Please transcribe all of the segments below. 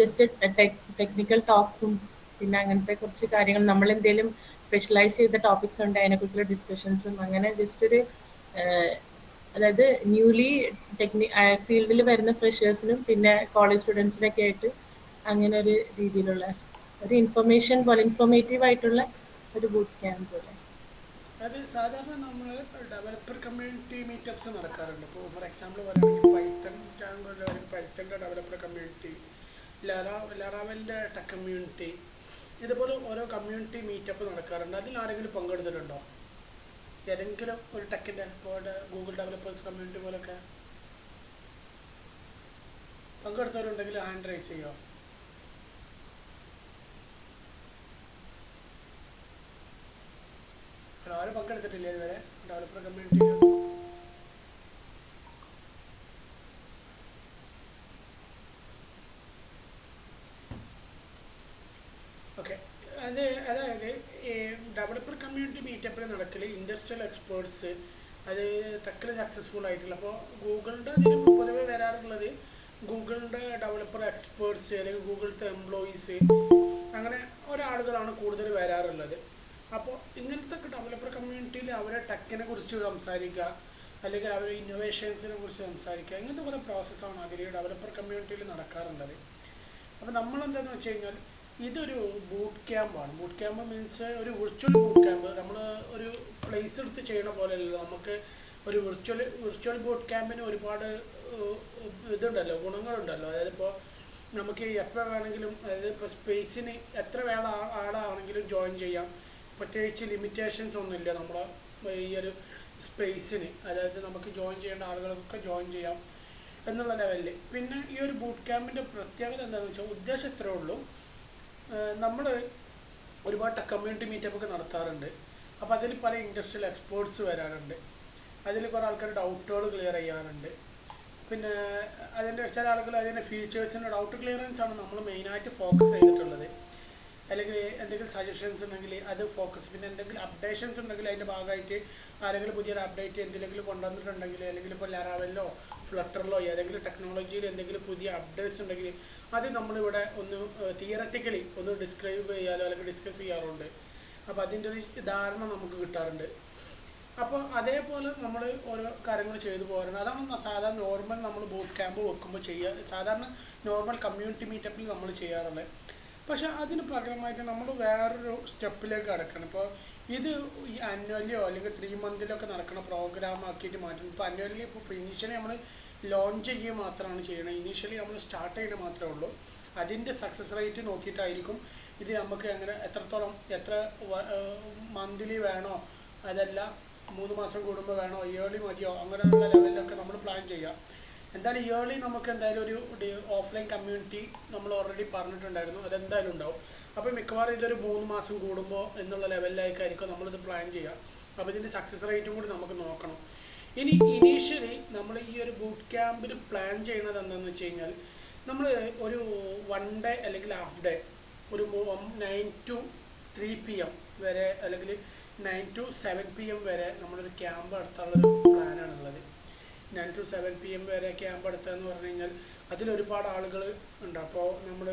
Just technical ടോക്സും പിന്നെ അങ്ങനത്തെ കുറച്ച് കാര്യങ്ങൾ നമ്മൾ എന്തെങ്കിലും സ്പെഷ്യലൈസ് ചെയ്ത ടോപ്പിക്സ് ഉണ്ട് അതിനെക്കുറിച്ചുള്ള ഡിസ്കഷൻസും അങ്ങനെ ജസ്റ്റ് ഒരു അതായത് ന്യൂലി ഫീൽഡിൽ വരുന്ന ഫ്രഷേഴ്സിനും പിന്നെ കോളേജ് സ്റ്റുഡൻസിനൊക്കെ ആയിട്ട് അങ്ങനെ ഒരു രീതിയിലുള്ള ഒരു ഇൻഫർമേഷൻ പോലെ ഇൻഫോർമേറ്റീവ് ആയിട്ടുള്ള ഒരു ബൂട്ട് ക്യാമ്പ് പോലെ. അത് സാധാരണ നമ്മൾ ഡെവലപ്പർ കമ്മ്യൂണിറ്റി മീറ്റപ്സ് നടക്കാറുണ്ട്. ഇപ്പോൾ ഫോർ എക്സാമ്പിൾ പറയുകയാണെങ്കിൽ പൈത്തൺ ജാങ്കോയുടെ പൈത്തൻ്റെ ഡെവലപ്പർ കമ്മ്യൂണിറ്റി, ലാറാവലിൻ്റെ ടെക് കമ്മ്യൂണിറ്റി, ഇതുപോലെ ഓരോ കമ്മ്യൂണിറ്റി മീറ്റപ്പ് നടക്കാറുണ്ട്. അതിൽ ആരെങ്കിലും പങ്കെടുത്തിട്ടുണ്ടോ? ഏതെങ്കിലും ഒരു ടെക്കിൻ്റെ ഇപ്പോൾ ഗൂഗിൾ ഡെവലപ്പേഴ്സ് കമ്മ്യൂണിറ്റി പോലൊക്കെ പങ്കെടുത്തവരുണ്ടെങ്കിൽ ഹാൻഡ് റൈസ് ചെയ്യുമോ? ആരും പങ്കെടുത്തിട്ടില്ല ഇതുവരെ ഡെവലപ്പർ കമ്മ്യൂണിറ്റിയിൽ? ഓക്കെ. അതായത് ഈ ഡെവലപ്പർ കമ്മ്യൂണിറ്റി മീറ്റപ്പിൽ നടക്കൽ ഇൻഡസ്ട്രിയൽ എക്സ്പേർട്സ് അത് ടെക്കിൽ സക്സസ്ഫുൾ ആയിട്ടുള്ള, അപ്പോൾ ഗൂഗിളിൻ്റെ ഇതിൽ പൊതുവെ വരാറുള്ളത് ഗൂഗിളിൻ്റെ ഡെവലപ്പർ എക്സ്പേർട്സ് അല്ലെങ്കിൽ ഗൂഗിളത്തെ എംപ്ലോയീസ് അങ്ങനെ ഒരാളുകളാണ് കൂടുതൽ വരാറുള്ളത്. അപ്പോൾ ഇങ്ങനത്തെ ഡെവലപ്പർ കമ്മ്യൂണിറ്റിയിൽ അവരെ ടെക്കിനെ കുറിച്ച് സംസാരിക്കുക അല്ലെങ്കിൽ അവരുടെ ഇന്നോവേഷൻസിനെ കുറിച്ച് സംസാരിക്കുക, ഇങ്ങനത്തെ കുറേ പ്രോസസ്സാണ് അതിൽ ഡെവലപ്പർ കമ്മ്യൂണിറ്റിയിൽ നടക്കാറുള്ളത്. അപ്പോൾ നമ്മളെന്താണെന്ന് വെച്ച് കഴിഞ്ഞാൽ ഇതൊരു ബൂട്ട് ക്യാമ്പാണ്. ബൂട്ട് ക്യാമ്പ് മീൻസ് ഒരു വിർച്വൽ ബൂട്ട് ക്യാമ്പ്. നമ്മൾ ഒരു പ്ലേസ് എടുത്ത് ചെയ്യണ പോലെയല്ലോ. നമുക്ക് ഒരു വിർച്വൽ ബൂട്ട് ക്യാമ്പിന് ഒരുപാട് ഇതുണ്ടല്ലോ, ഗുണങ്ങളുണ്ടല്ലോ. അതായത് ഇപ്പോൾ നമുക്ക് എപ്പോൾ വേണമെങ്കിലും, അതായത് ഇപ്പോൾ സ്പേസിന് എത്ര വേള ആളാണെങ്കിലും ജോയിൻ ചെയ്യാം. പ്രത്യേകിച്ച് ലിമിറ്റേഷൻസ് ഒന്നുമില്ല നമ്മളെ ഈ ഒരു സ്പേസിന്. അതായത് നമുക്ക് ജോയിൻ ചെയ്യേണ്ട ആളുകൾക്കൊക്കെ ജോയിൻ ചെയ്യാം എന്നുള്ള ലെവലിൽ. പിന്നെ ഈ ഒരു ബൂട്ട് ക്യാമ്പിൻ്റെ പ്രത്യേകത എന്താണെന്ന് വെച്ചാൽ ഉദ്ദേശം ഇത്രയേ ഉള്ളൂ. നമ്മൾ ഒരുപാട് കമ്മ്യൂണിറ്റി മീറ്റപ്പൊക്കെ നടത്താറുണ്ട്. അപ്പോൾ അതിൽ പല ഇൻഡസ്ട്രിയൽ എക്സ്പേർട്സ് വരാറുണ്ട്. അതിൽ കുറേ ആൾക്കാർ ഡൗട്ടുകൾ ക്ലിയർ ചെയ്യാറുണ്ട്. പിന്നെ അതിൻ്റെ ചില ആളുകൾ അതിൻ്റെ ഫീച്ചേഴ്സിൻ്റെ ഡൗട്ട് ക്ലിയറൻസ് ആണ് നമ്മൾ മെയിനായിട്ട് ഫോക്കസ് ചെയ്തിട്ടുള്ളത്. അല്ലെങ്കിൽ എന്തെങ്കിലും സജഷൻസ് ഉണ്ടെങ്കിൽ അത് ഫോക്കസ്, പിന്നെ എന്തെങ്കിലും അപ്ഡേഷൻസ് ഉണ്ടെങ്കിൽ അതിൻ്റെ ഭാഗമായിട്ട് ആരെങ്കിലും പുതിയൊരു അപ്ഡേറ്റ് എന്തെങ്കിലും കൊണ്ടുവന്നിട്ടുണ്ടെങ്കിൽ, അല്ലെങ്കിൽ ഇപ്പോൾ ലാറാവലിലോ ഫ്ലട്ടറിലോ ഏതെങ്കിലും ടെക്നോളജിയിൽ എന്തെങ്കിലും പുതിയ അപ്ഡേറ്റ്സ് ഉണ്ടെങ്കിൽ അത് നമ്മളിവിടെ ഒന്ന് തിയററ്റിക്കലി ഒന്ന് ഡിസ്ക്രൈബ് ചെയ്യാനോ അല്ലെങ്കിൽ ഡിസ്കസ് ചെയ്യാറുണ്ട്. അപ്പോൾ അതിൻ്റെ ഒരു ധാരണ നമുക്ക് കിട്ടാറുണ്ട്. അപ്പോൾ അതേപോലെ നമ്മൾ ഓരോ കാര്യങ്ങൾ ചെയ്തു പോകാറുണ്ട്. അതാണ് സാധാരണ നോർമൽ നമ്മൾ ബൂട്ട് ക്യാമ്പ് വെക്കുമ്പോൾ ചെയ്യുക, സാധാരണ നോർമൽ കമ്മ്യൂണിറ്റി മീറ്റപ്പിൽ നമ്മൾ ചെയ്യാറുള്ളത്. പക്ഷെ അതിന് പകരമായിട്ട് നമ്മൾ വേറൊരു സ്റ്റെപ്പിലേക്ക് കടക്കണം. ഇപ്പോൾ ഇത് ഈ ആനുവലിയോ അല്ലെങ്കിൽ 3 മന്തിലൊക്കെ നടക്കുന്ന പ്രോഗ്രാം ആക്കിയിട്ട് മാറ്റും. ഇപ്പോൾ ആനുവലി ഇപ്പോൾ ഇനീഷ്യലി നമ്മൾ ലോഞ്ച് ചെയ്യുക മാത്രമാണ് ചെയ്യണത്. ഇനീഷ്യലി നമ്മൾ സ്റ്റാർട്ട് ചെയ്യുന്നത് മാത്രമേ ഉള്ളൂ. അതിൻ്റെ സക്സസ് റേറ്റ് നോക്കിയിട്ടായിരിക്കും ഇത് നമുക്ക് എങ്ങനെ എത്രത്തോളം എത്ര മന്ത്ലി വേണോ, അതല്ല 3 മാസം കൂടുമ്പോൾ വേണോ, ഇയർലി മതിയോ, അങ്ങനെയുള്ള ലെവലിലൊക്കെ നമ്മൾ പ്ലാൻ ചെയ്യാം. എന്തായാലും ഇയർലി നമുക്ക് എന്തായാലും ഒരു ഓഫ്ലൈൻ കമ്മ്യൂണിറ്റി നമ്മൾ ഓൾറെഡി പറഞ്ഞിട്ടുണ്ടായിരുന്നു, അതെന്തായാലും ഉണ്ടാവും. അപ്പോൾ മിക്കവാറും ഇതൊരു 3 മാസം കൂടുമ്പോൾ എന്നുള്ള ലെവലിലേക്കായിരിക്കും നമ്മളിത് പ്ലാൻ ചെയ്യുക. അപ്പോൾ ഇതിൻ്റെ സക്സസ് റേറ്റും കൂടി നമുക്ക് നോക്കണം. ഇനി ഇനീഷ്യലി നമ്മൾ ഈ ഒരു ബൂട്ട് ക്യാമ്പിൽ പ്ലാൻ ചെയ്യുന്നത് എന്താണെന്ന് വെച്ച് കഴിഞ്ഞാൽ, നമ്മൾ ഒരു 1 ഡേ അല്ലെങ്കിൽ ഹാഫ് ഡേ, ഒരു 9 to 3 PM വരെ അല്ലെങ്കിൽ 9 to 7 PM വരെ നമ്മളൊരു ക്യാമ്പ് നടത്താനുള്ളൊരു പ്ലാനാണുള്ളത്. 9 to 7 PM വരെ ക്യാമ്പ് എടുത്തതെന്ന് പറഞ്ഞു കഴിഞ്ഞാൽ അതിലൊരുപാട് ആളുകൾ ഉണ്ട്. അപ്പോൾ നമ്മൾ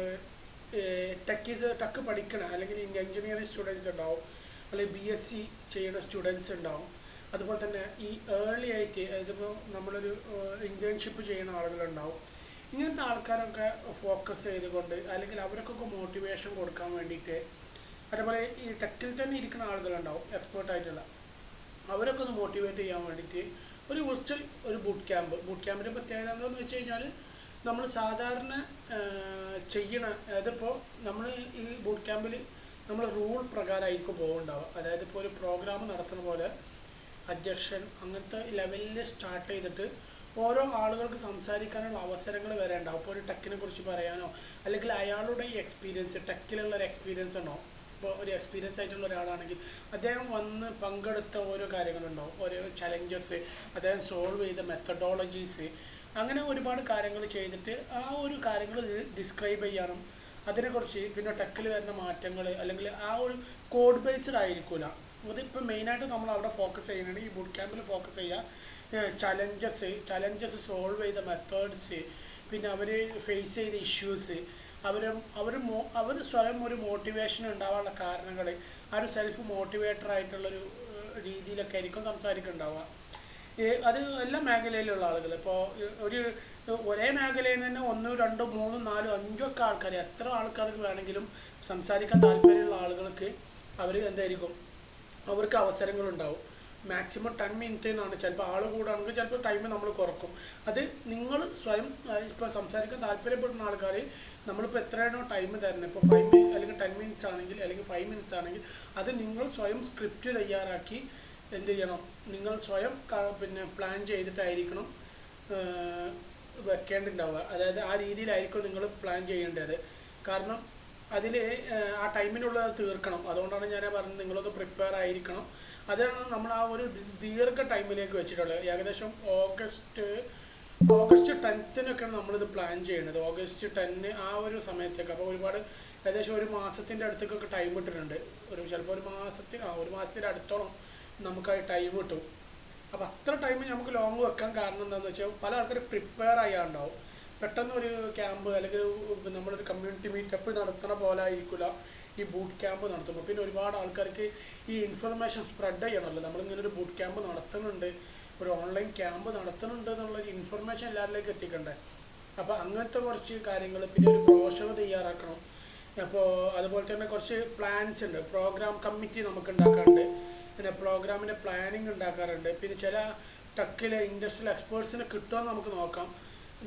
ടെക്ക് പഠിക്കണ അല്ലെങ്കിൽ എഞ്ചിനീയറിംഗ് സ്റ്റുഡൻസ് ഉണ്ടാവും, അല്ലെങ്കിൽ BSc ചെയ്യുന്ന സ്റ്റുഡൻസ് ഉണ്ടാവും. അതുപോലെ തന്നെ ഈ ഏർലി ആയിട്ട് ഇതിപ്പോൾ നമ്മളൊരു ഇൻറ്റേൺഷിപ്പ് ചെയ്യുന്ന ആളുകളുണ്ടാവും. ഇങ്ങനത്തെ ആൾക്കാരൊക്കെ ഫോക്കസ് ചെയ്തുകൊണ്ട് അല്ലെങ്കിൽ അവർക്കൊക്കെ മോട്ടിവേഷൻ കൊടുക്കാൻ വേണ്ടിയിട്ട്, അതേപോലെ ഈ ടെക്കിൽ തന്നെ ഇരിക്കുന്ന ആളുകളുണ്ടാവും എക്സ്പേർട്ടായിട്ടുള്ള, അവരൊക്കെ ഒന്ന് മോട്ടിവേറ്റ് ചെയ്യാൻ വേണ്ടിയിട്ട് ഒരു വിർച്വൽ ഒരു ബൂട്ട് ക്യാമ്പിൻ്റെ പ്രത്യേകത എന്താണെന്ന് വെച്ച് കഴിഞ്ഞാൽ, നമ്മൾ സാധാരണ ചെയ്യണ, അതിപ്പോൾ നമ്മൾ ഈ ബൂട്ട് ക്യാമ്പിൽ നമ്മൾ റൂൾ പ്രകാരമായിരിക്കും പോകുന്നുണ്ടാവുക. അതായത് ഇപ്പോൾ ഒരു പ്രോഗ്രാം നടത്തുന്ന പോലെ അധ്യക്ഷൻ അങ്ങനത്തെ ലെവലിൽ സ്റ്റാർട്ട് ചെയ്തിട്ട് ഓരോ ആളുകൾക്ക് സംസാരിക്കാനുള്ള അവസരങ്ങൾ വരെ ഉണ്ടാവും. ഇപ്പോൾ ഒരു ടെക്കിനെ കുറിച്ച് പറയാനോ അല്ലെങ്കിൽ അയാളുടെ ഈ എക്സ്പീരിയൻസ്, ടെക്കിലുള്ള ഒരു എക്സ്പീരിയൻസ് ഉണ്ടോ, ഇപ്പോൾ ഒരു എക്സ്പീരിയൻസ് ആയിട്ടുള്ള ഒരാളാണെങ്കിൽ അദ്ദേഹം വന്ന് പങ്കെടുത്ത ഓരോ കാര്യങ്ങളുണ്ടാവും, ഓരോ ചലഞ്ചസ്, അദ്ദേഹം സോൾവ് ചെയ്ത മെത്തഡോളജീസ്, അങ്ങനെ ഒരുപാട് കാര്യങ്ങൾ ചെയ്തിട്ട് ആ ഒരു കാര്യങ്ങൾ ഡിസ്ക്രൈബ് ചെയ്യാനും അതിനെക്കുറിച്ച്, പിന്നെ ടെക്കിൽ വരുന്ന മാറ്റങ്ങൾ, അല്ലെങ്കിൽ ആ ഒരു കോഡ് ബേസ്ഡ് ആയിരിക്കില്ല. അതിപ്പോൾ മെയിനായിട്ട് നമ്മൾ അവിടെ ഫോക്കസ് ചെയ്യുന്നുണ്ട്, ഈ ബൂട്ട് ക്യാമ്പിൽ ഫോക്കസ് ചെയ്യുക ചലഞ്ചസ് സോൾവ് ചെയ്ത മെത്തേഡ്സ്, പിന്നെ അവർ ഫേസ് ചെയ്ത ഇഷ്യൂസ്, അവർ അവർ സ്വയം ഒരു മോട്ടിവേഷൻ ഉണ്ടാവാനുള്ള കാരണങ്ങൾ ആ ഒരു സെൽഫ് മോട്ടിവേറ്റർ ആയിട്ടുള്ളൊരു രീതിയിലൊക്കെ ആയിരിക്കും സംസാരിക്കുന്നുണ്ടാവുക. അത് എല്ലാ മേഖലയിലുള്ള ആളുകൾ ഇപ്പോൾ ഒരു ഒരേ മേഖലയിൽ നിന്ന് തന്നെ 1, 2, 3, 4, 5 ഒക്കെ ആൾക്കാർ, എത്ര ആൾക്കാർക്ക് വേണമെങ്കിലും സംസാരിക്കാൻ താല്പര്യമുള്ള ആളുകൾക്ക് അവർ എന്തായിരിക്കും, അവർക്ക് അവസരങ്ങളുണ്ടാവും. മാക്സിമം 10 മിനിറ്റ് എന്നാണ്. ചിലപ്പോൾ ആൾ കൂടാണെങ്കിൽ ചിലപ്പോൾ ടൈം നമ്മൾ കുറക്കും. അത് നിങ്ങൾ സ്വയം ഇപ്പോൾ സംസാരിക്കാൻ താല്പര്യപ്പെടുന്ന ആൾക്കാർ നമ്മളിപ്പോൾ എത്രയാണോ ടൈം തരുന്നത്, ഇപ്പോൾ 5 മിനിറ്റ് അല്ലെങ്കിൽ 10 മിനിറ്റ്സ് ആണെങ്കിൽ അല്ലെങ്കിൽ 5 മിനിറ്റ്സ് ആണെങ്കിൽ അത് നിങ്ങൾ സ്വയം സ്ക്രിപ്റ്റ് തയ്യാറാക്കി എന്ത് ചെയ്യണം, നിങ്ങൾ സ്വയം പിന്നെ പ്ലാൻ ചെയ്തിട്ടായിരിക്കണം വെക്കേണ്ടിണ്ടാവുക. അതായത് ആ രീതിയിലായിരിക്കും നിങ്ങൾ പ്ലാൻ ചെയ്യേണ്ടത്. കാരണം അതിൽ ആ ടൈമിനുള്ളത് തീർക്കണം. അതുകൊണ്ടാണ് ഞാൻ പറഞ്ഞത് നിങ്ങളൊന്ന് പ്രിപ്പയർ ആയിരിക്കണം. അതാണ് നമ്മൾ ആ ഒരു ദീർഘ ടൈമിലേക്ക് വെച്ചിട്ടുള്ളത്. ഏകദേശം ഓഗസ്റ്റ് 10-നൊക്കെയാണ് നമ്മളിത് പ്ലാൻ ചെയ്യുന്നത്. ഓഗസ്റ്റ് 10 ആ ഒരു സമയത്തേക്ക്. അപ്പോൾ ഒരുപാട് ഏകദേശം ഒരു മാസത്തിൻ്റെ അടുത്തേക്കൊക്കെ ടൈം ഇട്ടിട്ടുണ്ട്. ചിലപ്പോൾ ഒരു മാസത്തിൻ്റെ അടുത്തോളം നമുക്ക് ആ ടൈം കിട്ടും. അപ്പോൾ അത്ര ടൈം നമുക്ക് ലോങ് വെക്കാൻ കാരണം എന്താണെന്ന് വെച്ചാൽ പല ആൾക്കാർ പ്രിപ്പയർ ചെയ്യാണ്ടാവും. പെട്ടെന്ന് ഒരു ക്യാമ്പ് അല്ലെങ്കിൽ നമ്മളൊരു കമ്മ്യൂണിറ്റി മീറ്റപ്പ് നടത്തണ പോലെ ആയിരിക്കില്ല ഈ ബൂട്ട് ക്യാമ്പ് നടത്തുമ്പോൾ. പിന്നെ ഒരുപാട് ആൾക്കാർക്ക് ഈ ഇൻഫർമേഷൻ സ്പ്രെഡ് ചെയ്യണമല്ലോ. നമ്മളിങ്ങനെ ഒരു ബൂട്ട് ക്യാമ്പ് നടത്തുന്നുണ്ട്, ഒരു ഓൺലൈൻ ക്യാമ്പ് നടത്തുന്നുണ്ട് എന്നുള്ള ഇൻഫർമേഷൻ എല്ലാവരിലേക്ക് എത്തിക്കണ്ടേ. അപ്പോൾ അങ്ങനത്തെ കുറച്ച് കാര്യങ്ങൾ, പിന്നെ ഒരു ബ്രോഷർ തയ്യാറാക്കണം. അപ്പോൾ അതുപോലെ തന്നെ കുറച്ച് പ്ലാൻസ് ഉണ്ട്. പ്രോഗ്രാം കമ്മിറ്റി നമുക്ക് ഉണ്ടാക്കാറുണ്ട്, പിന്നെ പ്രോഗ്രാമിൻ്റെ പ്ലാനിങ് ഉണ്ടാക്കാറുണ്ട്. പിന്നെ ചില ടെക്കിലെ ഇൻഡസ്ട്രിയൽ എക്സ്പേർട്സിനെ കിട്ടുമെന്ന് നമുക്ക് നോക്കാം.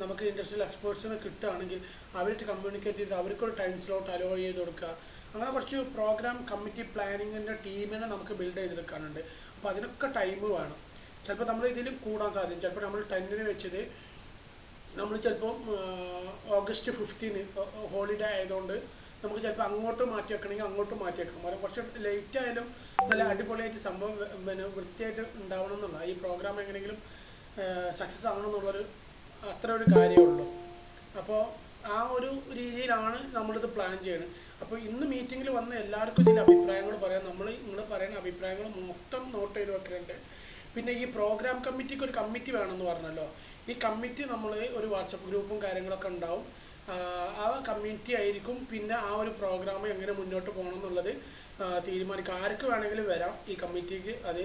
നമുക്ക് ഇൻഡസ്ട്രിയൽ എക്സ്പേർട്സിനെ കിട്ടുകയാണെങ്കിൽ അവർക്ക് കമ്മ്യൂണിക്കേറ്റ് ചെയ്ത് അവർക്കൊരു ടൈം സ്ലോട്ട് അലോ ചെയ്ത് കൊടുക്കുക. അങ്ങനെ കുറച്ച് പ്രോഗ്രാം കമ്മിറ്റി പ്ലാനിങ്ങിൻ്റെ ടീമിനെ നമുക്ക് ബിൽഡ് ചെയ്തെടുക്കാനുണ്ട്. അപ്പോൾ അതിനൊക്കെ ടൈം വേണം. ചിലപ്പോൾ നമ്മൾ ഇതിൽ കൂടാൻ സാധിക്കും. ചിലപ്പോൾ നമ്മൾ 10-ന് വെച്ചത് നമ്മൾ ചിലപ്പം ഓഗസ്റ്റ് 15 ഹോളിഡേ ആയതുകൊണ്ട് നമുക്ക് ചിലപ്പോൾ അങ്ങോട്ട് മാറ്റി വെക്കണമെങ്കിൽ അങ്ങോട്ട് മാറ്റി വെക്കണം. കാരണം കുറച്ച് ലേറ്റ് ആയാലും നല്ല അടിപൊളിയായിട്ട് സംഭവം പിന്നെ വൃത്തിയായിട്ട് ഉണ്ടാവണം എന്നുള്ള ഈ പ്രോഗ്രാം എങ്ങനെയെങ്കിലും സക്സസ് ആവണം എന്നുള്ളൊരു അത്ര ഒരു കാര്യമേ ഉള്ളൂ. അപ്പോൾ ആ ഒരു രീതിയിലാണ് നമ്മളിത് പ്ലാൻ ചെയ്യുന്നത്. അപ്പോൾ ഇന്ന് മീറ്റിങ്ങിൽ വന്ന് എല്ലാവർക്കും ഇതിൻ്റെ അഭിപ്രായങ്ങൾ പറയാം. നിങ്ങൾ പറയുന്ന അഭിപ്രായങ്ങൾ മൊത്തം നോട്ട് ചെയ്ത് വെക്കുന്നുണ്ട്. പിന്നെ ഈ പ്രോഗ്രാം കമ്മിറ്റിക്ക് ഒരു കമ്മിറ്റി വേണമെന്ന് പറഞ്ഞല്ലോ. ഈ കമ്മിറ്റി നമ്മൾ ഒരു വാട്സപ്പ് ഗ്രൂപ്പും കാര്യങ്ങളൊക്കെ ഉണ്ടാവും. ആ കമ്മിറ്റി ആയിരിക്കും പിന്നെ ആ ഒരു പ്രോഗ്രാം എങ്ങനെ മുന്നോട്ട് പോകണം എന്നുള്ളത് തീരുമാനിക്കുക. ആർക്ക് വേണമെങ്കിലും വരാം ഈ കമ്മിറ്റിക്ക്. അത്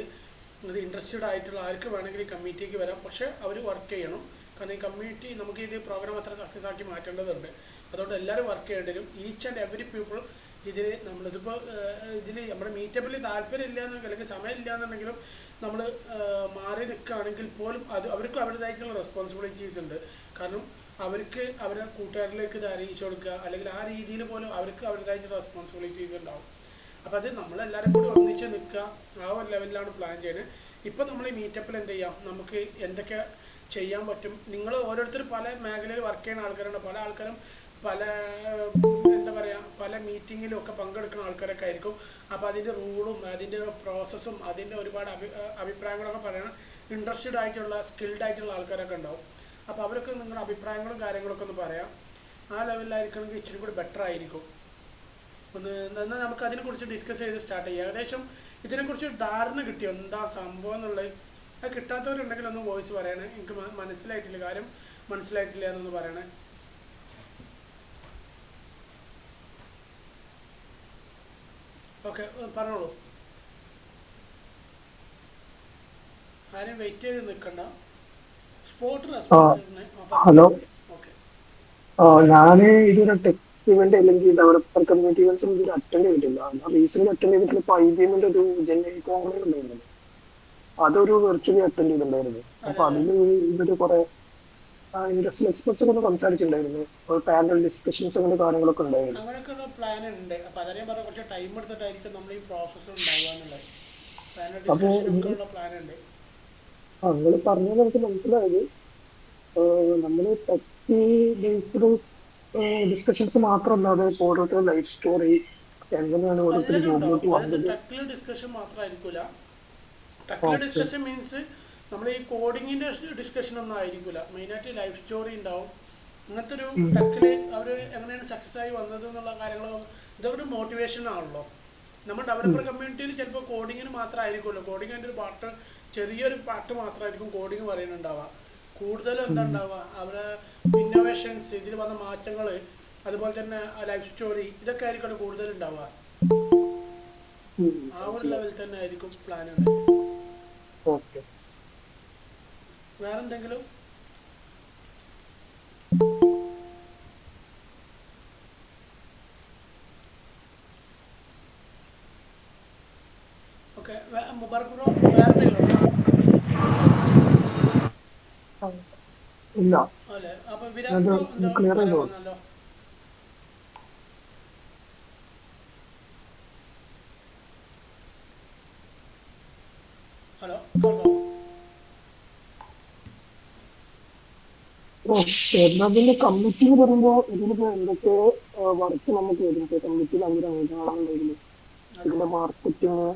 ഇൻട്രസ്റ്റഡ് ആയിട്ടുള്ള ആർക്ക് വേണമെങ്കിലും ഈ കമ്മിറ്റിക്ക് വരാം. പക്ഷേ അവർ വർക്ക് ചെയ്യണം. കാരണം ഈ കമ്മ്യൂണിറ്റി നമുക്ക് ഇത് പ്രോഗ്രാം അത്ര സക്സസ് ആക്കി മാറ്റേണ്ടതുണ്ട്. അതുകൊണ്ട് എല്ലാവരും വർക്ക് ചെയ്യേണ്ടി വരും. ഈച്ച് ആൻഡ് എവറി പീപ്പിൾ ഇതിൽ നമ്മളിതിപ്പോൾ ഇതിൽ നമ്മുടെ മീറ്റപ്പിൽ താല്പര്യം ഇല്ലയെന്നുണ്ടെങ്കിൽ അല്ലെങ്കിൽ സമയമില്ല എന്നുണ്ടെങ്കിലും നമ്മൾ മാറി നിൽക്കുകയാണെങ്കിൽ പോലും അവർക്കും അവരുടേതായിട്ടുള്ള റെസ്പോൺസിബിലിറ്റീസ് ഉണ്ട്. കാരണം അവർക്ക് അവരുടെ കൂട്ടുകാരിലേക്ക് ഇത് അറിയിച്ചു കൊടുക്കുക അല്ലെങ്കിൽ ആ രീതിയിൽ പോലും അവർക്ക് അവരുടേതായിട്ടുള്ള റെസ്പോൺസിബിലിറ്റീസ് ഉണ്ടാവും. അപ്പോൾ അത് നമ്മളെല്ലാവരും കൂടി ഒന്നിച്ച് നിൽക്കുക, ആ ഒരു ലെവലിലാണ് പ്ലാൻ ചെയ്യുന്നത്. ഇപ്പോൾ നമ്മൾ ഈ മീറ്റപ്പിൽ എന്ത് ചെയ്യാം, നമുക്ക് എന്തൊക്കെ ചെയ്യാൻ പറ്റും. നിങ്ങൾ ഓരോരുത്തർ പല മേഖലയിൽ വർക്ക് ചെയ്യുന്ന ആൾക്കാരുണ്ട്. പല ആൾക്കാരും പല എന്താ പറയുക പല മീറ്റിങ്ങിലും ഒക്കെ പങ്കെടുക്കുന്ന ആൾക്കാരൊക്കെ ആയിരിക്കും. അപ്പോൾ അതിൻ്റെ റൂളും അതിൻ്റെ പ്രോസസ്സും അതിൻ്റെ ഒരുപാട് അഭിപ്രായങ്ങളൊക്കെ പറയണം. ഇൻട്രസ്റ്റഡ് ആയിട്ടുള്ള സ്കിൽഡ് ആയിട്ടുള്ള ആൾക്കാരൊക്കെ ഉണ്ടാവും. അപ്പോൾ അവരൊക്കെ നിങ്ങളുടെ അഭിപ്രായങ്ങളും കാര്യങ്ങളൊക്കെ ഒന്ന് പറയാം. ആ ലെവലിലായിരിക്കണമെങ്കിൽ ഇച്ചിരി കൂടി ബെറ്റർ ആയിരിക്കും. എന്നാൽ നമുക്ക് അതിനെക്കുറിച്ച് ഡിസ്കസ് ചെയ്ത് സ്റ്റാർട്ട് ചെയ്യാം. ഏകദേശം ഇതിനെക്കുറിച്ച് ധാരണ കിട്ടിയോ എന്താ സംഭവം എന്നുള്ളത്? അത് കിട്ടാത്തവരുണ്ടെങ്കിൽ ഒന്ന് വോയിസ് പറയണേ. എനിക്ക് മനസ്സിലായിട്ടില്ല, കാര്യം മനസ്സിലായിട്ടില്ല എന്നൊന്ന് പറയണേ. ഓക്കെ, പറഞ്ഞോളൂ. ആരും വെയിറ്റ് ചെയ്ത് നിൽക്കണ്ട. Spot response. ഹലോ, ഓക്കെ, ഞാൻ ഇതൊരു ടെക് ഇവന്റ് അല്ലെങ്കിൽ ഡെവലപ്പർ കമ്മ്യൂണിറ്റി ഇവന്റ്സ് ഇതുവരെ അറ്റൻഡ് ചെയ്തിട്ടില്ല. റീസെന്റ് അറ്റൻഡ് ചെയ്തിട്ടുള്ള ഇപ്പോൾ IBMന്റെ ഒരു ജെന്നി കോൺക്ലേവ് ഉണ്ടായിരുന്നു, അതൊരു വെർച്വലി അറ്റൻഡ് ചെയ്തിട്ടുണ്ടായിരുന്നു. അപ്പൊ അതിൽ ഇവര് കുറെ ഇൻഡസ്ട്രിയൽ എക്സ്പെർട്സ് ഒക്കെ സംസാരിച്ചിട്ടുണ്ടായിരുന്നു. പാനൽ ഡിസ്കഷൻസ് അങ്ങനെ കാര്യങ്ങളൊക്കെ ഉണ്ടായിരുന്നു. അങ്ങനെയൊക്കെയുള്ള പ്ലാൻ ഉണ്ട്. അപ്പോൾ അതേ പറഞ്ഞ കുറച്ച് ടൈം എടുത്തിട്ടായിരിക്കും നമ്മൾ ഈ പ്രോസസ്സ് ഉണ്ടാവുക എന്നുള്ളത്. പാനൽ ഡിസ്കഷനൊക്കെ ഉള്ള പ്ലാൻ ഉണ്ട്. നിങ്ങൾ പറഞ്ഞത് നമുക്ക് മനസ്സിലായത് നമ്മൾ ടെക്കി ബേസ്ഡ് ഡിസ്കഷൻസ് മാത്രമല്ലാതെ ഓരോരുത്തരുടെ ലൈഫ് സ്റ്റോറി എങ്ങനെയാണ് ഓരോരുത്തർ ജോബിലോട്ട് വന്നത്. ടെക്നിക്കൽ ഡിസ്കഷൻ മാത്രമായിരിക്കില്ല. ടെക്നിക്കൽ ഡിസ്കഷൻ മീൻസ് നമ്മൾ ഈ കോഡിങ്ങിൻ്റെ ഡിസ്കഷൻ ഒന്നും ആയിരിക്കില്ല. മെയിനായിട്ട് ലൈഫ് സ്റ്റോറി ഉണ്ടാവും. ഇങ്ങനത്തെ ഒരു ടെക്കിൽ അവർ എങ്ങനെയാണ് സക്സസ് ആയി വന്നത് എന്നുള്ള കാര്യങ്ങൾ ഇതൊരു മോട്ടിവേഷൻ ആണല്ലോ. നമ്മൾ ഡെവലപ്പർ കമ്മ്യൂണിറ്റിയിൽ ചിലപ്പോൾ കോഡിങ്ങിന് മാത്രമായിരിക്കുമല്ലോ. കോഡിങ്ങിൻ്റെ ഒരു പാർട്ട്, ചെറിയൊരു പാർട്ട് മാത്രമായിരിക്കും കോഡിങ് പറയുന്നുണ്ടാവുക. കൂടുതലും എന്താ ഉണ്ടാവുക, അവരെ ഇന്നോവേഷൻസ്, ഇതിൽ വന്ന മാറ്റങ്ങൾ, അതുപോലെ തന്നെ ലൈഫ് സ്റ്റോറി, ഇതൊക്കെ ആയിരിക്കും കൂടുതൽ ഉണ്ടാവുക. ആ ഒരു മനസ്സിലായി. ലെവൽ തന്നെ ആയിരിക്കും പ്ലാനുകൾ. ഓക്കെ. വേറെന്തെങ്കിലും? ഓക്കെ, മുബാർക്ക് ബ്രോ വേറെന്തെങ്കിലും ഉണ്ടോ? ഇല്ല, അല്ലേ, അപ്പൊ വിരാട് അത് ബ്രോ എന്താ ക്ലിയർ പറയാൻ ചെയ്തോ. വന്നല്ലോ? ഹലോ, കേൾക്കാമോ? എന്നാ പിന്നെ കമ്മിറ്റി എന്ന് പറയുമ്പോ ഇതിലിപ്പോ എന്തൊക്കെ വർക്ക് നമുക്ക് വരും? കമ്മിറ്റിയിൽ അങ്ങനെ ആളുണ്ടായിരുന്നു, അതെ, ഇതിന്റെ മാർക്കറ്റിംഗ്,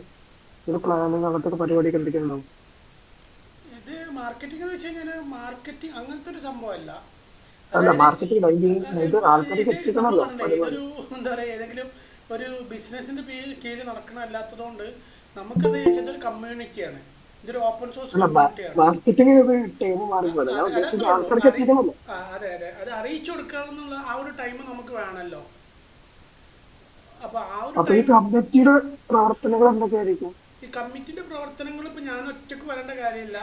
ഇതിന്റെ പ്ലാനിങ്, അങ്ങനത്തെ പരിപാടിയൊക്കെ എന്തൊക്കെ ഉണ്ടാവും? ഇത് മാർക്കറ്റിംഗ് എന്ന് വെച്ച് കഴിഞ്ഞാൽ മാർക്കറ്റിംഗ് അങ്ങനത്തെ ഒരു സംഭവമല്ല. അല്ല, അതായത് മാർക്കറ്റിംഗ് ഇത് ആൾക്കാർക്ക് ഇത് നമ്മൾ എത്തിക്കണല്ലോ പറഞ്ഞേ, പരിപാടി. ഇതൊരു എന്താ പറയുക, ഏതെങ്കിലും ഒരു ബിസിനസിന്റെ കീഴിൽ നടക്കണമല്ലാത്തതുകൊണ്ട് നമുക്കത് ഇതൊരു കമ്മ്യൂണിറ്റിയാണ്. ഇതൊരു ഓപ്പൺ സോഴ്സ് അല്ല, കമ്മ്യൂണിറ്റിയാണ്. മാർക്കറ്റിംഗ് ഇത് ടൈം മാറിപ്പോലെ, ഞാൻ അത് ഉദ്ദേശിച്ചത് അത്രേ ഉള്ളൂ. ആൾക്കാർക്ക് എത്തിക്കണല്ലോ. അതെ അതെ, അത് അറിയിച്ചു കൊടുക്കണം ആ ഒരു ടൈം നമുക്ക് വേണമല്ലോ. അപ്പൊ ആ ഒരു അപ്പൊ ഈ ടൈം, കമ്മിറ്റിയുടെ പ്രവർത്തനങ്ങൾ എന്തൊക്കെയായിരിക്കും? ഈ കമ്മിറ്റിന്റെ പ്രവർത്തനങ്ങൾ ഇപ്പൊ ഞാൻ ഒറ്റക്ക് വരേണ്ട കാര്യമില്ല.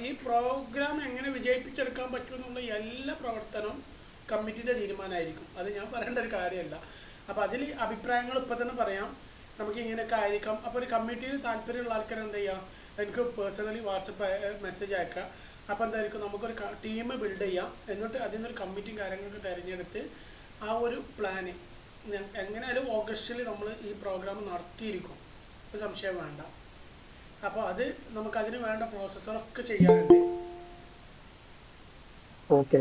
ഈ പ്രോഗ്രാം എങ്ങനെ വിജയിപ്പിച്ചെടുക്കാൻ പറ്റുമെന്നുള്ള എല്ലാ പ്രവർത്തനവും കമ്മിറ്റിന്റെ തീരുമാനമായിരിക്കും. അത് ഞാൻ പറയേണ്ട ഒരു കാര്യമല്ല. അപ്പൊ അതിൽ അഭിപ്രായങ്ങൾ ഇപ്പൊ തന്നെ പറയാം, നമുക്ക് ഇങ്ങനെയൊക്കെ ആയിരിക്കാം. അപ്പോൾ ഒരു കമ്മിറ്റിയിൽ താല്പര്യമുള്ള ആൾക്കാർ എന്ത് ചെയ്യാം, എനിക്ക് പേഴ്സണലി വാട്സപ്പ് മെസ്സേജ് അയക്കാം. അപ്പോൾ എന്തായിരിക്കും, നമുക്കൊരു ടീം ബിൽഡ് ചെയ്യാം. എന്നിട്ട് അതിൽ നിന്നൊരു കമ്മിറ്റിയും കാര്യങ്ങളൊക്കെ തിരഞ്ഞെടുത്ത് ആ ഒരു പ്ലാന് എങ്ങനെയായാലും ഓഗസ്റ്റിൽ നമ്മൾ ഈ പ്രോഗ്രാം നടത്തിയിരിക്കും, ഒരു സംശയം വേണ്ട. അപ്പോൾ അത് നമുക്കതിന് വേണ്ട പ്രോസസ്സറൊക്കെ ചെയ്യാനുണ്ട്. ഓക്കെ,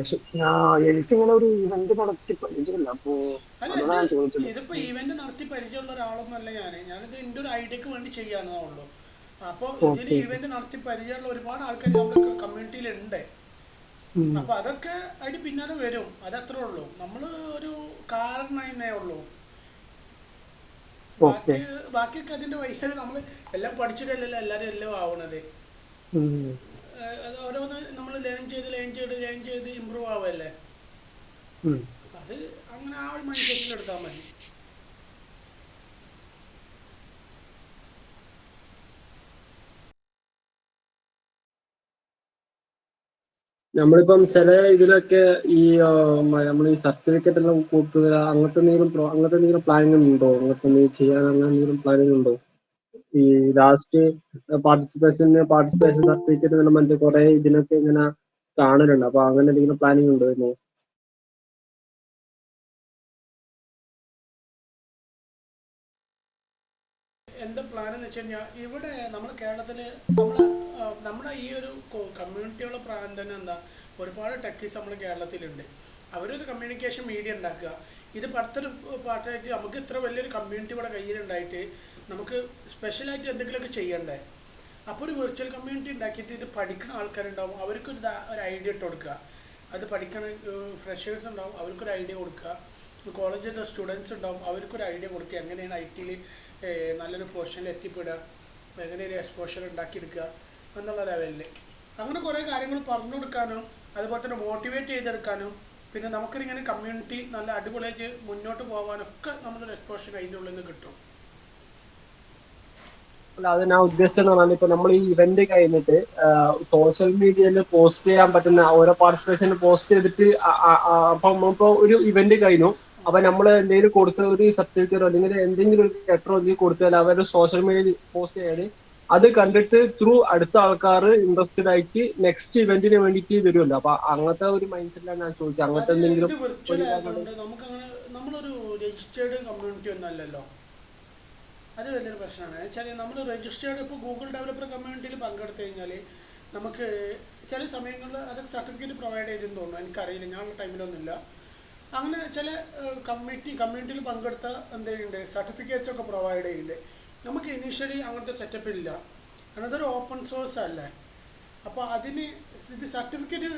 എനിക്കിങ്ങനെ ഒരു ഇവന്റ് നടത്തി പരിചയമില്ല, അപ്പോ അല്ല, അതാണ് ഞാൻ ചോദിച്ചത്. ഇതിപ്പോൾ ഈവെന്റ് നടത്തി പരിചയമുള്ള ഒരാളൊന്നുമല്ല ഞാനിത് എൻ്റെ ഒരു ഐഡിയക്ക് വേണ്ടി ചെയ്യാനേ ഉള്ളൂ. അപ്പോൾ ഇതിൽ ഓക്കെ. ഈവെന്റ് നടത്തി പരിചയമുള്ള ഒരുപാട് ആൾക്കാർ നമ്മുടെ കമ്മ്യൂണിറ്റിയിലുണ്ട്. അപ്പോൾ അതൊക്കെ അതിന് പിന്നാലെ വരും, അതത്രേ ഉള്ളൂ. നമ്മൾ ഒരു കാരണമായിരുന്നേ ഉള്ളൂ. ഓക്കെ. ബാക്കിയൊക്കെ അതിൻ്റെ വഴികൾ നമ്മൾ എല്ലാം പഠിച്ചിട്ടല്ലല്ലോ എല്ലാവരും എല്ലാം ആവണത്. അത് ഓരോന്ന് നമ്മൾ ലേൺ ചെയ്ത് ഇമ്പ്രൂവ് ആവുമല്ലേ. അത് അങ്ങനെ ആ ഒരു മൈൻഡ് സെറ്റിൽ എടുത്താൽ മതി. നമ്മളിപ്പം ചില ഇതിലൊക്കെ ഈ നമ്മൾ ഈ സർട്ടിഫിക്കറ്റ് എല്ലാം കൂട്ടുക, അങ്ങനത്തെ എന്തെങ്കിലും പ്ലാനിങ് ഉണ്ടോ? അങ്ങനത്തെ എന്തെങ്കിലും ചെയ്യാൻ അങ്ങനെ എന്തെങ്കിലും പ്ലാനിങ് ഉണ്ടോ? ഈ ലാസ്റ്റ് പാർട്ടിസിപ്പേഷൻ സർട്ടിഫിക്കറ്റ് മറ്റേ കുറെ ഇതിനൊക്കെ ഇങ്ങനെ കാണലുണ്ട്. അപ്പൊ അങ്ങനെ എന്തെങ്കിലും പ്ലാനിങ് ഉണ്ടോ? എന്താ പ്ലാൻ എന്ന് വെച്ച് കഴിഞ്ഞാൽ, ഇവിടെ നമ്മുടെ കേരളത്തിൽ നമ്മുടെ ഈ ഒരു കമ്മ്യൂണിറ്റിയുള്ള പ്രായം തന്നെ എന്താ, ഒരുപാട് ടെക്കീസ് നമ്മൾ കേരളത്തിലുണ്ട്. അവരൊരു കമ്മ്യൂണിക്കേഷൻ മീഡിയ ഉണ്ടാക്കുക. ഇത് പടുത്തൊരു പാർട്ടായിട്ട് നമുക്ക് ഇത്ര വലിയൊരു കമ്മ്യൂണിറ്റി ഇവിടെ കയ്യിലുണ്ടായിട്ട് നമുക്ക് സ്പെഷ്യലായിട്ട് എന്തെങ്കിലുമൊക്കെ ചെയ്യണ്ടേ. അപ്പോൾ ഒരു വെർച്വൽ കമ്മ്യൂണിറ്റി ഉണ്ടാക്കിയിട്ട് ഇത് പഠിക്കുന്ന ആൾക്കാരുണ്ടാവും, അവർക്കൊരു ഐഡിയ ഇട്ട് കൊടുക്കുക. അത് പഠിക്കുന്ന ഫ്രഷേഴ്സ് ഉണ്ടാവും, അവർക്കൊരു ഐഡിയ കൊടുക്കുക. കോളേജിലെ സ്റ്റുഡൻസ് ഉണ്ടാവും, അവർക്കൊരു ഐഡിയ കൊടുക്കുക. എങ്ങനെയാണ് IT-യിൽ നല്ലൊരു പൊസിഷനിൽ എത്തിപ്പെടുക, എങ്ങനെയൊരു എക്സ്പോഷർ ഉണ്ടാക്കിയെടുക്കുക എന്നുള്ള ലെവലിൽ അങ്ങനെ കുറേ കാര്യങ്ങൾ പറഞ്ഞു കൊടുക്കാനും അതുപോലെ തന്നെ മോട്ടിവേറ്റ് ചെയ്തെടുക്കാനും പിന്നെ നമുക്കിങ്ങനെ കമ്മ്യൂണിറ്റി നല്ല അടിപൊളിയായിട്ട് മുന്നോട്ട് പോകാനൊക്കെ നമ്മളൊരു എക്സ്പോഷർ അതിൻ്റെ ഉള്ളിൽ നിന്ന് കിട്ടും. അല്ല, അത് ഞാൻ ഉദ്ദേശിച്ചതെന്ന് പറഞ്ഞാൽ ഇപ്പൊ നമ്മൾ ഈ ഇവന്റ് കഴിഞ്ഞിട്ട് സോഷ്യൽ മീഡിയയിൽ പോസ്റ്റ് ചെയ്യാൻ പറ്റുന്ന ഓരോ പാർട്ടിസിപ്പേഷന് പോസ്റ്റ് ചെയ്തിട്ട് അപ്പൊ നമ്മളിപ്പോ ഒരു ഇവന്റ് കഴിഞ്ഞു, അപ്പൊ നമ്മൾ എന്തെങ്കിലും കൊടുത്ത ഒരു സർട്ടിഫിക്കറ്റോ അല്ലെങ്കിൽ എന്തെങ്കിലും ഒരു ലെറ്ററോ എന്തെങ്കിലും കൊടുത്താൽ അവർ സോഷ്യൽ മീഡിയയിൽ പോസ്റ്റ് ചെയ്യാൻ അത് കണ്ടിട്ട് അടുത്ത ആൾക്കാർ ഇൻട്രസ്റ്റഡ് ആയിട്ട് നെക്സ്റ്റ് ഇവന്റിന് വേണ്ടിയിട്ട് വരുമല്ലോ. അപ്പൊ അങ്ങനത്തെ ഒരു മൈൻഡ് സെറ്റിലാണ് ഞാൻ ചോദിച്ചത്. അങ്ങനത്തെ ഇത് എന്തെങ്കിലും വിർച്വൽ ആയതുകൊണ്ട് നമുക്കങ്ങനെ നമ്മളൊരു രജിസ്റ്റേർഡ് കമ്മ്യൂണിറ്റി ഒന്നും അല്ലല്ലോ. അത് വലിയൊരു പ്രശ്നമാണ്. വെച്ചാൽ നമ്മൾ രജിസ്റ്റേർഡ് ഇപ്പോൾ ഗൂഗിൾ ഡെവലപ്പർ കമ്മ്യൂണിറ്റിയിൽ പങ്കെടുത്തു കഴിഞ്ഞാൽ നമുക്ക് ചില സമയങ്ങളിൽ അതൊക്കെ സർട്ടിഫിക്കറ്റ് പ്രൊവൈഡ് ചെയ്തെന്ന് തോന്നുന്നു, എനിക്കറിയില്ല, ഞാനുള്ള ടൈമിലൊന്നുമില്ല. അങ്ങനെ ചില കമ്മ്യൂണിറ്റിയിൽ പങ്കെടുത്ത എന്തെയ്യുന്നുണ്ട്, സർട്ടിഫിക്കറ്റ്സ് ഒക്കെ പ്രൊവൈഡ് ചെയ്യുന്നുണ്ട്. നമുക്ക് ഇനീഷ്യലി അങ്ങനത്തെ സെറ്റപ്പ് ഇല്ല, കാരണം അതൊരു ഓപ്പൺ സോഴ്സ് അല്ലേ. അപ്പോൾ അതിന് ഇത് സർട്ടിഫിക്കറ്റ്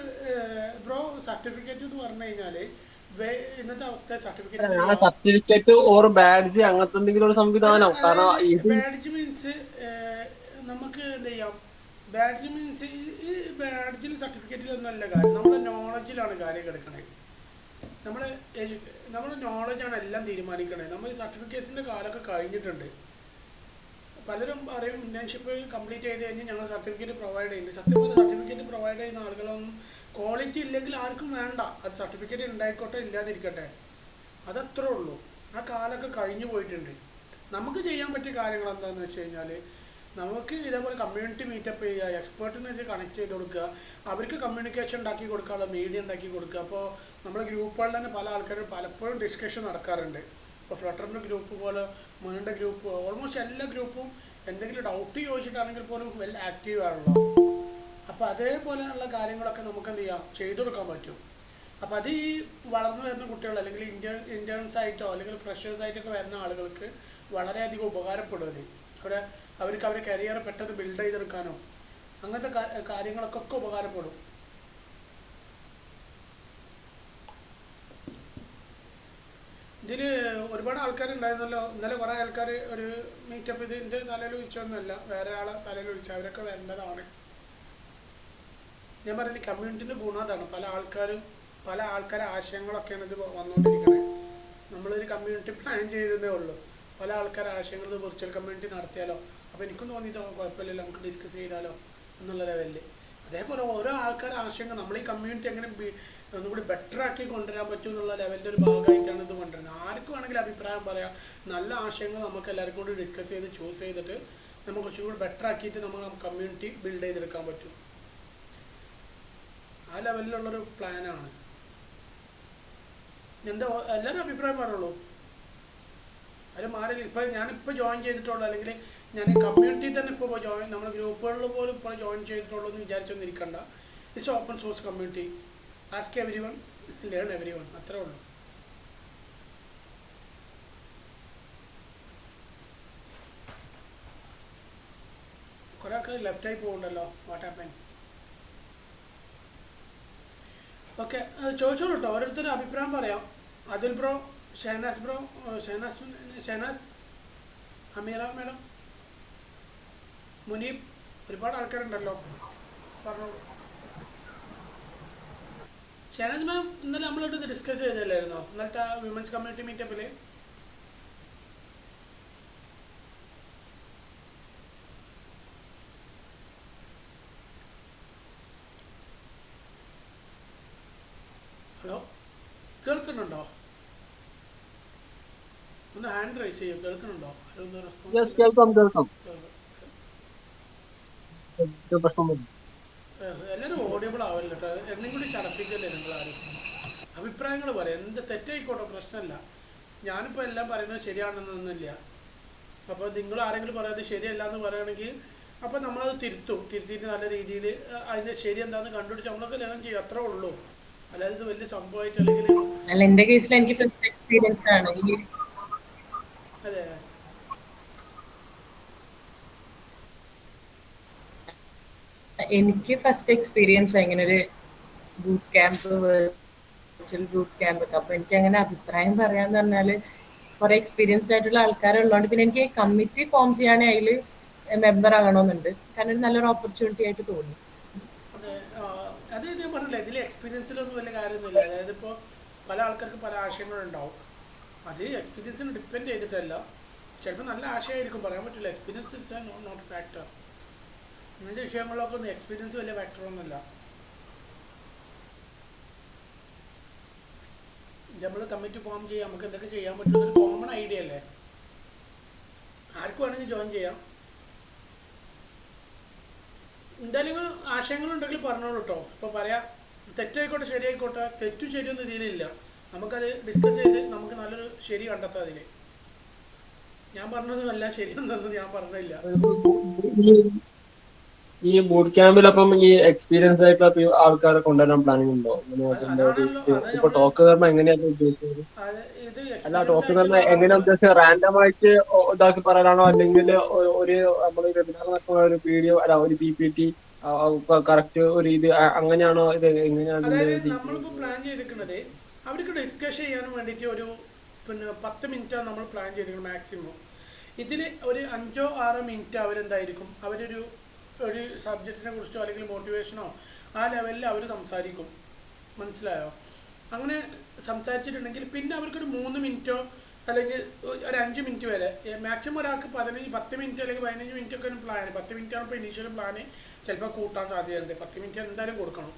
സർട്ടിഫിക്കറ്റ് എന്ന് പറഞ്ഞു കഴിഞ്ഞാൽ ഇന്നത്തെ അവസ്ഥ സർട്ടിഫിക്കറ്റ് ഓർ ബാഡ്ജ് അങ്ങനത്തെ എന്തെങ്കിലും ഒരു സംവിധാനം. കാരണം ഇത് ബാഡ്ജ് മീൻസ് നമുക്ക് എന്ത് ചെയ്യാം, ബാഡ്ജ് മീൻസ് ഈ ബാഡ്ജിൽ സർട്ടിഫിക്കറ്റിലൊന്നും അല്ല കാര്യം, നമ്മുടെ നോളജിലാണ് കാര്യം കിടക്കണേ. നമ്മൾ നമ്മൾ നോളജാണ് എല്ലാം തീരുമാനിക്കണത്. നമ്മൾ ഈ സർട്ടിഫിക്കറ്റ്സിൻ്റെ കാലമൊക്കെ കഴിഞ്ഞിട്ടുണ്ട്. പലരും പറയും ഇന്റേൺഷിപ്പ് കംപ്ലീറ്റ് ചെയ്ത് കഴിഞ്ഞ് ഞങ്ങൾ സർട്ടിഫിക്കറ്റ് പ്രൊവൈഡ് ചെയ്യുന്നുണ്ട്. സത്യം പറഞ്ഞാൽ സർട്ടിഫിക്കറ്റ് പ്രൊവൈഡ് ചെയ്യുന്ന ആളുകളൊന്നും ക്വാളിറ്റി ഇല്ലെങ്കിൽ ആർക്കും വേണ്ട. അത് സർട്ടിഫിക്കറ്റ് ഉണ്ടായിക്കോട്ടെ ഇല്ലാതിരിക്കട്ടെ, അതത്രേ ഉള്ളൂ. ആ കാലമൊക്കെ കഴിഞ്ഞു പോയിട്ടുണ്ട്. നമുക്ക് ചെയ്യാൻ പറ്റിയ കാര്യങ്ങൾ എന്താണെന്ന് വെച്ച് കഴിഞ്ഞാൽ, നമുക്ക് ഇതേപോലെ കമ്മ്യൂണിറ്റി മീറ്റപ്പ് ചെയ്യുക, എക്സ്പേർട്ടിനെ വെച്ച് കണക്ട് ചെയ്ത് കൊടുക്കുക, അവർക്ക് കമ്മ്യൂണിക്കേഷൻ ഉണ്ടാക്കി കൊടുക്കാനുള്ള മീഡിയ ഉണ്ടാക്കി കൊടുക്കുക. അപ്പോൾ നമ്മുടെ ഗ്രൂപ്പുകളിൽ തന്നെ പല ആൾക്കാരും പലപ്പോഴും ഡിസ്കഷൻ നടക്കാറുണ്ട്. ഇപ്പോൾ ഫ്ലട്ടറിൻ്റെ ഗ്രൂപ്പ് പോലെ മേണിൻ്റെ ഗ്രൂപ്പ്, ഓൾമോസ്റ്റ് എല്ലാ ഗ്രൂപ്പും എന്തെങ്കിലും ഡൗട്ട് ചോദിച്ചിട്ടാണെങ്കിൽ പോലും വെൽ ആക്റ്റീവ് ആണല്ലോ. അപ്പോൾ അതേപോലെയുള്ള കാര്യങ്ങളൊക്കെ നമുക്ക് എന്ത് ചെയ്യാം, ചെയ്തു കൊടുക്കാൻ പറ്റും. അപ്പോൾ അത് ഈ വളർന്നു വരുന്ന കുട്ടികൾ അല്ലെങ്കിൽ ഇൻറ്റേൺസ് ആയിട്ടോ അല്ലെങ്കിൽ ഫ്രഷേഴ്സ് ആയിട്ടൊക്കെ വരുന്ന ആളുകൾക്ക് വളരെയധികം ഉപകാരപ്പെടും. അത് അവർക്ക് അവരുടെ കരിയർ പെട്ടെന്ന് ബിൽഡ് ചെയ്തെടുക്കാനോ അങ്ങനത്തെ കാര്യങ്ങളൊക്കെ ഉപകാരപ്പെടും. ഇതിൽ ഒരുപാട് ആൾക്കാരുണ്ടായിരുന്നല്ലോ ഇന്നലെ. കുറേ ആൾക്കാർ ഒരു മീറ്റപ്പ് ഇതിൻ്റെ തലയിൽ ഒഴിച്ചൊന്നുമല്ല, വേറെ ആളെ തലയിൽ ഒഴിച്ചു. അവരൊക്കെ വരേണ്ടതാണ്. ഞാൻ പറയുന്നത് കമ്മ്യൂണിറ്റിൻ്റെ ഗുണം അതാണ്. പല ആൾക്കാരെ ആശയങ്ങളൊക്കെയാണ് ഇത് വന്നുകൊണ്ടിരിക്കുന്നത്. നമ്മളൊരു കമ്മ്യൂണിറ്റി പ്ലാൻ ചെയ്തതേ ഉള്ളൂ. പല ആൾക്കാരെ ആശയങ്ങൾ വിർച്വൽ കമ്മ്യൂണിറ്റി നടത്തിയാലോ, അപ്പോൾ എനിക്കും തോന്നിയിട്ട് കുഴപ്പമില്ലല്ലോ, നമുക്ക് ഡിസ്കസ് ചെയ്താലോ എന്നുള്ള ലെവലിൽ. അതേപോലെ ഓരോ ആൾക്കാരുടെ ആശയങ്ങൾ നമ്മൾ ഈ കമ്മ്യൂണിറ്റി എങ്ങനെ ഒന്നുകൂടി ബെറ്റർ ആക്കി കൊണ്ടുവരാൻ പറ്റും എന്നുള്ള ലെവലിൻ്റെ ഒരു ഭാഗമായിട്ടാണ് ഇത് കൊണ്ടുവരുന്നത്. ആർക്കും വേണമെങ്കിൽ അഭിപ്രായം പറയാം. നല്ല ആശയങ്ങൾ നമുക്ക് എല്ലാവർക്കും കൂടി ഡിസ്കസ് ചെയ്ത് ചൂസ് ചെയ്തിട്ട് നമുക്ക് കുറച്ചും കൂടി ബെറ്റർ ആക്കിയിട്ട് നമ്മൾ കമ്മ്യൂണിറ്റി ബിൽഡ് ചെയ്തെടുക്കാൻ പറ്റും. ആ ലെവലിലുള്ളൊരു പ്ലാനാണ്. എന്താ എല്ലാവരും അഭിപ്രായം പറയുള്ളൂ, അത് മാറില്ല. ഇപ്പോൾ ഞാനിപ്പോൾ ജോയിൻ ചെയ്തിട്ടുള്ളൂ, അല്ലെങ്കിൽ ഞാൻ ഈ കമ്മ്യൂണിറ്റി തന്നെ ഇപ്പോൾ നമ്മുടെ ഗ്രൂപ്പുകളിൽ പോലും ഇപ്പോൾ ജോയിൻ ചെയ്തിട്ടുള്ളൂ എന്ന് വിചാരിച്ചൊന്നും ഇരിക്കണ്ട. It's open source community. Ask everyone, learn everyone, അത്രേ ഉള്ളൂ. കുറേ ആൾക്കാർ ലെഫ്റ്റായി പോകുന്നുണ്ടല്ലോ, വാട്ട് ഹാപ്പൻ? ഓക്കെ, ചോദിച്ചോളൂ കേട്ടോ, ഓരോരുത്തരും അഭിപ്രായം പറയാം. അതിൽ bro, Shahnaz bro, Shahnaz, Ameera madam, Muneeb, ഒരുപാട് ആൾക്കാരുണ്ടല്ലോ, പറഞ്ഞോളൂ. ഷഹനാസ് മാം ഇന്നലെ നമ്മളോട് ഡിസ്കസ് ചെയ്തല്ലായിരുന്നോ ഇന്നലത്തെ വിമൻസ് കമ്മ്യൂണിറ്റി മീറ്റപ്പിൽ? ഹലോ, കേൾക്കുന്നുണ്ടോ? ഒന്ന് ഹാൻഡ് റൈസ് ചെയ്യും. കേൾക്കുന്നുണ്ടോ? എല്ലാവരും ഓഡിയബിൾ ആവില്ല കേട്ടോ. എന്നും കൂടി ചടപ്പിക്കല്ലേ നിങ്ങളാരും. അഭിപ്രായങ്ങൾ പറയാം, എന്ത് തെറ്റായിക്കോട്ടെ, പ്രശ്നമല്ല. ഞാനിപ്പോൾ എല്ലാം പറയുന്നത് ശരിയാണെന്നൊന്നുമില്ല. അപ്പോൾ നിങ്ങൾ ആരെങ്കിലും പറയാതെ ശരിയല്ല എന്ന് പറയുകയാണെങ്കിൽ അപ്പോൾ നമ്മളത് തിരുത്തിയിട്ട് നല്ല രീതിയിൽ അതിൻ്റെ ശരി എന്താണെന്ന് കണ്ടുപിടിച്ച് നമ്മളൊക്കെ ലേൺ ചെയ്യും, അത്രേ ഉള്ളൂ. അല്ലാതെ ഇത് വലിയ സംഭവമായിട്ട് അല്ലെങ്കിൽ അല്ല, എന്റെ കേസിൽ എനിക്ക് ഫസ്റ്റ് എക്സ്പീരിയൻസ് ആണ്. അതെ, എനിക്ക് ഫസ്റ്റ് എക്സ്പീരിയൻസ് ഇങ്ങനെ ഒരു boot camp, virtual boot camp ഒക്കെ. അപ്പൊ എനിക്ക് അങ്ങനെ അഭിപ്രായം പറയാന്ന് പറഞ്ഞാല് കുറെ എക്സ്പീരിയൻസ്ഡ് ആയിട്ടുള്ള ആൾക്കാരുള്ളതുകൊണ്ട്, പിന്നെ എനിക്ക് കമ്മിറ്റി ഫോം ചെയ്യാൻ അതിൽ മെമ്പർ ആകണമെന്നുണ്ട്. കാരണം ഒരു നല്ലൊരു ഓപ്പർച്യൂണിറ്റി ആയിട്ട് തോന്നി. അതെ. അത് ഞാൻ പറഞ്ഞില്ല, ഇതിൽ എക്സ്പീരിയൻസിലൊന്നും വലിയ കാര്യമൊന്നുമില്ല. അതായത് ഇപ്പോൾ പല ആൾക്കാർക്ക് പല ആശയങ്ങളുണ്ടാവും. അത് എക്സ്പീരിയൻസിന് ഡിപ്പെൻഡ് ചെയ്തിട്ടല്ല. ചിലപ്പോൾ നല്ല ആശയമായിരിക്കും, പറയാൻ പറ്റില്ല. Experience it's not factor. ഇങ്ങനത്തെ വിഷയങ്ങളിലൊക്കെ ഒന്നും എക്സ്പീരിയൻസ് വലിയ ഫാക്ടറൊന്നുമില്ല. നമ്മൾ കമ്മിറ്റി ഫോം ചെയ്യാം, നമുക്ക് എന്തൊക്കെ ചെയ്യാൻ പറ്റും, ഒരു കോമൺ ഐഡിയ അല്ലേ, ആർക്കും വേണമെങ്കിൽ ജോയിൻ ചെയ്യാം. എന്തായാലും ആശയങ്ങളുണ്ടെങ്കിൽ പറഞ്ഞോളൂ കേട്ടോ. ഇപ്പോൾ പറയാം, തെറ്റായിക്കോട്ടെ ശരിയായിക്കോട്ടെ, തെറ്റും ശരിയൊന്നും ഇതിലില്ല. നമുക്കത് ഡിസ്കസ് ചെയ്ത് നമുക്ക് നല്ലൊരു ശരി കണ്ടെത്താം അതിൽ. ഞാൻ പറഞ്ഞതൊന്നുമല്ല ശരിയൊന്നും ഞാൻ പറഞ്ഞില്ല. ഈ ബൂട്ട് ക്യാമ്പിൽ അപ്പം ഈ എക്സ്പീരിയൻസ് ആയിട്ടുള്ള ആൾക്കാരെ കൊണ്ടുവരാൻ പ്ലാനിങ് ഉണ്ടോ? ഇപ്പൊ ടോക്ക് പറഞ്ഞാൽ എങ്ങനെയാണ് ഉദ്ദേശിച്ചത്? അല്ല, ടോക്ക് പറഞ്ഞാൽ എങ്ങനെയാ ഉദ്ദേശിച്ചത്? റാൻഡം ആയിട്ട് ഇതാക്കി പറയാനാണോ, അല്ലെങ്കിൽ ഒരു നമ്മൾ വെബിനാർ നടക്കുന്ന ഒരു വീഡിയോ അല്ല ഒരു PPT കറക്റ്റ് ഒരു ഇത് അങ്ങനെയാണോ? ഇത് എങ്ങനെയാണ് നമ്മളിപ്പോ പ്ലാൻ ചെയ്തിരിക്കുന്നത്? അവർക്ക് ഡിസ്കസ് ചെയ്യാൻ വേണ്ടിയിട്ട് ഒരു 10 മിനിറ്റാണ് നമ്മൾ പ്ലാൻ ചെയ്തിരിക്കുന്നത് മാക്സിമം. ഇതിൽ ഒരു 5-6 മിനിറ്റ് അവരെന്തായിരിക്കും, അവരൊരു സബ്ജക്റ്റിനെ കുറിച്ചോ അല്ലെങ്കിൽ മോട്ടിവേഷനോ ആ ലെവലിൽ അവർ സംസാരിക്കും. മനസ്സിലായോ? അങ്ങനെ സംസാരിച്ചിട്ടുണ്ടെങ്കിൽ പിന്നെ അവർക്കൊരു 3 മിനിറ്റോ അല്ലെങ്കിൽ ഒരു 5 മിനിറ്റ് വരെ മാക്സിമം ഒരാൾക്ക് 10 മിനിറ്റ് അല്ലെങ്കിൽ 15 മിനിറ്റ് ഒക്കെ പ്ലാൻ. 10 മിനിറ്റാണ് ഇപ്പോൾ ഇനീഷ്യൽ പ്ലാന്. ചിലപ്പോൾ കൂട്ടാൻ സാധ്യതയുണ്ട്. 10 മിനിറ്റ് എന്തായാലും കൊടുക്കണം.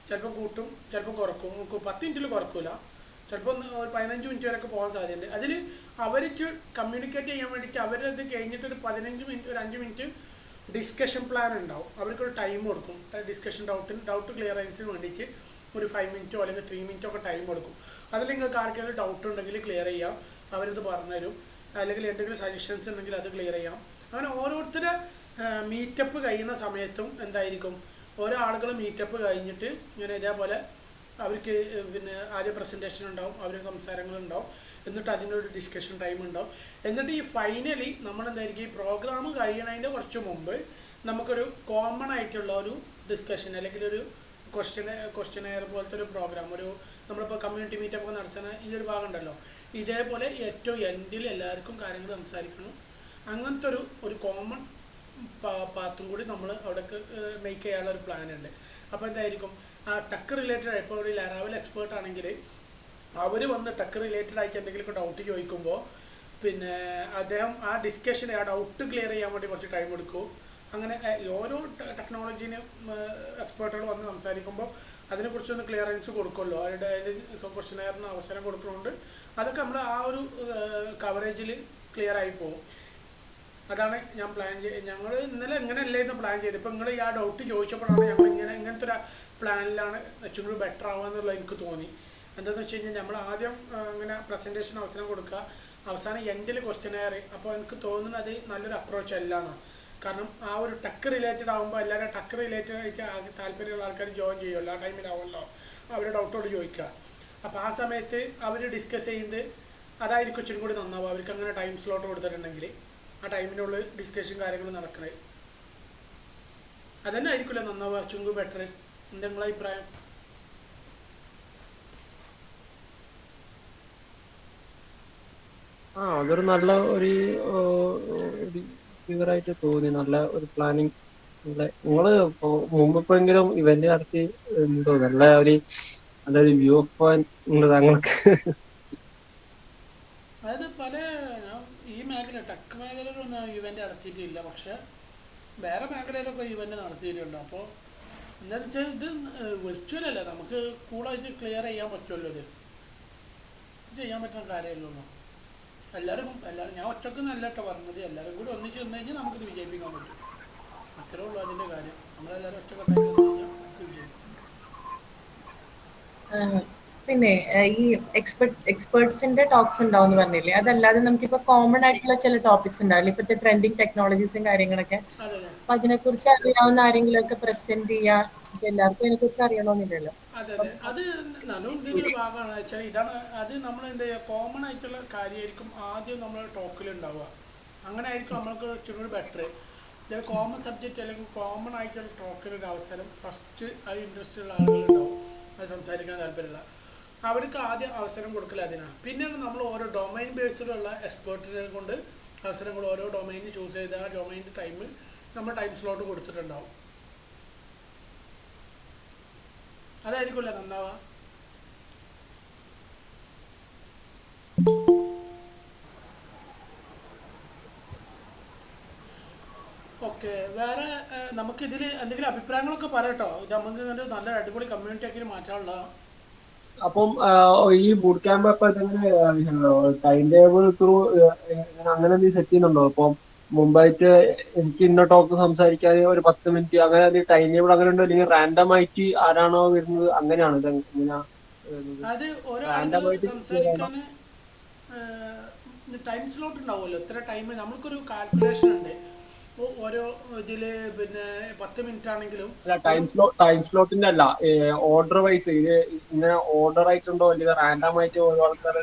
ചിലപ്പോൾ കൂട്ടും, ചിലപ്പോൾ കുറക്കും. 10 മിനിറ്റിൽ കുറക്കില്ല, ചിലപ്പോൾ ഒരു 15 മിനിറ്റ് വരെയൊക്കെ പോകാൻ സാധ്യതയുണ്ട്. അതിൽ അവർ കമ്മ്യൂണിക്കേറ്റ് ചെയ്യാൻ വേണ്ടിയിട്ട് അവരത് കഴിഞ്ഞിട്ട് ഒരു 15 മിനിറ്റ്, ഒരു 5 മിനിറ്റ് ഡിസ്കഷൻ പ്ലാൻ ഉണ്ടാവും. അവർക്കൊരു ടൈം കൊടുക്കും. ഡിസ്കഷൻ ഡൗട്ട് ക്ലിയറൻസിന് വേണ്ടിയിട്ട് ഒരു 5 മിനിറ്റോ അല്ലെങ്കിൽ 3 മിനിറ്റോ ഒക്കെ ടൈം കൊടുക്കും. അതിൽ നിങ്ങൾക്ക് ആർക്കെങ്കിലും ഡൗട്ട് ഉണ്ടെങ്കിൽ ക്ലിയർ ചെയ്യാം, അവരിത് പറഞ്ഞുതരും. അല്ലെങ്കിൽ എന്തെങ്കിലും സജഷൻസ് ഉണ്ടെങ്കിൽ അത് ക്ലിയർ ചെയ്യാം. അങ്ങനെ ഓരോരുത്തരെ മീറ്റപ്പ് കഴിയുന്ന സമയത്തും എന്തായിരിക്കും, ഓരോ ആളുകൾ മീറ്റപ്പ് കഴിഞ്ഞിട്ട് ഇങ്ങനെ ഇതേപോലെ അവർക്ക് പിന്നെ ആദ്യം പ്രസൻറ്റേഷൻ ഉണ്ടാവും, അവർ സംസാരങ്ങളുണ്ടാവും, എന്നിട്ട് അതിനൊരു ഡിസ്കഷൻ ടൈം ഉണ്ടാവും. എന്നിട്ട് ഈ ഫൈനലി നമ്മളെന്തായിരിക്കും, ഈ പ്രോഗ്രാം കഴിയണതിൻ്റെ കുറച്ച് മുമ്പ് നമുക്കൊരു കോമൺ ആയിട്ടുള്ള ഒരു ഡിസ്കഷൻ അല്ലെങ്കിൽ ഒരു ക്വസ്റ്റ്യനെയർ പോലത്തെ ഒരു പ്രോഗ്രാം, ഒരു നമ്മളിപ്പോൾ കമ്മ്യൂണിറ്റി മീറ്റപ്പ് ഒക്കെ നടത്തുന്ന ഈ ഒരു ഭാഗം ഉണ്ടല്ലോ, ഇതേപോലെ ഏറ്റവും എൻഡിൽ എല്ലാവർക്കും കാര്യങ്ങൾ സംസാരിക്കണം. അങ്ങനത്തെ ഒരു കോമൺ പാത്തും കൂടി നമ്മൾ അവിടേക്ക് മേക്ക് ചെയ്യാനുള്ള ഒരു പ്ലാൻ ഉണ്ട്. അപ്പോൾ എന്തായിരിക്കും, ആ ടക്ക് റിലേറ്റഡ് ഇപ്പോൾ ഒരു ലാറാവൽ എക്സ്പേർട്ട് ആണെങ്കിൽ അവർ വന്ന് ടക്ക് റിലേറ്റഡ് ആയിട്ട് എന്തെങ്കിലുമൊക്കെ ഡൗട്ട് ചോദിക്കുമ്പോൾ പിന്നെ അദ്ദേഹം ആ ഡിസ്കഷനെ ആ ഡൗട്ട് ക്ലിയർ ചെയ്യാൻ വേണ്ടി കുറച്ച് ടൈം എടുക്കും. അങ്ങനെ ഓരോ ടെക്നോളജീനെ എക്സ്പേർട്ടുകൾ വന്ന് സംസാരിക്കുമ്പോൾ അതിനെക്കുറിച്ചൊന്ന് ക്ലിയറൻസ് കൊടുക്കുമല്ലോ, അവരുടെ ക്വസ്റ്റ്യനെയറിന് അവസരം കൊടുക്കുന്നുണ്ട്. അതൊക്കെ നമ്മൾ ആ ഒരു കവറേജിൽ ക്ലിയർ ആയി പോകും. അതാണ് ഞാൻ പ്ലാൻ ഞങ്ങൾ ഇന്നലെ ഇങ്ങനെയല്ലായിരുന്നു പ്ലാൻ ചെയ്തത്. ഇപ്പോൾ നിങ്ങൾ ഈ ആ ഡൗട്ട് ചോദിച്ചപ്പോഴാണ് ഞങ്ങൾ ഇങ്ങനത്തെ ഒരു പ്ലാനിലാണ് ഏറ്റവും കൂടുതൽ ബെറ്റർ ആവുക എന്നുള്ളത് എനിക്ക് തോന്നി. എന്താണെന്ന് വെച്ച് കഴിഞ്ഞാൽ നമ്മൾ ആദ്യം ഇങ്ങനെ പ്രസൻറ്റേഷൻ അവസരം കൊടുക്കുക, അവസാനം എൻഡിൽ ക്വസ്റ്റ്യനെയർ. അപ്പോൾ എനിക്ക് തോന്നുന്നത് അത് നല്ലൊരു അപ്രോച്ച് അല്ലാന്നാണ്. കാരണം ആ ഒരു ടക്ക് റിലേറ്റഡ് ആകുമ്പോൾ എല്ലാവരും ടക്ക് റിലേറ്റഡ് ആയിട്ട് താല്പര്യമുള്ള ആൾക്കാർ ജോയിൻ ചെയ്യുമല്ലോ, ആ ടൈമിലാവുമല്ലോ അവരുടെ ഡൗട്ടോട് ചോദിക്കുക. അപ്പോൾ ആ സമയത്ത് അവർ ഡിസ്കസ് ചെയ്യുന്നത് അതായിരിക്കും ഇച്ചിരി കൂടി നന്നാവും. അവർക്ക് അങ്ങനെ ടൈം സ്ലോട്ട് കൊടുത്തിട്ടുണ്ടെങ്കിൽ ആ ടൈമിനുള്ളിൽ ഡിസ്കഷൻ കാര്യങ്ങൾ നടക്കണേ അതന്നെ ആയിരിക്കുമല്ലോ നന്നാവുക, ചുങ്ക് ബെറ്റർ. എന്താ നിങ്ങളെ അഭിപ്രായം? അതൊരു നല്ല ഒരു ഫിഗറായിട്ട് തോന്നി. നല്ല ഒരു പ്ലാനിങ്. നിങ്ങള് മുമ്പിപ്പോഴെങ്കിലും ഇവന്റ് നടത്തി ഉണ്ടോ? നല്ലൊരു വ്യൂ പോയിന്റ് ഉണ്ട് താങ്കൾക്ക്? അതായത് ഈ മേഖല ടക്ക് മേഖലയിലൊന്നും ഇവന്റ് നടത്തിയിട്ടില്ല, പക്ഷെ വേറെ മേഖലയിലൊക്കെ ഇവന്റ് നടത്തിയിട്ടുണ്ട്. അപ്പോൾ എന്താണെന്ന് വെച്ചാൽ ഇത് വെർച്വൽ അല്ല, നമുക്ക് കൂളായിട്ട് ക്ലിയർ ചെയ്യാൻ പറ്റുമല്ലോ. ഇത് ചെയ്യാൻ പറ്റുന്ന കാര്യമല്ലോ. എല്ലാവരും ഞാൻ ഒറ്റക്ക് നല്ല കേട്ടോ പറഞ്ഞത്, എല്ലാവരും കൂടി ഒന്നിച്ച് വന്നു കഴിഞ്ഞാൽ നമുക്കിത് വിജയിപ്പിക്കാൻ പറ്റും. അത്രേ ഉള്ളൂ അതിൻ്റെ കാര്യം. നമ്മളെല്ലാവരും ഒറ്റക്കെട്ടായിട്ട് വന്നു കഴിഞ്ഞാൽ ഇത് വിജയിക്കും. പിന്നെ ഈ എക്സ്പേർട്സിന്റെ ടോക്സ് ഉണ്ടാവും പറഞ്ഞില്ലേ, അതല്ലാതെ നമുക്കിപ്പോ കോമൺ ആയിട്ടുള്ള ചില ടോപ്പിക്സ് ഉണ്ടാവില്ല, ഇപ്പോഴത്തെ ട്രെൻഡിങ് ടെക്നോളജീസും കാര്യങ്ങളൊക്കെ. അതെ അപ്പൊ അതിനെക്കുറിച്ച് അറിയാവുന്ന ആരെങ്കിലും ഒക്കെ പ്രസന്റ് ചെയ്യാ. ഇപ്പൊ എല്ലാവർക്കും അതിനെ കുറിച്ച് അറിയണമെന്നില്ലല്ലോ. അതെ അത് നാനും ഇതിൻ്റെ ഒരു ഭാഗമാണ്. വെച്ചാൽ ഇതാണ് അത് നമ്മൾ എന്താ ചെയ്യുക, കോമൺ ആയിട്ടുള്ള കാര്യമായിരിക്കും ആദ്യം നമ്മൾ ടോക്കിൽ ഉണ്ടാവുക. അങ്ങനെ ആയിരിക്കും നമ്മൾക്ക് ഇച്ചിരി ബെറ്റർ. ഇതൊരു കോമൺ സബ്ജക്റ്റ് അല്ലെങ്കിൽ കോമൺ ആയിട്ടുള്ള ടോക്കിനൊരു അവസരം ഫസ്റ്റ് അത് ഇൻട്രസ്റ്റ് ഉള്ള ആളുകളുണ്ടാവും, അത് സംസാരിക്കാൻ താല്പര്യമുള്ള അവർക്ക് ആദ്യം അവസരം കൊടുക്കില്ല. അതിനാണ് പിന്നെയാണ് നമ്മൾ ഓരോ ഡൊമൈൻ ബേസ്ഡിലുള്ള എക്സ്പേർട്ടിനെ കൊണ്ട് അവസരങ്ങൾ ഓരോ ഡൊമൈൻ ചൂസ് ചെയ്ത് ആ ഡൊമൈൻ്റെ ടൈം നമ്മൾ ടൈം സ്ലോട്ട് കൊടുത്തിട്ടുണ്ടാവും. അതായിരിക്കുമല്ലോ നന്നാവുക. ഓക്കെ, വേറെ നമുക്കിതിൽ എന്തെങ്കിലും അഭിപ്രായങ്ങളൊക്കെ പറയട്ടോ. ഇത് നമുക്ക് ഇങ്ങനെ നല്ല അടിപൊളി കമ്മ്യൂണിറ്റി ആക്കി മാറ്റാനുള്ള. അപ്പം ഈ ബൂട്ട് ക്യാമ്പ് അപ്പൊ ഇതെങ്ങനെ ടൈം ടേബിൾ ത്രൂ അങ്ങനെ എന്തെങ്കിലും സെറ്റ് ചെയ്യുന്നുണ്ടോ? അപ്പം മുമ്പായിട്ട് എനിക്ക് ഇന്ന ടോക്ക് സംസാരിക്കാൻ ഒരു 10 മിനിറ്റ് അങ്ങനെ ടൈം ടേബിൾ അങ്ങനെ ഉണ്ടോ? അല്ലെങ്കിൽ റാൻഡം ആയിട്ട് ആരാണോ വരുന്നത് അങ്ങനെയാണ് ഇത് എങ്ങനെയാ? അത് ഓരോ റാൻഡം ആളുകൾ ആയിട്ട് സംസാരിക്കാൻ ടൈം സ്ലോട്ട് ഉണ്ടാവുമല്ലോ, ഇത്ര ടൈം. നമ്മൾക്കൊരു കാൽക്കുലേഷൻ ഉണ്ട്. ഓരോ ഇതിൽ പിന്നെ 10 മിനിറ്റ് ആണെങ്കിലും അല്ല, ടൈം സ്ലോട്ടിന്റെ അല്ല, ഓർഡർ വൈസ് ഇത് ഇങ്ങനെ ഓർഡർ ആയിട്ടുണ്ടോ അല്ലെങ്കിൽ റാൻഡം ആയിട്ട് ഓരോ ആൾക്കാർ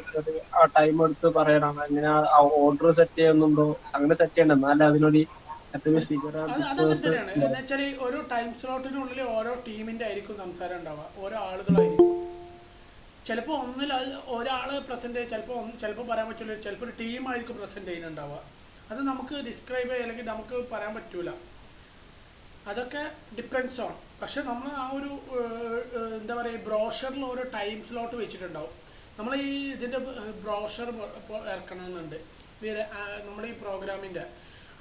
ആ ടൈം എടുത്ത് പറയണം, അങ്ങനെ ഓർഡർ സെറ്റ് ചെയ്യുന്നുണ്ടോ? അങ്ങനെ സെറ്റ് ചെയ്യണം, എന്നാലും അതിനൊരു അതങ്ങനെ തന്നെയാണ്. എന്ന് വെച്ചാൽ ഓരോ ടൈം സ്ലോട്ടിനുള്ളിൽ ഓരോ ടീമിൻ്റെ ആയിരിക്കും സംസാരം ഉണ്ടാവുക, ഓരോ ആളുകളായിരിക്കും. ചിലപ്പോൾ ഒന്നിൽ ഒരാൾ പ്രസൻറ്റ് ചിലപ്പോൾ പറയാൻ പറ്റില്ല, ചിലപ്പോൾ ഒരു ടീമായിരിക്കും പ്രസൻറ്റ് ചെയ്യുന്നുണ്ടാവുക. അത് നമുക്ക് ഡിസ്ക്രൈബ് ചെയ്യുക അല്ലെങ്കിൽ നമുക്ക് പറയാൻ പറ്റൂല. അതൊക്കെ ഡിപ്പെൻഡ്സ് ഓൺ പക്ഷെ നമ്മൾ ആ ഒരു എന്താ പറയുക ബ്രോഷറിൽ ഓരോ ടൈം സ്ലോട്ട് വെച്ചിട്ടുണ്ടാവും. നമ്മൾ ഈ ഇതിൻ്റെ ബ്രോഷർ ഇറക്കണമെന്നുണ്ട് നമ്മുടെ ഈ പ്രോഗ്രാമിൻ്റെ.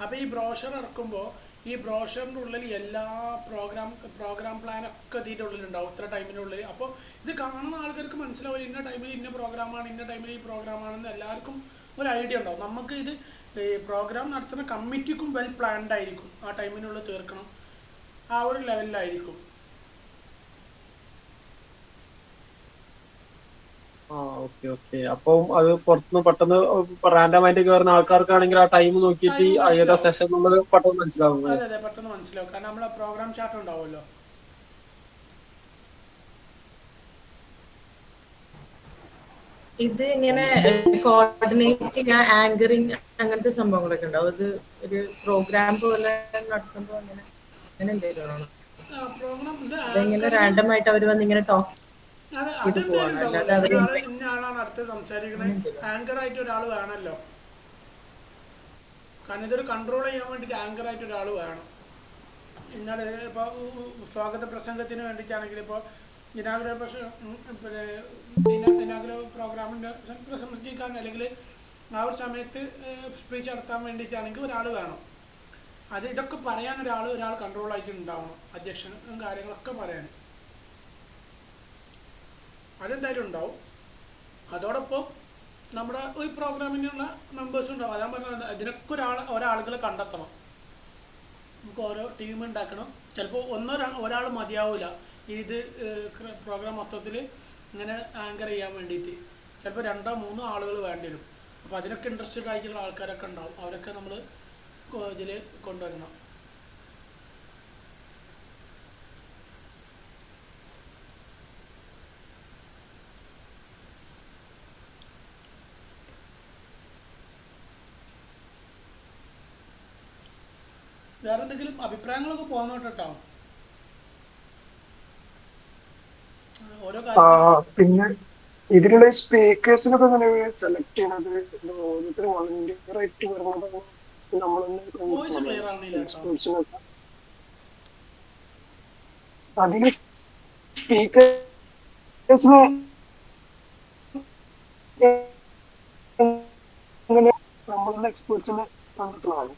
അപ്പോൾ ഈ ബ്രോഷർ ഇറക്കുമ്പോൾ ഈ ബ്രോഷറിൻ്റെ ഉള്ളിൽ എല്ലാ പ്രോഗ്രാം പ്ലാനൊക്കെ ഇതിൻ്റെ ഉള്ളിലുണ്ടാവും ഇത്ര ടൈമിനുള്ളിൽ. അപ്പോൾ ഇത് കാണുന്ന ആൾക്കാർക്ക് മനസ്സിലാവും ഇന്ന ടൈമിൽ ഇന്ന പ്രോഗ്രാമാണ്, ഇന്ന ടൈമിൽ ഈ പ്രോഗ്രാമാണെന്ന് എല്ലാവർക്കും ഒരു ഐഡിയ ഉണ്ടാവും. നമുക്ക് ഇത് പ്രോഗ്രാം നടത്തുന്ന കമ്മിറ്റിക്കും വെൽ പ്ലാൻഡ് ആയിരിക്കും, ആ ടൈമിനുള്ളിൽ തീർക്കണം, ആ ഒരു ലെവലിലായിരിക്കും. Okay okay. അപ്പം അത് പുറത്തുനിന്ന് പെട്ടെന്ന് റാൻഡം ആയിട്ട് കയറുന്ന ആൾക്കാർക്കാണെങ്കിൽ ആ ടൈം നോക്കിയിട്ട് ഏതാ സെഷൻ എന്നുള്ളത് പെട്ടെന്ന് മനസ്സിലാവും. അതെ അതെ, പെട്ടെന്ന് മനസ്സിലാവും. കാരണം നമ്മളെ പ്രോഗ്രാം ചാർട്ട് ഉണ്ടാവുമല്ലോ. ഇത് ഇങ്ങനെ കോർഡിനേറ്റ് ചെയ്യാൻ ആങ്കറിങ് അങ്ങനത്തെ സംഭവങ്ങളൊക്കെ ഉണ്ടാവും. അത് ഒരു പ്രോഗ്രാം പോലെ നടത്തുമ്പോൾ അങ്ങനെ അങ്ങനെ എന്തെങ്കിലും ആണോ? പ്രോഗ്രാം അതെങ്ങനെ റാൻഡം ആയിട്ട് അവർ വന്ന് ഇങ്ങനെ ടോക്ക് ഇത് പോവാണ്, അല്ലാതെ അവര് ഇന്ന ആളാണ് അടുത്ത് സംസാരിക്കണത്, ആങ്കറായിട്ട് ഒരാൾ വേണമല്ലോ. കാരണം ഇതൊരു കൺട്രോൾ ചെയ്യാൻ വേണ്ടിയിട്ട് ആങ്കറായിട്ട് ഒരാൾ വേണം. ഇന്നാൾ ഇപ്പോൾ സ്വാഗത പ്രസംഗത്തിന് വേണ്ടിയിട്ടാണെങ്കിൽ ഇപ്പോൾ ഇനാഗ്രഹ പ്രോഗ്രാമിൻ്റെ പ്രശംസിക്കാൻ അല്ലെങ്കിൽ ആ ഒരു സമയത്ത് സ്പീച്ച് നടത്താൻ വേണ്ടിയിട്ടാണെങ്കിൽ ഒരാൾ വേണം. അത് ഇതൊക്കെ പറയാൻ ഒരാൾ കൺട്രോൾ ആയിട്ട് ഉണ്ടാവണം, അധ്യക്ഷനും കാര്യങ്ങളൊക്കെ പറയാൻ. അതെന്തായാലും ഉണ്ടാവും. അതോടൊപ്പം നമ്മുടെ ഈ പ്രോഗ്രാമിനുള്ള മെമ്പേഴ്സും ഉണ്ടാവും. അതാ പറഞ്ഞത്, ഇതിനൊക്കെ ഒരാളുകളെ കണ്ടെത്തണം. നമുക്ക് ഓരോ ടീം ഉണ്ടാക്കണം. ചിലപ്പോൾ ഒരാൾ മതിയാവില്ല ഇത് പ്രോഗ്രാം മൊത്തത്തിൽ ഇങ്ങനെ ആങ്കർ ചെയ്യാൻ വേണ്ടിയിട്ട്. ചിലപ്പോൾ 2-3 ആളുകൾ വേണ്ടി വരും. അപ്പോൾ അതിനൊക്കെ ഇൻട്രസ്റ്റഡ് ആയിട്ടുള്ള ആൾക്കാരൊക്കെ ഉണ്ടാവും. അവരൊക്കെ നമ്മൾ ഇതിൽ കൊണ്ടുവരണം. വേറെ എന്തെങ്കിലും അഭിപ്രായങ്ങളൊക്കെ പോന്നോട്ടോ. ഓരോ പിന്നെ ഇതിലുള്ള സ്പീക്കേഴ്സിനൊക്കെ എങ്ങനെ സെലക്ട് ചെയ്യണത്? ഓരോരുത്തർ വളണ്ടിയർ ആയിട്ട് വരുന്നതാണ് വോയിസ് ക്ലിയർ ആവണില്ല കേട്ടോ. അതിന് സ്പീക്കേഴ്സിന് എങ്ങനെ നമ്മളുടെ എക്സ്പേർട്സിനെ കണ്ടെത്തുന്നതാണ്?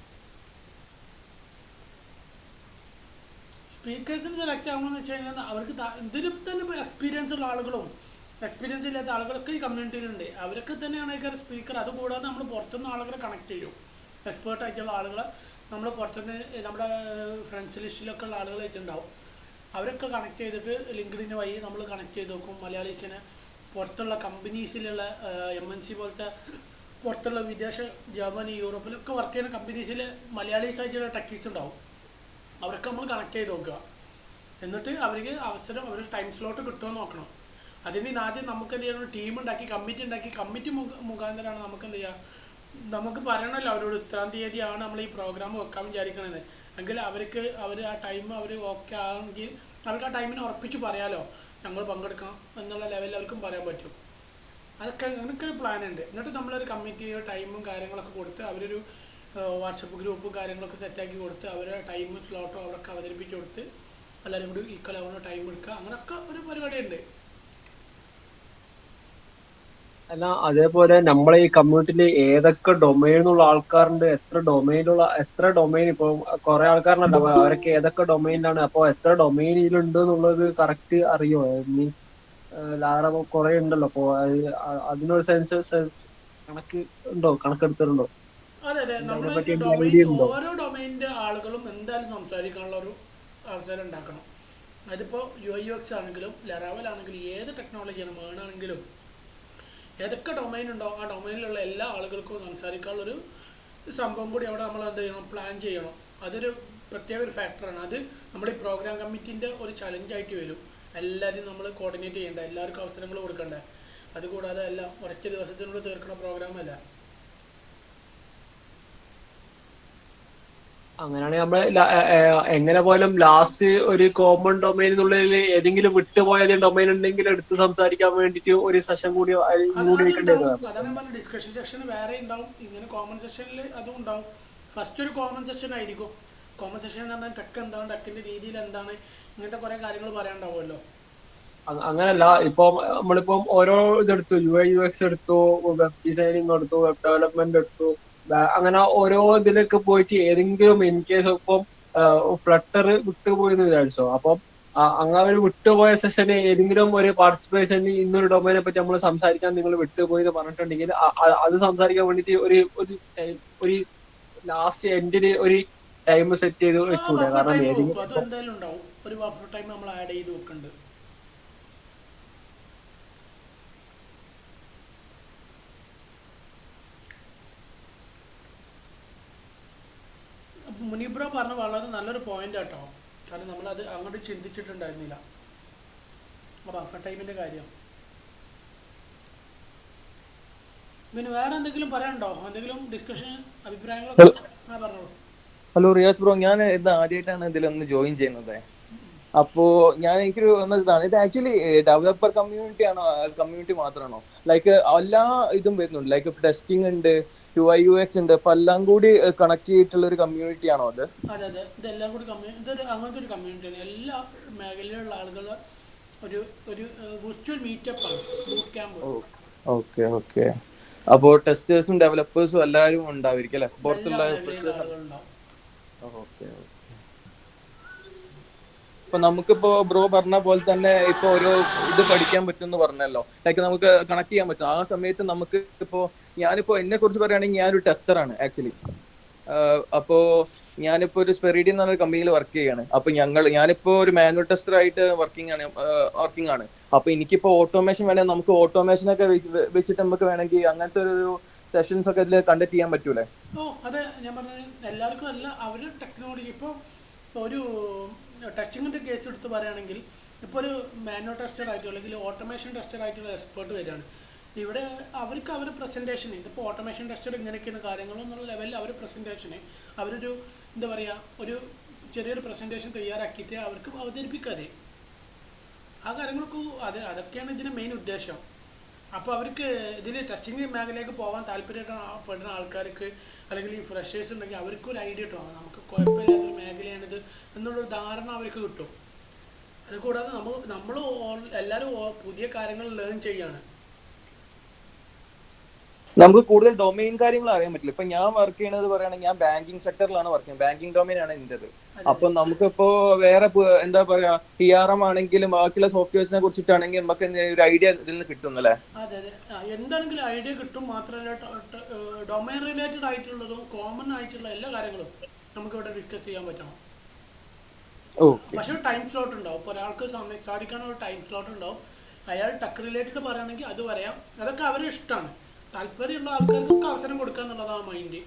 സ്പീക്കേഴ്സിന് സെലക്ട് ആകുമെന്ന് വെച്ച് കഴിഞ്ഞാൽ അവർക്ക് ഇതിലും തന്നെ എക്സ്പീരിയൻസ് ഉള്ള ആളുകളും എക്സ്പീരിയൻസ് ഇല്ലാത്ത ആളുകളൊക്കെ ഈ കമ്മ്യൂണിറ്റിയിലുണ്ട്. അവരൊക്കെ തന്നെയാണ് ഈ സ്പീക്കർ. അതുകൂടാതെ നമ്മൾ പുറത്തുനിന്ന് ആളുകളെ കണക്ട് ചെയ്യും. എക്സ്പേർട്ട് ആയിട്ടുള്ള ആളുകളെ നമ്മൾ പുറത്തുനിന്ന് നമ്മുടെ ഫ്രണ്ട്സ് ലിസ്റ്റിലൊക്കെ ഉള്ള ആളുകളായിട്ടുണ്ടാവും. അവരൊക്കെ കണക്ട് ചെയ്തിട്ട് ലിങ്ക്ഡിൻ വഴി നമ്മൾ കണക്ട് ചെയ്ത് നോക്കും. മലയാളീസിന് പുറത്തുള്ള കമ്പനീസിലുള്ള MNC പോലത്തെ പുറത്തുള്ള വിദേശ ജർമ്മനി യൂറോപ്പിലൊക്കെ വർക്ക് ചെയ്യുന്ന കമ്പനീസിൽ മലയാളീസ് ആയിട്ടുള്ള ടെക്കീസ് ഉണ്ടാവും. അവർക്ക് നമ്മൾ കണക്ട് ചെയ്ത് നോക്കുക. എന്നിട്ട് അവർക്ക് അവസരം ഒരു ടൈം സ്ലോട്ട് കിട്ടുമെന്ന് നോക്കണം. അതിന് ആദ്യം നമുക്ക് എന്ത് ചെയ്യണം, ടീം ഉണ്ടാക്കി കമ്മിറ്റി മുഖാന്തരമാണ് നമുക്ക് എന്ത് ചെയ്യുക, നമുക്ക് പറയണമല്ലോ അവരോട് ഇത്രാം തീയതിയാണ് നമ്മൾ ഈ പ്രോഗ്രാം വെക്കാൻ വിചാരിക്കണത് എങ്കിൽ അവർ ആ ടൈം അവർ ഓക്കെ ആണെങ്കിൽ അവർക്ക് ആ ടൈമിന് ഉറപ്പിച്ച് പറയാമല്ലോ ഞങ്ങൾ പങ്കെടുക്കണം എന്നുള്ള ലെവലിൽ അവർക്കും പറയാൻ പറ്റും. അതൊക്കെ അങ്ങനെയൊക്കെ പ്ലാൻ ഉണ്ട്. എന്നിട്ട് നമ്മളൊരു കമ്മിറ്റിയോ ടൈമും കാര്യങ്ങളൊക്കെ കൊടുത്ത് അവരൊരു വാട്സപ്പ് ഗ്രൂപ്പും കാര്യങ്ങളൊക്കെ സെറ്റാക്കി കൊടുത്ത് അവരുടെ ടൈമും സ്ലോട്ടും അവരൊക്കെ അവതരിപ്പിച്ച് കൊടുത്ത് എല്ലാവരും കൂടി ഈക്വൽ ആവുന്ന ടൈം എടുക്കുക. അങ്ങനെയൊക്കെ ഒരു പരിപാടിയുണ്ട്. അല്ല, അതേപോലെ നമ്മളെ ഈ കമ്മ്യൂണിറ്റിയിൽ ഏതൊക്കെ ഡൊമൈനുള്ള ആൾക്കാരുണ്ട്, എത്ര ഡൊമൈൻ ഇപ്പൊ കുറെ ആൾക്കാരുണ്ടല്ലോ, അവരൊക്കെ ഏതൊക്കെ ഡൊമൈനിലാണ്, അപ്പൊ എത്ര ഡൊമൈനിലുണ്ട് എന്നുള്ളത് കറക്റ്റ് അറിയോ? മീൻസ് ലാറ കുറെ ഉണ്ടല്ലോ, അപ്പൊ അതിനൊരു കണക്ക് ഉണ്ടോ, കണക്കെടുത്തിട്ടുണ്ടോ? അതെ അതെ, നമ്മൾ ഓരോ ഡൊമൈനിന്റെ ആളുകളും എന്തായാലും സംസാരിക്കാനുള്ള ഒരു അവസരം ഉണ്ടാക്കണം. അതിപ്പോൾ UX ആണെങ്കിലും ലറാവൽ ആണെങ്കിലും ഏത് ടെക്നോളജിയാണ് വേണമെങ്കിലും ഏതൊക്കെ ഡൊമൈൻ ഉണ്ടോ ആ ഡൊമൈനിലുള്ള എല്ലാ ആളുകൾക്കും സംസാരിക്കാനുള്ളൊരു സംഭവം കൂടി അവിടെ നമ്മൾ എന്ത് ചെയ്യണം, പ്ലാൻ ചെയ്യണം. അതൊരു പ്രത്യേക ഒരു ഫാക്ടറാണ്. അത് നമ്മുടെ ഈ പ്രോഗ്രാം കമ്മിറ്റിൻ്റെ ഒരു ചലഞ്ചായിട്ട് വരും. എല്ലാവരും നമ്മൾ കോർഡിനേറ്റ് ചെയ്യേണ്ട, എല്ലാവർക്കും അവസരങ്ങൾ കൊടുക്കണ്ടേ. അതുകൂടാതെ എല്ലാം ഒരൊറ്റ ദിവസത്തിനുള്ളിൽ തീർക്കുന്ന പ്രോഗ്രാമല്ല. അങ്ങനെയാണെങ്കിൽ നമ്മൾ എങ്ങനെ പോലും ലാസ്റ്റ് ഒരു കോമൺ ഡൊമൈൻ എന്നുള്ളതിൽ ഏതെങ്കിലും വിട്ടുപോയ ഡൊമൈൻ ഉണ്ടെങ്കിൽ എടുത്ത് സംസാരിക്കാൻ വേണ്ടിയിട്ട് ഒരു സെഷൻ കൂടി അതാണ് ഡിസ്കഷൻ സെഷൻ വേറെ ഉണ്ടാവും. ഇങ്ങനെ കോമൺ സെഷനിൽ അതും ഉണ്ടാവും. ഫസ്റ്റ് ഒരു കോമൺ സെഷൻ ആയിരിക്കും. കോമൺ സെഷൻ എന്ന് പറഞ്ഞാൽ ടെക്ക് എന്താണ്, ടെക്കിൻ്റെ രീതിയിൽ എന്താണ്, ഇങ്ങനത്തെ കുറേ കാര്യങ്ങൾ പറയാനുണ്ടാവുമല്ലോ. അങ്ങനല്ല, ഇപ്പൊ നമ്മളിപ്പം ഓരോ ഇതെടുത്തു, UI UX എടുത്തു, വെബ് ഡിസൈനിങ് എടുത്തു, വെബ് ഡെവലപ്മെന്റ് എടുത്തു, അങ്ങനെ ഓരോ ഇതിലേക്ക് പോയിട്ട് ഏതെങ്കിലും ഇൻ കേസ് ഇപ്പം ഫ്ലട്ടർ വിട്ടുപോയി എന്ന് വിചാരിച്ചോ, അപ്പം അങ്ങനെ ഒരു വിട്ടുപോയ സെഷന് ഏതെങ്കിലും ഒരു പാർട്ടിസിപ്പേഷൻ ഇന്നൊരു ഡൊമൈനെ പറ്റി നമ്മൾ സംസാരിക്കാൻ നിങ്ങൾ വിട്ടുപോയി എന്ന് പറഞ്ഞിട്ടുണ്ടെങ്കിൽ അത് സംസാരിക്കാൻ വേണ്ടിട്ട് ഒരു ലാസ്റ്റ് എൻഡിന് ഒരു ടൈം സെറ്റ് ചെയ്ത് വെച്ചൂടെ? ബഫർ കാരണം ടൈം വെക്കും, അത് ഏതെങ്കിലും എന്തായാലും ഉണ്ടാവും. ഒരു ബഫർ ടൈം നമ്മൾ ആഡ് ചെയ്ത് വെക്കുന്നുണ്ട്. മുനീബ്ര പറഞ്ഞ വളരെ നല്ലൊരു പോയിന്റ് ആട്ടോ, കാരണം നമ്മളത് അങ്ങോട്ട് ചിന്തിച്ചിട്ടുണ്ടായിരുന്നില്ല ബഫർ ടൈമിന്റെ കാര്യം. പിന്നെ വേറെ എന്തെങ്കിലും പറയാനുണ്ടോ? എന്തെങ്കിലും ഡിസ്കഷൻ അഭിപ്രായങ്ങളൊക്കെ പറഞ്ഞോളൂ. ഹലോ റിയാസ് ബ്രോ, ഞാൻ ഇത് ആദ്യമായിട്ടാണ് ഇതിലൊന്ന് ജോയിൻ ചെയ്യുന്നത്. അപ്പോ എനിക്കൊരു ഇതാണ്, ഇത് ആക്ച്വലി ഡെവലപ്പർ കമ്മ്യൂണിറ്റി മാത്രമാണോ, ലൈക്ക് എല്ലാ ഇതും വരുന്നുണ്ട്, ലൈക്ക് ടെസ്റ്റിംഗ് ഉണ്ട്, UI UX ഉണ്ട്, അപ്പൊ എല്ലാം കൂടി കണക്ട് ചെയ്തിട്ടുള്ള ഒരു കമ്മ്യൂണിറ്റി ആണോ അത്? അതെ അതെ, ഇതെല്ലാം കൂടി ഇതൊരു അങ്ങനത്തെ ഒരു കമ്മ്യൂണിറ്റിയാണ്. എല്ലാ മേഖലയിലുള്ള ആളുകൾ ഒരു ഒരു വിർച്വൽ മീറ്റപ്പാണ്, ബൂട്ട് ക്യാമ്പ്. ഓക്കെ ഓക്കെ, അപ്പോൾ ടെസ്റ്റേഴ്സും ഡെവലപ്പേഴ്സും എല്ലാവരും ഉണ്ടായിരിക്കും അല്ലേ, പുറത്തുള്ള? ഓക്കെ. ഇപ്പൊ നമുക്കിപ്പോ ബ്രോ പറഞ്ഞ പോലെ തന്നെ ഇപ്പൊ ഒരു ഇത് പഠിക്കാൻ പറ്റും എന്ന് പറഞ്ഞല്ലോ, ലൈക്ക് നമുക്ക് കണക്ട് ചെയ്യാൻ പറ്റും. ആ സമയത്ത് നമുക്ക് ഞാനിപ്പോ എന്നെ കുറിച്ച് പറയുകയാണെങ്കിൽ ഞാനൊരു ടെസ്റ്ററാണ് ആക്ച്വലി. അപ്പോ ഞാനിപ്പോ ഒരു സ്പെറിഡി എന്ന് പറഞ്ഞ കമ്പനിയിൽ വർക്ക് ചെയ്യാണ്. അപ്പൊ ഞാനിപ്പോ ഒരു മാനുവൽ ടെസ്റ്റർ ആയിട്ട് വർക്കിംഗ് ആണ്. അപ്പൊ എനിക്കിപ്പോ ഓട്ടോമേഷൻ വേണമെങ്കിൽ നമുക്ക് ഓട്ടോമേഷനൊക്കെ വെച്ചിട്ട് നമുക്ക് വേണമെങ്കിൽ അങ്ങനത്തെ ഒരു സെഷൻസ് ഒക്കെ ഇതിൽ കണ്ടക്ട് ചെയ്യാൻ പറ്റൂലേ? അതെ, ഞാൻ പറഞ്ഞത് എല്ലാവർക്കും അല്ല, അവർ ടെക്നോളജി ഇപ്പോൾ ഒരു ടെസ്റ്റിങ്ങിൻ്റെ കേസ് എടുത്ത് പറയുകയാണെങ്കിൽ, ഇപ്പോൾ ഒരു മാനുവൽ ടെസ്റ്റർ ആയിട്ടോ അല്ലെങ്കിൽ ഓട്ടോമേഷൻ ടെസ്റ്റർ ആയിട്ടുള്ള എക്സ്പേർട്ട് വരികയാണ്. ഇവിടെ അവർക്ക് അവർ പ്രസൻറ്റേഷൻ, ഇതിപ്പോൾ ഓട്ടോമേഷൻ ടെസ്റ്റർ ഇങ്ങനെയൊക്കെയാണ് കാര്യങ്ങളെന്നുള്ള ലെവലിൽ അവർ പ്രസൻറ്റേഷന് അവരൊരു എന്താ പറയുക, ഒരു ചെറിയൊരു പ്രസൻറ്റേഷൻ തയ്യാറാക്കിയിട്ട് അവർക്ക് അവതരിപ്പിക്കാതെ ആ കാര്യങ്ങളൊക്കെ അതൊക്കെയാണ് ഇതിൻ്റെ മെയിൻ ഉദ്ദേശം. അപ്പോൾ അവർക്ക് ഇതിൽ ടെസ്റ്റിംഗ് മേഖലയിലേക്ക് പോകാൻ താല്പര്യപ്പെടുന്ന ആൾക്കാർക്ക് അല്ലെങ്കിൽ ഈ ഫ്രഷേഴ്സ് ഉണ്ടെങ്കിൽ അവർക്കൊരു ഐഡിയ കിട്ടും, നമുക്ക് കുഴപ്പമില്ലാത്തൊരു മേഖലയാണിത് എന്നുള്ളൊരു ധാരണ അവർക്ക് കിട്ടും. അതുകൂടാതെ നമ്മൾ എല്ലാവരും പുതിയ കാര്യങ്ങൾ ലേൺ ചെയ്യാണ്. നമുക്ക് കൂടുതൽ ഡൊമൈൻ കാര്യങ്ങൾ അറിയാൻ പറ്റില്ല. ഇപ്പൊ ഞാൻ വർക്ക് ചെയ്യണത് പറയുകയാണെങ്കിൽ ഞാൻ ബാങ്കിങ് സെക്ടറിലാണ് വർക്ക് ചെയ്യുന്നത്, ബാങ്കിങ് ഡൊമൈൻ ആണ് എന്റേത്. അപ്പൊ നമുക്കിപ്പോ വേറെ എന്താ പറയാ, TRM ആണെങ്കിലും ബാക്കിയുള്ള സോഫ്റ്റ്വെയർസിനെ കുറിച്ചിട്ടാണെങ്കിൽ നമുക്ക് ഒരു ഐഡിയ ഇതിൽ നിന്ന് കിട്ടും അല്ലേ? അതെ അതെ, എന്താണെങ്കിലും ഐഡിയ കിട്ടും. മാത്രമല്ല ഡൊമൈൻ റിലേറ്റഡ് ആയിട്ടുള്ളതും കോമൺ ആയിട്ടുള്ള എല്ലാ കാര്യങ്ങളും നമുക്ക് ഇവിടെ ഡിസ്കസ് ചെയ്യാൻ പറ്റണം. പക്ഷെ ടൈം സ്ലോട്ട് ഉണ്ടാവും. ഇപ്പോൾ ഒരാൾക്ക് സംസാരിക്കാൻ ഒരു ടൈം സ്ലോട്ട് ഉണ്ടാവും. അയാൾ ടെക് റിലേറ്റഡ് പറയുകയാണെങ്കിൽ അത് പറയാം. അതൊക്കെ അവരെ ഇഷ്ടമാണ്. താല്പര്യമുള്ള ആൾക്കാർക്കൊക്കെ അവസരം കൊടുക്കുക എന്നുള്ളതാണ് മൈൻഡ്.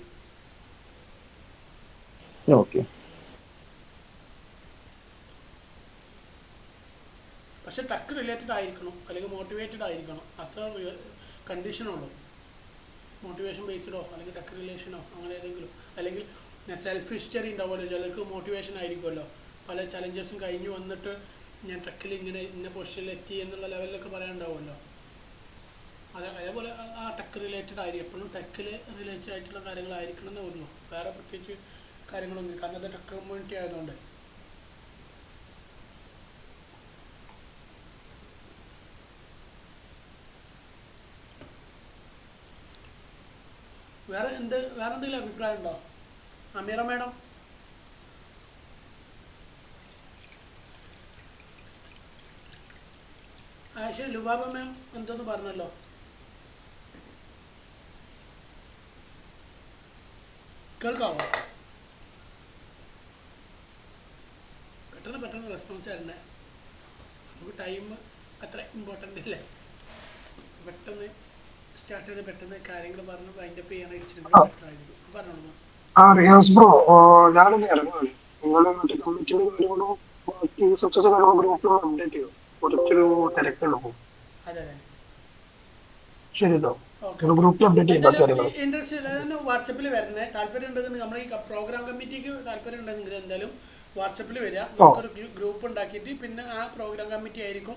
ഓക്കെ. പക്ഷെ ടെക് റിലേറ്റഡ് ആയിരിക്കണം, അല്ലെങ്കിൽ മോട്ടിവേറ്റഡ് ആയിരിക്കണം, അത്ര കണ്ടീഷനുള്ളൂ. മോട്ടിവേഷൻ ബേസ്ഡോ അല്ലെങ്കിൽ ടെക് റിലേഷനോ അങ്ങനെ ഏതെങ്കിലും, അല്ലെങ്കിൽ സെൽഫ് ഹിസ്റ്ററി ഉണ്ടാവുമല്ലോ, ചിലർക്ക് മോട്ടിവേഷൻ ആയിരിക്കുമല്ലോ, പല ചലഞ്ചസും കഴിഞ്ഞ് വന്നിട്ട് ഞാൻ ടെക്കിൽ ഇങ്ങനെ ഇന്ന പൊസിഷനിൽ എത്തി എന്നുള്ള ലെവലിലൊക്കെ പറയാനുണ്ടാവുമല്ലോ. അതേപോലെ ആ ടെക് റിലേറ്റഡ് ആയിരിക്കും. എപ്പോഴും ടെക്കിൽ റിലേറ്റഡ് ആയിട്ടുള്ള കാര്യങ്ങളായിരിക്കണം എന്നേ ഉള്ളൂ. വേറെ പ്രത്യേകിച്ച് കാര്യങ്ങളൊന്നും, കാരണം അത് ടെക് കമ്മ്യൂണിറ്റി ആയതുകൊണ്ട്. വേറെ എന്തെങ്കിലും അഭിപ്രായം ഉണ്ടോ അമീറ മാഡം? ആയിഷ ലുബാബ മാം എന്തെന്ന് പറഞ്ഞല്ലോ. കേൾക്കാവോ? പെട്ടെന്ന് റെസ്പോൺസ് തരണേ. നമുക്ക് ടൈം അത്ര ഇമ്പോർട്ടൻ്റ് അല്ലേ. പെട്ടെന്ന് സ്റ്റാർട്ട് ചെയ്ത് പെട്ടെന്ന് കാര്യങ്ങൾ പറഞ്ഞ് വൈൻഡപ്പ് ചെയ്യാനായിരിക്കും പറഞ്ഞോളൂ. റിയാസ് ബ്രോ, ഞാനൊന്ന് ഇറങ്ങുകയാണ്. നിങ്ങൾ മറ്റേ കമ്മിറ്റിയുടെ കാര്യങ്ങളോ ബാക്കി സക്സസ് കാര്യങ്ങളോ ഗ്രൂപ്പിലോ അപ്ഡേറ്റ് ചെയ്യോ? കുറച്ചൊരു തിരക്കുള്ളൂ. അതെ, ശരി കേട്ടോ, ഗ്രൂപ്പിൽ അപ്ഡേറ്റ് ചെയ്യാം ബാക്കി കാര്യങ്ങൾ. ഇൻട്രസ്റ്റ് വാട്സപ്പിൽ വരുന്നത് താല്പര്യം ഉണ്ടെന്ന്, നമ്മൾ ഈ പ്രോഗ്രാം കമ്മിറ്റിക്ക് താല്പര്യം ഉണ്ടെങ്കിൽ എന്തായാലും വാട്സപ്പിൽ വരിക. നമുക്കൊരു ഗ്രൂപ്പ് ഉണ്ടാക്കിയിട്ട് പിന്നെ ആ പ്രോഗ്രാം കമ്മിറ്റി ആയിരിക്കും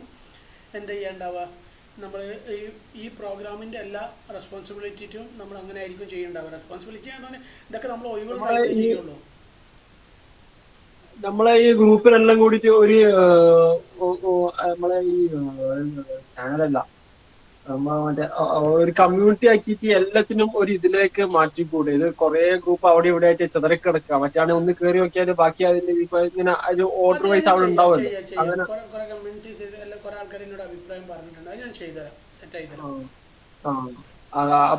എന്ത് ചെയ്യാണ്ടാവുക, നമ്മൾ ഈ പ്രോഗ്രാമിൻ്റെ എല്ലാ റെസ്പോൺസിബിലിറ്റിയും നമ്മൾ അങ്ങനെ ആയിരിക്കും ചെയ്യേണ്ടാവുക. റെസ്പോൺസിബിലിറ്റി എന്ന് പറഞ്ഞാൽ ഇതൊക്കെ നമ്മൾ ഒഴിവുകളായിട്ട് ചെയ്യുള്ളൂ. നമ്മളെ ഈ ഗ്രൂപ്പിലെല്ലാം കൂടിയിട്ട് ഒരു നമ്മളെ ഈ ചാനലല്ല, മറ്റേ ഒരു കമ്മ്യൂണിറ്റി ആക്കിയിട്ട് എല്ലാത്തിനും ഒരു ഇതിലേക്ക് മാറ്റിക്കൂടെ? ഇത് കുറെ ഗ്രൂപ്പ് അവിടെ ഇവിടെ ആയിട്ട് ചിതറിക്കിടക്കുക. മറ്റാണ് ഒന്ന് കയറി നോക്കിയാൽ ബാക്കി അതിന്റെ ഇപ്പൊ ഇങ്ങനെ ഒരു ഓർഡർ വൈസ് അവിടെ ഉണ്ടാവുമല്ലോ. അങ്ങനെ കുറെ കമ്മ്യൂണിറ്റീസ് എല്ലാം കുറെ ആൾക്കാർ എന്നോട് അഭിപ്രായം പറഞ്ഞിട്ടുണ്ട്. അത് ഞാൻ ചെയ്തുതരാം, സെറ്റ് ആയി തരാം.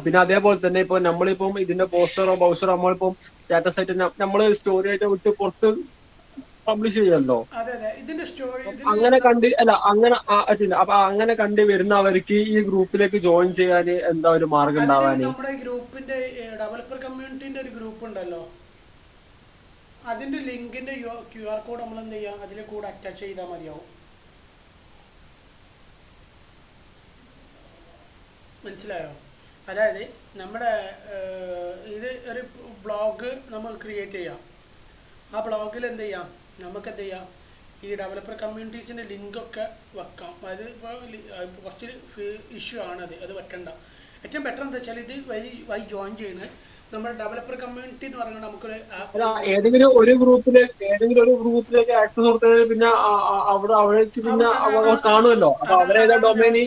പിന്നെ അതേപോലെ തന്നെ ഇപ്പൊ നമ്മളിപ്പം ഇതിന്റെ പോസ്റ്ററോ ബൗസറോ നമ്മളിപ്പം സ്റ്റാറ്റസ് ആയിട്ട് നമ്മള് സ്റ്റോറി ആയിട്ട് വിട്ട് പുറത്ത് പബ്ലിഷ് ചെയ്യല്ലോ. ഇതിന്റെ സ്റ്റോറി അങ്ങനെ കണ്ട് അല്ല അങ്ങനെ അപ്പൊ അങ്ങനെ കണ്ട് വരുന്നവർക്ക് ഈ ഗ്രൂപ്പിലേക്ക് ജോയിൻ ചെയ്യാൻ എന്താ ഒരു മാർഗം ഉണ്ടാവാന്? നമ്മുടെ ഗ്രൂപ്പിന്റെ ഡെവലപ്പർ കമ്മ്യൂണിറ്റിന്റെ ഒരു ഗ്രൂപ്പ് ഉണ്ടല്ലോ, അതിന്റെ ലിങ്കിന്റെ QR കോഡ് നമ്മൾ എന്ത് ചെയ്യാം, അതിൽ കൂടെ അറ്റാച്ച് ചെയ്താൽ മതിയാവും. മനസ്സിലായോ? അതായത് നമ്മുടെ ഇത് ഒരു ബ്ലോഗ് നമ്മൾ ക്രിയേറ്റ് ചെയ്യാം. ആ ബ്ലോഗിൽ എന്ത് ചെയ്യാം, നമുക്ക് എന്ത് ചെയ്യാം, ഈ ഡെവലപ്പർ കമ്മ്യൂണിറ്റീസിൻ്റെ ലിങ്കൊക്കെ വെക്കാം. അത് ഇപ്പോൾ കുറച്ച് ഇഷ്യൂ ആണത്, അത് വെക്കണ്ട. ഏറ്റവും ബെറ്റർ എന്താ വെച്ചാൽ ഇത് വഴി ജോയിൻ ചെയ്യുന്നത് നമ്മുടെ ഡെവലപ്പർ കമ്മ്യൂണിറ്റി എന്ന് പറയുന്നത് നമുക്കൊരു ഏതെങ്കിലും ഒരു ഗ്രൂപ്പിലേക്ക് ആക്സസ് കൊടുത്തത് പിന്നെ അവിടെ അവിടേക്ക് പിന്നെ കാണുമല്ലോ. അപ്പൊ അവരേതാ ഡൊമൈനി?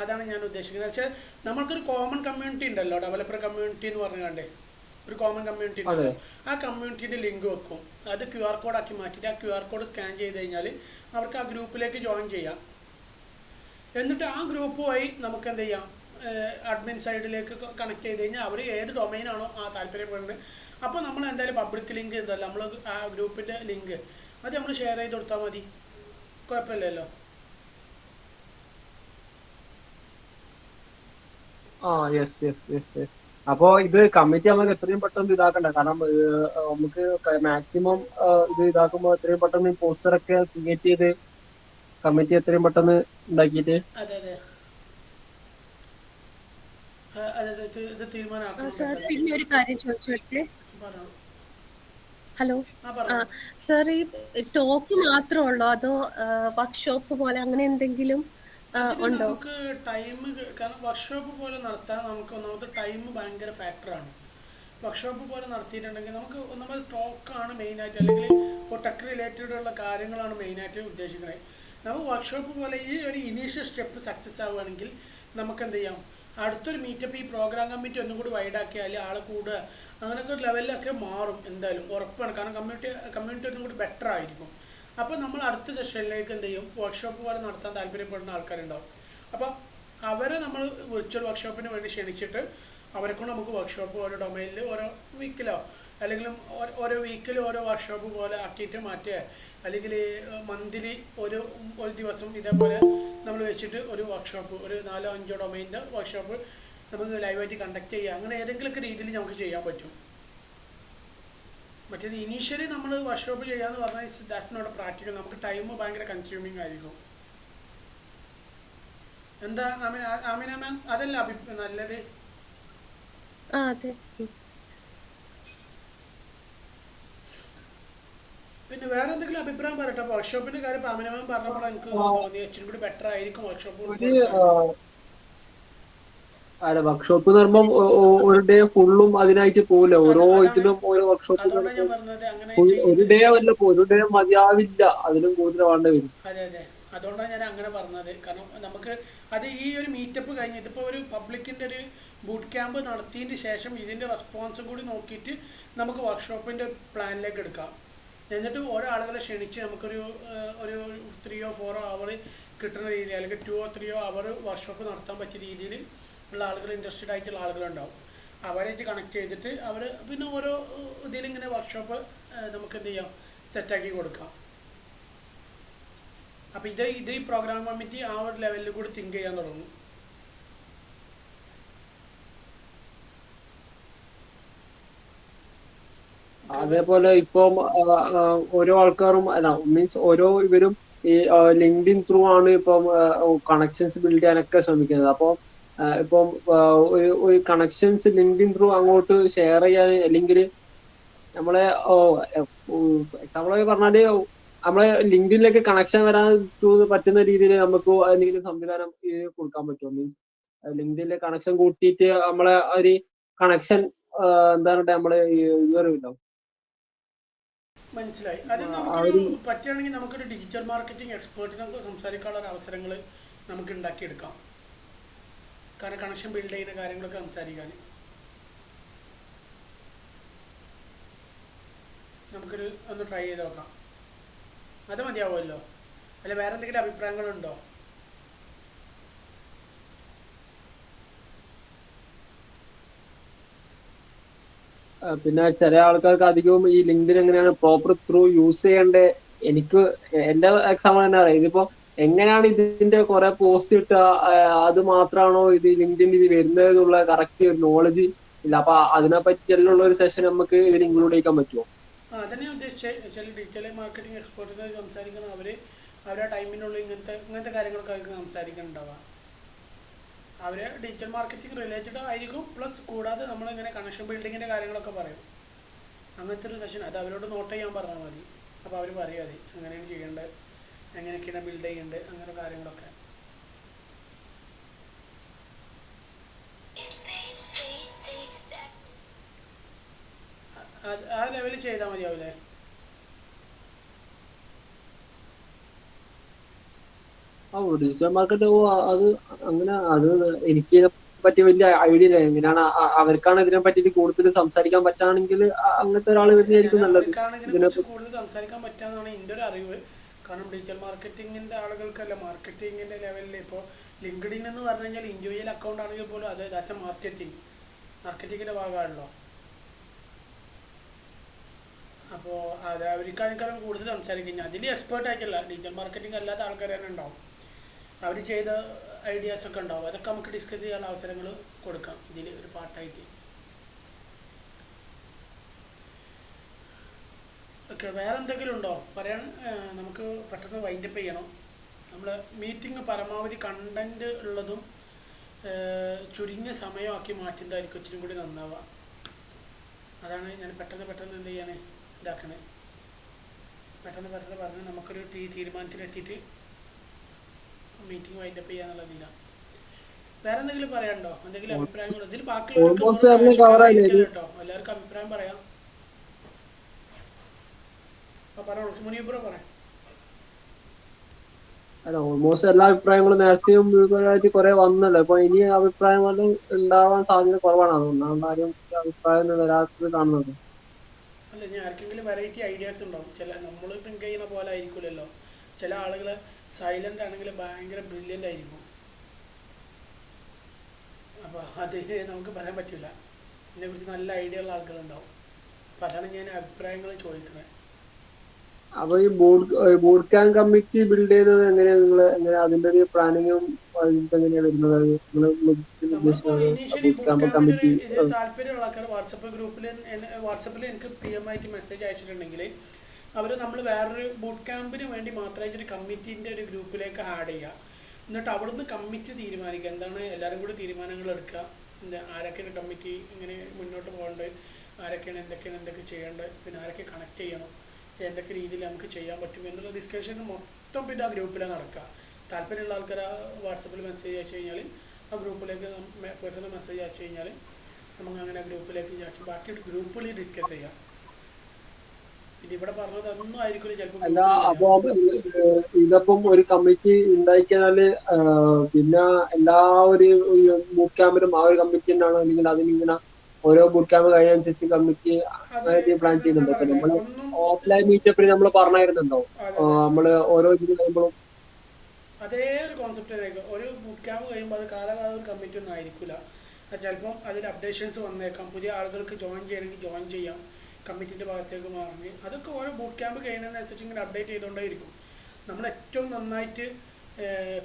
അതാണ് ഞാൻ ഉദ്ദേശിക്കുന്നത്. വെച്ചാൽ നമ്മൾക്കൊരു കോമൺ കമ്മ്യൂണിറ്റി ഉണ്ടല്ലോ, ഡെവലപ്പർ കമ്മ്യൂണിറ്റി എന്ന് പറഞ്ഞാണ്ട് ഒരു കോമൺ കമ്മ്യൂണിറ്റി ഉണ്ടല്ലോ. ആ കമ്മ്യൂണിറ്റിയുടെ ലിങ്ക് വെക്കും, അത് QR കോഡ് ആക്കി മാറ്റിയിട്ട് ആ QR കോഡ് സ്കാൻ ചെയ്ത് കഴിഞ്ഞാൽ അവർക്ക് ആ ഗ്രൂപ്പിലേക്ക് ജോയിൻ ചെയ്യാം. എന്നിട്ട് ആ ഗ്രൂപ്പ് വഴി നമുക്ക് എന്ത് ചെയ്യാം, അഡ്മിൻ സൈഡിലേക്ക് കണക്ട് ചെയ്ത് കഴിഞ്ഞാൽ അവർ ഏത് ഡൊമൈനാണോ ആ താല്പര്യപ്പെടുന്നത്, അപ്പോൾ നമ്മൾ എന്തായാലും പബ്ലിക് ലിങ്ക് എന്തല്ല നമ്മൾ ആ ഗ്രൂപ്പിൻ്റെ ലിങ്ക് അത് നമ്മൾ ഷെയർ ചെയ്ത് കൊടുത്താൽ മതി, കുഴപ്പമില്ലല്ലോ. അപ്പോ ഇത് കമ്മിറ്റി നമുക്ക് എത്രയും പെട്ടെന്ന് ഇതാക്കണ്ട. കാരണം നമുക്ക് മാക്സിമം ഇത് ഇതാക്കുമ്പോൾ എത്രയും പെട്ടെന്ന് പോസ്റ്ററൊക്കെ ക്രിയേറ്റ് ചെയ്ത് കമ്മിറ്റി എത്രയും പെട്ടെന്ന് ഉണ്ടാക്കിയിട്ട് പിന്നെ ഒരു കാര്യം ചോദിച്ചോട്ടെ? ഹലോ സാർ, ഈ ടോക്ക് മാത്രമേ ഉള്ളോ അതോ വർക്ക്ഷോപ്പ് പോലെ അങ്ങനെ എന്തെങ്കിലും ഉണ്ടോ? നമുക്ക് ടൈം, കാരണം വർക്ക്ഷോപ്പ് പോലെ നടത്താൻ നമുക്ക് ഒന്നാമത്തെ ടൈം ഭയങ്കര ഫാക്ടറാണ്. വർക്ക്ഷോപ്പ് പോലെ നടത്തിയിട്ടുണ്ടെങ്കിൽ നമുക്ക് ഒന്നാമത് ടോക്കാണ് മെയിനായിട്ട്, അല്ലെങ്കിൽ ടെക് റിലേറ്റഡ് ഉള്ള കാര്യങ്ങളാണ് മെയിനായിട്ട് ഉദ്ദേശിക്കുന്നത്. നമുക്ക് വർക്ക്ഷോപ്പ് പോലെ ഈ ഒരു ഇനീഷ്യൽ സ്റ്റെപ്പ് സക്സസ് ആവുകയാണെങ്കിൽ നമുക്ക് എന്ത് ചെയ്യാം, അടുത്തൊരു മീറ്റപ്പ് ഈ പ്രോഗ്രാം കമ്മിറ്റി ഒന്നും കൂടി വൈഡാക്കിയാൽ ആൾ കൂടുക അങ്ങനെയൊക്കെ ഒരു ലെവലിലൊക്കെ മാറും എന്തായാലും, ഉറപ്പാണ്. കാരണം കമ്മ്യൂണിറ്റി ഒന്നും കൂടി ബെറ്റർ ആയിരിക്കും. അപ്പോൾ നമ്മൾ അടുത്ത സെഷനിലേക്ക് എന്ത് ചെയ്യും, വർക്ക്ഷോപ്പ് പോലെ നടത്താൻ താല്പര്യപ്പെടുന്ന ആൾക്കാരുണ്ടാവും. അപ്പോൾ അവരെ നമ്മൾ വിർച്വൽ വർക്ക്ഷോപ്പിന് വേണ്ടി ക്ഷണിച്ചിട്ട് അവരെ കൊണ്ട് നമുക്ക് വർക്ക്ഷോപ്പ് ഓരോ ഡൊമൈനിൽ ഓരോ വീക്കിലോ അല്ലെങ്കിൽ ഓരോ വീക്കിൽ ഓരോ വർക്ക്ഷോപ്പ് പോലെ ആക്കിയിട്ട് മാറ്റുക, അല്ലെങ്കിൽ മന്ത്ലി ഒരു ദിവസം ഇതേപോലെ നമ്മൾ വെച്ചിട്ട് ഒരു വർക്ക്ഷോപ്പ്, ഒരു 4-5 ഡൊമൈനിൻ്റെ വർക്ക്ഷോപ്പ് നമുക്ക് ലൈവായിട്ട് കണ്ടക്ട് ചെയ്യുക. അങ്ങനെ ഏതെങ്കിലുമൊക്കെ രീതിയിൽ നമുക്ക് ചെയ്യാൻ പറ്റും. മറ്റേത് ഇനീഷ്യലി നമ്മൾ വർക്ക്ഷോപ്പ് ചെയ്യാന്ന് പറഞ്ഞാൽ ദാറ്റ്സ് നോട്ട് പ്രാക്ടിക്കൽ. നമുക്ക് ടൈം ഭയങ്കര കൺസ്യൂമിങ് ആയിരിക്കും. എന്താ ആമിന മാം, അതല്ല നല്ലത്? പിന്നെ വേറെ എന്തെങ്കിലും അഭിപ്രായം പറയട്ടെ വർക്ക്ഷോപ്പിന്റെ കാര്യം? ആമിന മാം പറഞ്ഞപ്പോൾ എനിക്ക് തോന്നി ഇച്ചിരി കൂടി ബെറ്റർ ആയിരിക്കും വർക്ക്ഷോപ്പ്. അല്ല, വർക്ക്ഷോപ്പ് എന്ന് പറയുമ്പോൾ ഒരു ഡേ ഫുള്ളും അതിനായിട്ട് പോകില്ല, ഓരോ ഇതിലും ഓരോ വർക്ക്ഷോപ്പ് ഒരു ഡേ അല്ല, ഒരു ഡേ മതിയാവില്ല, അതിലും കൂടുതൽ വേണ്ട വരും. അതെ, അതുകൊണ്ടാണ് ഞാൻ അങ്ങനെ പറഞ്ഞത്. കാരണം നമുക്ക് അത് ഈ ഒരു മീറ്റപ്പ് കഴിഞ്ഞ് ഇതിപ്പോൾ ഒരു പബ്ലിക്കിൻ്റെ ഒരു ബൂട്ട് ക്യാമ്പ് നടത്തിയതിന് ശേഷം ഇതിൻ്റെ റെസ്പോൺസും കൂടി നോക്കിയിട്ട് നമുക്ക് വർക്ക്ഷോപ്പിൻ്റെ പ്ലാനിലേക്ക് എടുക്കാം. എന്നിട്ട് ഓരോ ആളുകളെ ക്ഷണിച്ച് നമുക്കൊരു 3 or 4 hour കിട്ടുന്ന രീതിയിൽ, അല്ലെങ്കിൽ 2 or 3 hour വർക്ക്ഷോപ്പ് നടത്താൻ പറ്റിയ രീതിയിൽ ഉള്ള ആളുകൾ, ഇൻട്രസ്റ്റഡ് ആയിട്ടുള്ള ആളുകളുണ്ടാവും. അവരായിട്ട് കണക്ട് ചെയ്തിട്ട് അവർ പിന്നെ ഓരോ ഇതിലിങ്ങനെ വർക്ക്ഷോപ്പ് നമുക്ക് എന്ത് ചെയ്യാം, സെറ്റാക്കി കൊടുക്കാം. അപ്പോൾ ഇത് ഈ പ്രോഗ്രാം കമ്മിറ്റി ആ ഒരു ലെവലിൽ കൂടി തിങ്ക് ചെയ്യാൻ തുടങ്ങും. അതേപോലെ ഇപ്പം ഓരോ ആൾക്കാരും അല്ല മീൻസ് ഓരോ ഇവരും ഈ ലിങ്ക്ഡിൻ ത്രൂ ആണ് ഇപ്പം കണക്ഷൻസ് ബിൽഡ് ചെയ്യാനൊക്കെ ശ്രമിക്കുന്നത്. അപ്പോൾ ഇപ്പം ഒരു കണക്ഷൻസ് ലിങ്ക്ഡിൻ ത്രൂ അങ്ങോട്ട് ഷെയർ ചെയ്യാൻ, അല്ലെങ്കിൽ നമ്മളെ എക്സാമ്പിളായി പറഞ്ഞാല് നമ്മളെ ലിങ്ക്ഡിനിലേക്ക് കണക്ഷൻ വരാൻ പറ്റുന്ന രീതിയിൽ നമുക്ക് എന്തെങ്കിലും സംവിധാനം കൊടുക്കാൻ പറ്റുമോ? മീൻസ് ലിങ്ക്ഡിനിലെ കണക്ഷൻ കൂട്ടിയിട്ട് നമ്മളെ ഒരു കണക്ഷൻ എന്താണ് നമ്മളെ ഉണ്ടാവും. മനസ്സിലായി. അത് ആ നമുക്കൊരു ഒരു പറ്റുകയാണെങ്കിൽ നമുക്കൊരു ഡിജിറ്റൽ മാർക്കറ്റിംഗ് എക്സ്പേർട്ടിനൊക്കെ സംസാരിക്കാനുള്ള ഒരു അവസരങ്ങൾ നമുക്ക് ഉണ്ടാക്കിയെടുക്കാം. കാരണം കണക്ഷൻ ബിൽഡ് ചെയ്യുന്ന കാര്യങ്ങളൊക്കെ സംസാരിക്കാൻ നമുക്കൊരു ഒന്ന് ട്രൈ ചെയ്ത് നോക്കാം. അത് മതിയാവുമല്ലോ? അല്ല വേറെ എന്തെങ്കിലും അഭിപ്രായങ്ങളുണ്ടോ? പിന്നെ ചില ആൾക്കാർക്ക് അധികവും ഈ ലിങ്ക്ഡിൻ എങ്ങനെയാണ് പ്രോപ്പർ ത്രൂ യൂസ് ചെയ്യേണ്ടത്. എനിക്ക് എന്റെ എക്സാമ്പിൾ തന്നെ അറിയാം. ഇതിപ്പോ എങ്ങനെയാണ് ഇതിന്റെ കുറെ പോസ്റ്റ് ഇട്ടുക, അത് മാത്രമാണോ ഇത് ലിങ്ക്ഡിൻ ഇത് വരുന്നത് എന്നുള്ള കറക്റ്റ് ഒരു നോളജ് ഇല്ല. അപ്പൊ അതിനെ പറ്റിയുള്ള ഒരു സെഷൻ നമുക്ക് ഇതിൽ ഇൻക്ലൂഡ് ചെയ്യാൻ പറ്റുമോ? അതന്നെ ഉദ്ദേശിച്ചത്. ചില ഡിജിറ്റൽ മാർക്കറ്റിംഗ് എക്സ്പേർട്ടിനെ സംസാരിക്കണം. അവരെ ടൈമിനുള്ളിൽ ഇങ്ങനത്തെ കാര്യങ്ങളൊക്കെ അവർക്ക് സംസാരിക്കുന്നുണ്ടാവുക. അവർ ഡിജിറ്റൽ മാർക്കറ്റിംഗ് റിലേറ്റഡ് ആയിരിക്കും. പ്ലസ് കൂടാതെ നമ്മളിങ്ങനെ കണക്ഷൻ ബിൽഡിങ്ങിൻ്റെ കാര്യങ്ങളൊക്കെ പറയും. അങ്ങനത്തെ ഒരു സെഷൻ അത് അവരോട് നോട്ട് ചെയ്യാൻ പറഞ്ഞാൽ മതി. അപ്പോൾ അവർ പറയും അത് എങ്ങനെയാണ് ചെയ്യേണ്ടത്, എങ്ങനെയൊക്കെയാണ് ബിൽഡ് ചെയ്യേണ്ടത്, അങ്ങനെ കാര്യങ്ങളൊക്കെ. ആ ലെവലിൽ ചെയ്താൽ മതിയാവില്ലേ? ഡിജിറ്റൽ മാർക്കറ്റ് അത് അങ്ങനെ അത് എനിക്ക് പറ്റി വലിയ ഐഡിയ ഇല്ല. എങ്ങനെയാണ് അവർക്കാണ് ഇതിനെ പറ്റിയിട്ട് കൂടുതൽ സംസാരിക്കാൻ പറ്റുകയാണെങ്കിൽ അങ്ങനത്തെ ഒരാൾ വരുന്നതായിരിക്കും നല്ലത്. അവർക്കാണ് ഇതിനെക്കുറിച്ച് കൂടുതൽ സംസാരിക്കാൻ പറ്റാന്നാണ് എൻ്റെ ഒരു അറിവ്. കാരണം ഡിജിറ്റൽ മാർക്കറ്റിങ്ങിൻ്റെ ആളുകൾക്കല്ല, മാർക്കറ്റിങ്ങിൻ്റെ ലെവലിൽ ഇപ്പോൾ ലിങ്ക്ഡിൻ എന്ന് പറഞ്ഞു കഴിഞ്ഞാൽ ഇൻഡിവിജ്വൽ അക്കൗണ്ട് ആണെങ്കിൽ പോലും അത് ദാറ്റ്സ് എ മാർക്കറ്റിങ്ങിൻ്റെ ഭാഗമാണല്ലോ. അപ്പോൾ അത് അവർക്കാണെങ്കിലും കൂടുതൽ സംസാരിക്കുന്നത് അതിൽ എക്സ്പേർട്ട് ആയിട്ടല്ല, ഡിജിറ്റൽ മാർക്കറ്റിംഗ് അല്ലാത്ത ആൾക്കാർ തന്നെ ഉണ്ടാവും. അവർ ചെയ്ത ഐഡിയാസൊക്കെ ഉണ്ടാവും. അതൊക്കെ നമുക്ക് ഡിസ്കസ് ചെയ്യാനുള്ള അവസരങ്ങൾ കൊടുക്കാം ഇതിൽ ഒരു പാർട്ടായിട്ട്. ഓക്കെ, വേറെ എന്തെങ്കിലും ഉണ്ടോ പറയാൻ? നമുക്ക് പെട്ടെന്ന് വൈൻഡപ്പ് ചെയ്യണം. നമ്മൾ മീറ്റിംഗ് പരമാവധി കണ്ടന്റ് ഉള്ളതും ചുരുങ്ങിയ സമയമാക്കി മാറ്റുന്നതായിരിക്കും ഇച്ചിരി കൂടി നന്നാവുക. അതാണ് ഞാൻ പെട്ടെന്ന് എന്ത് ചെയ്യാണ് ഇതാക്കണേ. പെട്ടെന്ന് പറഞ്ഞ് നമുക്കൊരു തീരുമാനത്തിലെത്തിയിട്ട് മീറ്റിംഗ് വൈൻഡപ്പ് ചെയ്യാന്നുള്ളതിലാണ്. വേറെ എന്തെങ്കിലും പറയാനുണ്ടോ? എന്തെങ്കിലും അഭിപ്രായങ്ങൾ? ഇതിൽ ബാക്കിയുള്ളവർക്ക് കേട്ടോ, എല്ലാവർക്കും അഭിപ്രായം പറയാം. പറഞ്ഞു മുനീബ്രോ പറയാം. അല്ല, ഓൾമോസ്റ്റ് എല്ലാ അഭിപ്രായങ്ങളും നേരത്തെയും കുറെ വന്നല്ലോ. അപ്പൊ ഇനി അഭിപ്രായങ്ങളും ഉണ്ടാവാൻ സാധ്യത കുറവാണ്. അതുകൊണ്ടാണ് ആരും അഭിപ്രായം വരാത്തത് കാണുന്നത്. അല്ല, ഞാൻ ആർക്കെങ്കിലും വെറൈറ്റി ഐഡിയാസ് ഉണ്ടാവും. നമ്മൾ തിങ്ക് ചെയ്യുന്ന പോലെ ആയിരിക്കില്ലല്ലോ. ചില ആളുകൾ സൈലന്റ് ആണെങ്കിൽ ഭയങ്കര ബ്രില്യൻ്റ് ആയിരിക്കും. അപ്പോൾ അത് നമുക്ക് പറയാൻ പറ്റില്ല. ഇതിനെക്കുറിച്ച് നല്ല ഐഡിയ ഉള്ള ആളുകളുണ്ടാവും. അപ്പം അതാണ് ഞാൻ അഭിപ്രായങ്ങൾ ചോദിക്കുന്നത്. അപ്പൊ ഈ ബൂട്ട് ക്യാമ്പ് കമ്മിറ്റി ബിൽഡ് ചെയ്തത് എങ്ങനെയാണ്? നിങ്ങൾ എങ്ങനെ അതിന്റെ ഒരു പ്ലാനിങ്ങും എങ്ങനെയാ വരുന്നത്? താല്പര്യമുള്ള ആൾക്കാർ വാട്സപ്പിൽ എനിക്ക് PM ആയിട്ട് മെസ്സേജ് അയച്ചിട്ടുണ്ടെങ്കിൽ നമ്മൾ വേറൊരു ബൂട്ട് ക്യാമ്പിന് വേണ്ടി മാത്രമായിട്ട് ഒരു കമ്മിറ്റീൻ്റെ ഒരു ഗ്രൂപ്പിലേക്ക് ആഡ് ചെയ്യുക. എന്നിട്ട് അവിടുന്ന് കമ്മിറ്റി തീരുമാനിക്കുക. എന്താണ് എല്ലാവരും കൂടി തീരുമാനങ്ങൾ എടുക്കുക. ആരൊക്കെയാണ് കമ്മിറ്റി ഇങ്ങനെ മുന്നോട്ട് പോകേണ്ടത്, ആരൊക്കെയാണ് എന്തൊക്കെ ചെയ്യേണ്ടത്, പിന്നെ ആരൊക്കെ കണക്ട് ചെയ്യണം, എന്തൊക്കെ രീതിയിൽ നമുക്ക് ചെയ്യാൻ പറ്റും എന്നുള്ള ഡിസ്കഷൻ മൊത്തം പിന്നെ ആ ഗ്രൂപ്പിലാണ് നടക്കുക. താല്പര്യമുള്ള ആൾക്കാർ വാട്സപ്പിൽ മെസ്സേജ് അയച്ചു കഴിഞ്ഞാൽ ആ ഗ്രൂപ്പിലേക്ക് പേഴ്സണൽ മെസ്സേജ് അയച്ചു കഴിഞ്ഞാൽ നമുക്ക് അങ്ങനെ ഗ്രൂപ്പിലേക്ക് ആക്കി ബാക്കി ഗ്രൂപ്പിൽ ഡിസ്കസ് ചെയ്യാം. പിന്നെ ഇവിടെ പറഞ്ഞത് ഒന്നും ആയിരിക്കില്ല ചിലപ്പോൾ. അല്ല, അപ്പൊ ഇതിപ്പം ഒരു കമ്മിറ്റി ഉണ്ടാക്കിയാല് പിന്നെ എല്ലാ ഒരു ബൂട്ട് ക്യാമ്പിനും ആ ഒരു കമ്മിറ്റി തന്നെയാണോ, അല്ലെങ്കിൽ അതിനിങ്ങനെ ഓരോ ബൂട്ട് ക്യാമ്പ് കഴിയാനുസരിച്ച് കമ്മിറ്റി പ്ലാൻ ചെയ്യുന്നുണ്ടോ? അപ്പൊ നമ്മള് ഓഫ്ലൈൻ മീറ്റപ്പിൽ നമ്മൾ പറഞ്ഞായിരുന്നുണ്ടോ നമ്മള് ഓരോ ഇത് കഴിയുമ്പോഴും അതേ ഒരു കോൺസെപ്റ്റ് ആയിരിക്കും. ഒരു ബൂട്ട് ക്യാമ്പ് കഴിയുമ്പോൾ അത് കാലകാലം ഒരു കമ്മിറ്റി ഒന്നും ആയിരിക്കില്ല. ചിലപ്പം അതിൽ അപ്ഡേഷൻസ് വന്നേക്കാം. പുതിയ ആളുകൾക്ക് ജോയിൻ ചെയ്യണമെങ്കിൽ ജോയിൻ ചെയ്യാം, കമ്മിറ്റിൻ്റെ ഭാഗത്തേക്ക് മാറി. അതൊക്കെ ഓരോ ബൂട്ട് ക്യാമ്പ് കഴിയുന്നതിനനുസരിച്ച് ഇങ്ങനെ അപ്ഡേറ്റ് ചെയ്തുകൊണ്ടേയിരിക്കും. നമ്മൾ ഏറ്റവും നന്നായിട്ട്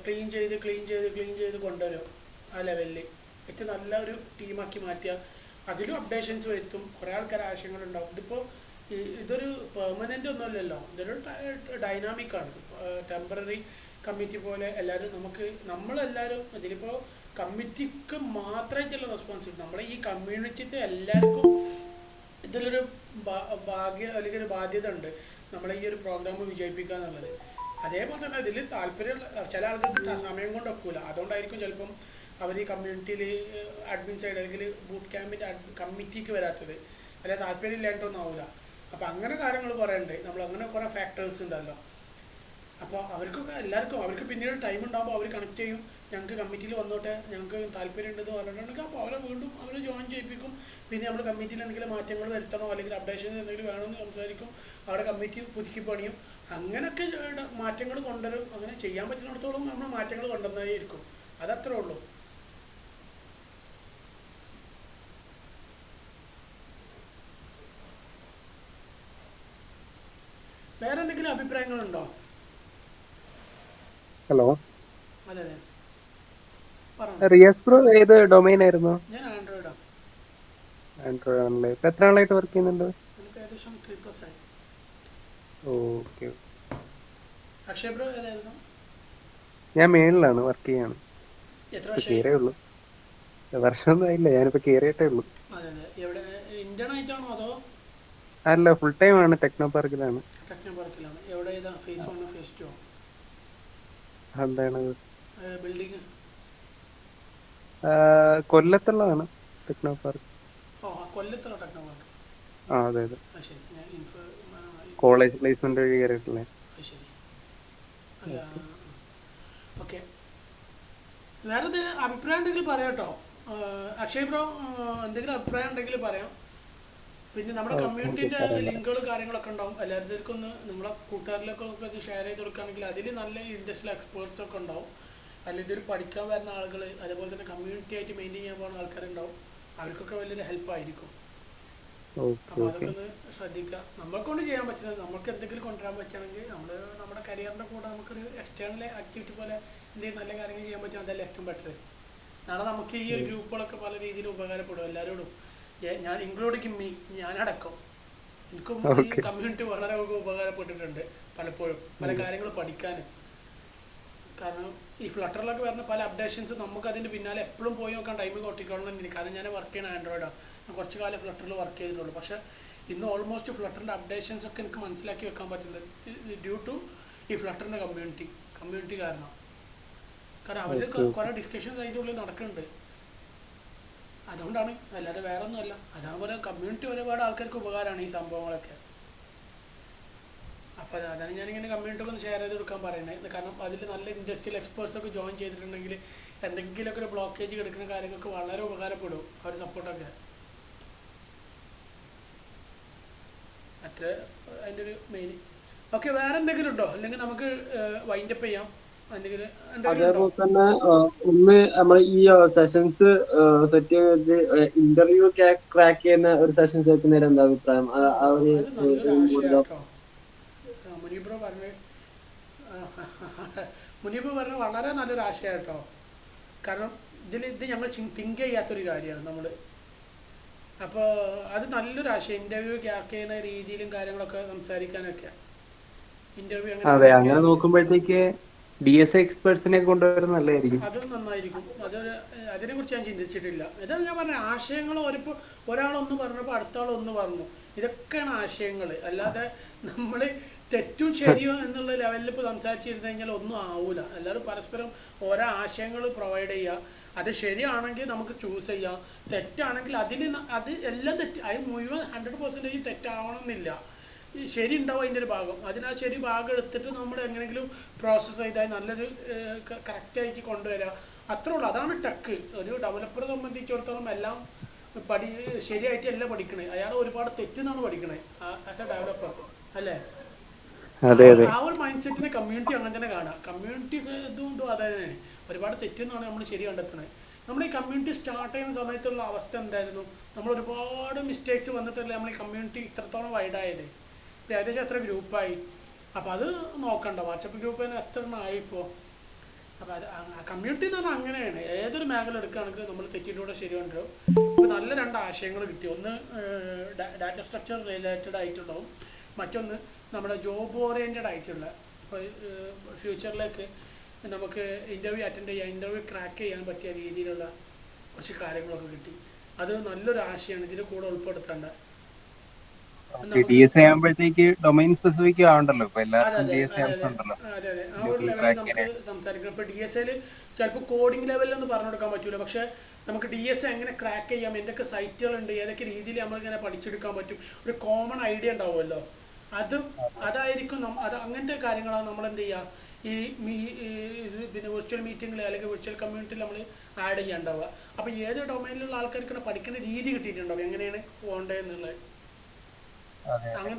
ക്ലീൻ ചെയ്ത് കൊണ്ടുവരും. ആ ലെവലിൽ ഏറ്റവും നല്ല ഒരു ടീമാക്കി മാറ്റുക. അതിലും അപ്ഡേഷൻസ് വരുത്തും. കുറേ ആൾക്കാർ ആശയങ്ങളുണ്ടാവും. ഇതൊരു പെർമനൻ്റ് ഒന്നുമല്ലല്ലോ, ഇതൊരു ഡൈനാമിക്കാണ്. ടെമ്പററി കമ്മിറ്റി പോലെ നമ്മളെല്ലാവരും ഇതിലിപ്പോൾ കമ്മിറ്റിക്ക് മാത്രമായിട്ടുള്ള റെസ്പോൺസിബിലിറ്റി. നമ്മളെ ഈ കമ്മ്യൂണിറ്റിത്തെ എല്ലാവർക്കും ഇതിലൊരു ഭാഗ്യം അല്ലെങ്കിൽ ഒരു ബാധ്യത ഉണ്ട്, നമ്മളെ ഈ ഒരു പ്രോഗ്രാം വിജയിപ്പിക്കുക എന്നുള്ളത്. അതേപോലെ തന്നെ ഇതിൽ താല്പര്യമുള്ള ചില ആൾക്കാർക്ക് സമയം കൊണ്ട് ഒക്കില്ല. അതുകൊണ്ടായിരിക്കും ചിലപ്പം അവർ ഈ കമ്മ്യൂണിറ്റിയിൽ അഡ്മിൻ സൈഡ് അല്ലെങ്കിൽ ബൂട്ട് ക്യാമ്പിൻ്റെ കമ്മിറ്റിക്ക് വരാത്തത്. അല്ലെ താല്പര്യം ഇല്ലായിട്ടൊന്നും ആവില്ല. അപ്പോൾ അങ്ങനെ കാര്യങ്ങൾ കുറേ ഉണ്ട്. നമ്മൾ അങ്ങനെ കുറേ ഫാക്ടേഴ്സ് ഉണ്ടല്ലോ. അപ്പോൾ അവർക്കൊക്കെ എല്ലാവർക്കും അവർക്ക് പിന്നീട് ടൈം ഉണ്ടാകുമ്പോൾ അവർ കണക്ട് ചെയ്യും. ഞങ്ങൾക്ക് കമ്മിറ്റിയിൽ വന്നോട്ടെ, ഞങ്ങൾക്ക് താല്പര്യം ഉണ്ടെന്ന് പറഞ്ഞിട്ടുണ്ടെങ്കിൽ അപ്പോൾ അവരെ വീണ്ടും അവർ ജോയിൻ ചെയ്യിപ്പിക്കും. പിന്നെ നമ്മൾ കമ്മിറ്റിയിൽ എന്തെങ്കിലും മാറ്റങ്ങൾ വരുത്തണോ അല്ലെങ്കിൽ അപ്ഡേഷൻ എന്തെങ്കിലും വേണമെന്ന് സംസാരിക്കും. അവിടെ കമ്മിറ്റി പുതുക്കി പണിയും. അങ്ങനെയൊക്കെ മാറ്റങ്ങൾ കൊണ്ടുവരും. അങ്ങനെ ചെയ്യാൻ പറ്റുന്നിടത്തോളം നമ്മൾ മാറ്റങ്ങൾ കൊണ്ടുവന്നേയിരിക്കും. അതത്രേ ഉള്ളൂ. വേറെ എന്തെങ്കിലും അഭിപ്രായങ്ങളുണ്ടോ? ഹലോ, അതെ അതെ പറഞ്ഞു. റിയാസ് ബ്രോ ഏത് ഡൊമൈൻ ആയിരുന്നു? ഞാൻ ആൻഡ്രോയിഡാണ്. ആൻഡ്രോയിഡ് ആണല്ലേ. ഇപ്പൊ എത്ര നാളായിട്ട് വർക്ക് ചെയ്യുന്നുണ്ട്? എനിക്ക് ഏകദേശം 3+ ആയി. ഓക്കെ. അക്ഷയ് ബ്രോ ഏതായിരുന്നു? ഞാൻ മേളിലാണ് വർക്ക് ചെയ്യാണ്. എത്ര ഇപ്പൊ വർഷമായി? കയറേ ഉള്ളൂ. വർഷമൊന്നും ആയില്ല, ഞാനിപ്പോ കയറിയിട്ടേ ഉള്ളൂ. അതെ അതെ. എവിടെ, ഇന്റേൺ ആയിട്ടാണോ അതോ അല്ല, ഫുൾ ടൈം ആണ്, ടെക്നോ പാർക്കിലാണ്. ടെക്നോ പാർക്കിലാണ്? എവിടെ ഏതാ? Phase 1 phase 2? എന്താണ്? ബിൽഡിങ്? കൊല്ലത്തുള്ളതാണ് ടെക്നോ പാർക്ക്. ഓ, കൊല്ലത്തുള്ള ടെക്നോ പാർക്ക്. ആ അതെ അതെ, ശരി. ഞാൻ കോളേജ് പ്ലേസ്മെന്റ് വഴി കയറിയിട്ടില്ലേ. ശരി. അല്ല, ഓക്കെ. വേറെ അഭിപ്രായം ഉണ്ടെങ്കിൽ പറയാം കേട്ടോ. അക്ഷയ് ബ്രോ എന്തെങ്കിലും അഭിപ്രായം ഉണ്ടെങ്കിൽ പറയാം. പിന്നെ നമ്മുടെ കമ്മ്യൂണിറ്റിൻ്റെ ലിങ്കുകൾ കാര്യങ്ങളൊക്കെ ഉണ്ടാവും. എല്ലാവരുടെയൊക്കെ ഒന്ന് നിങ്ങളെ കൂട്ടുകാരിലൊക്കെ ഒന്ന് ഷെയർ ചെയ്ത് കൊടുക്കുകയാണെങ്കിൽ അതിൽ നല്ല ഇൻഡസ്ട്രിയൽ എക്സ്പേർട്സ് ഒക്കെ ഉണ്ടാവും. അല്ലെങ്കിൽ ഇതിൽ പഠിക്കാൻ വരുന്ന ആളുകൾ, അതേപോലെ തന്നെ കമ്മ്യൂണിറ്റി ആയിട്ട് മെയിൻറ്റെയിൻ ചെയ്യാൻ പോകുന്ന ആൾക്കാരുണ്ടാവും. അവർക്കൊക്കെ വലിയൊരു ഹെൽപ്പായിരിക്കും. അപ്പോൾ അതൊക്കെ ഒന്ന് ശ്രദ്ധിക്കുക. നമ്മൾക്കൊണ്ട് ചെയ്യാൻ പറ്റുന്നത്, നമുക്ക് എന്തെങ്കിലും കൊണ്ടുവരാൻ പറ്റുകയാണെങ്കിൽ നമ്മൾ നമ്മുടെ കരിയറിൻ്റെ കൂടെ നമുക്കൊരു എക്സ്റ്റേണൽ ആക്ടിവിറ്റി പോലെ എന്തെങ്കിലും നല്ല കാര്യങ്ങൾ ചെയ്യാൻ പറ്റും. അതല്ലേ ഏറ്റവും ബെറ്റർ. നാളെ നമുക്ക് ഈ ഒരു ഗ്രൂപ്പുകളൊക്കെ പല രീതിയിൽ ഉപകാരപ്പെടും എല്ലാവരോടും. ഞാൻ ഇൻക്ലൂഡിങ് മീ, ഞാനടക്കം. എനിക്കും ഈ കമ്മ്യൂണിറ്റി വളരെ ഉപകാരപ്പെട്ടിട്ടുണ്ട് പലപ്പോഴും, പല കാര്യങ്ങൾ പഠിക്കാൻ. കാരണം ഈ ഫ്ലട്ടറിലൊക്കെ വരുന്ന പല അപ്ഡേഷൻസും നമുക്ക് അതിൻ്റെ പിന്നാലെ എപ്പോഴും പോയി നോക്കാൻ ടൈം കൊട്ടിക്കൊള്ളണമെന്നില്ല. കാരണം ഞാൻ വർക്ക് ചെയ്യുന്ന ആൻഡ്രോയിഡാണ്. ഞാൻ കുറച്ച് കാലം ഫ്ലട്ടറിൽ വർക്ക് ചെയ്തിട്ടുള്ളൂ. പക്ഷേ ഇന്ന് ഓൾമോസ്റ്റ് ഫ്ലട്ടറിൻ്റെ അപ്ഡേഷൻസ് ഒക്കെ എനിക്ക് മനസ്സിലാക്കി വെക്കാൻ പറ്റുന്നത് ഡ്യൂ ടു ഈ ഫ്ലട്ടറിൻ്റെ കമ്മ്യൂണിറ്റി കാരണം അവർ കുറേ ഡിസ്കഷൻസ് അതിൻ്റെ ഉള്ളിൽ നടക്കുന്നുണ്ട്. അതുകൊണ്ടാണ്, അല്ലാതെ വേറെ ഒന്നുമല്ല. അതേപോലെ കമ്മ്യൂണിറ്റി ഒരുപാട് ആൾക്കാർക്ക് ഉപകാരമാണ് ഈ സംഭവങ്ങളൊക്കെ. അപ്പോൾ അതാണ് ഞാനിങ്ങനെ കമ്മ്യൂണിറ്റിക്ക് ഒന്ന് ഷെയർ ചെയ്ത് കൊടുക്കാൻ പറയുന്നത്. കാരണം അതിൽ നല്ല ഇൻഡസ്ട്രിയൽ എക്സ്പേർട്സൊക്കെ ജോയിൻ ചെയ്തിട്ടുണ്ടെങ്കിൽ എന്തെങ്കിലുമൊക്കെ ഒരു ബ്ലോക്കേജ് കിടക്കുന്ന കാര്യങ്ങൾക്ക് വളരെ ഉപകാരപ്പെടും അവർ സപ്പോർട്ടൊക്കെ. അത്ര അതിൻ്റെ ഒരു മെയിൻ. ഓക്കെ, വേറെ എന്തെങ്കിലും ഉണ്ടോ? അല്ലെങ്കിൽ നമുക്ക് വൈൻഡപ്പ് ചെയ്യാം. അതേപോലെ തന്നെ ഒന്ന് നമ്മൾ ഈ സെഷൻസ് സെറ്റ് ചെയ്ത് ഇന്റർവ്യൂ ക്രാക്ക് ചെയ്യുന്ന ഒരു സെഷൻസ് വെക്കുന്നതിന് എന്താ അഭിപ്രായം? മുനീബ് പറഞ്ഞ വളരെ നല്ലൊരു ആശയം കേട്ടോ. കാരണം ഇത് ഞങ്ങൾ തിങ്ക് ചെയ്യാത്തൊരു കാര്യമാണ് നമ്മൾ. അപ്പോൾ അത് നല്ലൊരു ആശയം. ഇന്റർവ്യൂ ക്രാക്ക് ചെയ്യുന്ന രീതിയിലും കാര്യങ്ങളൊക്കെ സംസാരിക്കാനൊക്കെ ഇന്റർവ്യൂ അങ്ങനെ നോക്കുമ്പോഴത്തേക്ക് DSA എക്സ്പേർട്സിനെ കൊണ്ടുവരുന്നത് നല്ലതായിരിക്കും. അതും നന്നായിരിക്കും. അതിനെക്കുറിച്ച് ഞാൻ ചിന്തിച്ചിട്ടില്ല. ഇതാണ് ഞാൻ പറഞ്ഞ ആശയങ്ങൾ. ഒരാളൊന്ന് പറഞ്ഞപ്പോൾ അടുത്ത ആളൊന്ന് പറഞ്ഞു. ഇതൊക്കെയാണ് ആശയങ്ങൾ. അല്ലാതെ നമ്മൾ തെറ്റും ശരിയോ എന്നുള്ള ലെവലിൽ ഇപ്പോൾ സംസാരിച്ചിരുന്നു കഴിഞ്ഞാൽ ഒന്നും ആവില്ല. എല്ലാവരും പരസ്പരം ഓരോ ആശയങ്ങൾ പ്രൊവൈഡ് ചെയ്യുക. അത് ശരിയാണെങ്കിൽ നമുക്ക് ചൂസ് ചെയ്യാം, തെറ്റാണെങ്കിൽ അത് എല്ലാം തെറ്റ്, അത് മുഴുവൻ 100% തെറ്റാവണമെന്നില്ല. ശരി ഉണ്ടാവും അതിൻ്റെ ഒരു ഭാഗം. അതിനാ ശരി ഭാഗം എടുത്തിട്ട് നമ്മൾ എങ്ങനെയെങ്കിലും പ്രോസസ്സ് ചെയ്താൽ നല്ലൊരു കറക്റ്റായിട്ട് കൊണ്ടുവരിക. അത്രേ ഉള്ളൂ. അതാണ് ടെക്ക്. ഒരു ഡെവലപ്പറെ സംബന്ധിച്ചിടത്തോളം എല്ലാം ശരിയായിട്ടല്ല പഠിക്കണേ. അയാൾ ഒരുപാട് തെറ്റെന്നാണ് പഠിക്കണേ ആസ് എ ഡെവലപ്പർ, അല്ലേ? ആ ഒരു മൈൻഡ് സെറ്റിനെ കമ്മ്യൂണിറ്റി അങ്ങനെ തന്നെ കാണാം. കമ്മ്യൂണിറ്റി ഇതും അതെ തന്നെയാണ്. ഒരുപാട് തെറ്റെന്നാണ് നമ്മൾ ശരി കണ്ടെത്തുന്നത്. നമ്മൾ ഈ കമ്മ്യൂണിറ്റി സ്റ്റാർട്ട് ചെയ്യുന്ന സമയത്തുള്ള അവസ്ഥ എന്തായിരുന്നു? നമ്മൾ ഒരുപാട് മിസ്റ്റേക്സ് വന്നിട്ടല്ലേ നമ്മൾ ഈ കമ്മ്യൂണിറ്റി ഇത്രത്തോളം വൈഡായത്. ഏകദേശം എത്ര ഗ്രൂപ്പായി? അപ്പോൾ അത് നോക്കണ്ട. വാട്സപ്പ് ഗ്രൂപ്പ് തന്നെ എത്ര ആയി ഇപ്പോൾ. അപ്പോൾ അത് കമ്മ്യൂണിറ്റി എന്ന് പറഞ്ഞാൽ അങ്ങനെയാണ്. ഏതൊരു മേഖല എടുക്കുകയാണെങ്കിൽ നമ്മൾ തെറ്റിലൂടെ ശരി കൊണ്ടുവരും. ഇപ്പോൾ നല്ല 2 ആശയങ്ങൾ കിട്ടി. ഒന്ന് ഡാറ്റ സ്ട്രക്ചർ റിലേറ്റഡ് ആയിട്ടുണ്ടാവും, മറ്റൊന്ന് നമ്മുടെ ജോബ് ഓറിയൻറ്റഡ് ആയിട്ടുള്ള. ഇപ്പോൾ ഫ്യൂച്ചറിലേക്ക് നമുക്ക് ഇൻ്റർവ്യൂ അറ്റൻഡ് ചെയ്യാൻ, ഇൻ്റർവ്യൂ ക്രാക്ക് ചെയ്യാൻ പറ്റിയ രീതിയിലുള്ള കുറച്ച് കാര്യങ്ങളൊക്കെ കിട്ടി. അത് നല്ലൊരു ആശയമാണ്. ഇതിന് കൂടെ ഉൾപ്പെടുത്തേണ്ട. DSA ആകുമ്പോഴത്തേക്ക് ഡൊമൈൻ സ്പെസിഫിക് ആവണ്ടല്ലോ. അതെ ആ ഒരു ലെവലിൽ നമുക്ക് സംസാരിക്കണം. ഇപ്പോൾ DSAയിൽ ചിലപ്പോൾ കോഡിംഗ് ലെവലിലൊന്നും പറഞ്ഞു കൊടുക്കാൻ പറ്റൂല. പക്ഷേ നമുക്ക് DS എങ്ങനെ ക്രാക്ക് ചെയ്യാം, എന്തൊക്കെ സൈറ്റുകളുണ്ട്, ഏതൊക്കെ രീതിയിൽ നമ്മളിങ്ങനെ പഠിച്ചെടുക്കാൻ പറ്റും, ഒരു കോമൺ ഐഡിയ ഉണ്ടാവുമല്ലോ. അതായിരിക്കും അത് അങ്ങനത്തെ കാര്യങ്ങളാണ് നമ്മൾ എന്ത് ചെയ്യുക പിന്നെ വിർച്വൽ മീറ്റിങ്ങിൽ അല്ലെങ്കിൽ വിർച്വൽ കമ്മ്യൂണിറ്റിയിൽ നമ്മൾ ആഡ് ചെയ്യാണ്ടാവുക. അപ്പോൾ ഏത് ഡൊമൈനിലുള്ള ആൾക്കാർക്ക് പഠിക്കുന്ന രീതി കിട്ടിയിട്ടുണ്ടാവും എങ്ങനെയാണ് പോകേണ്ടത് എന്നുള്ളത്.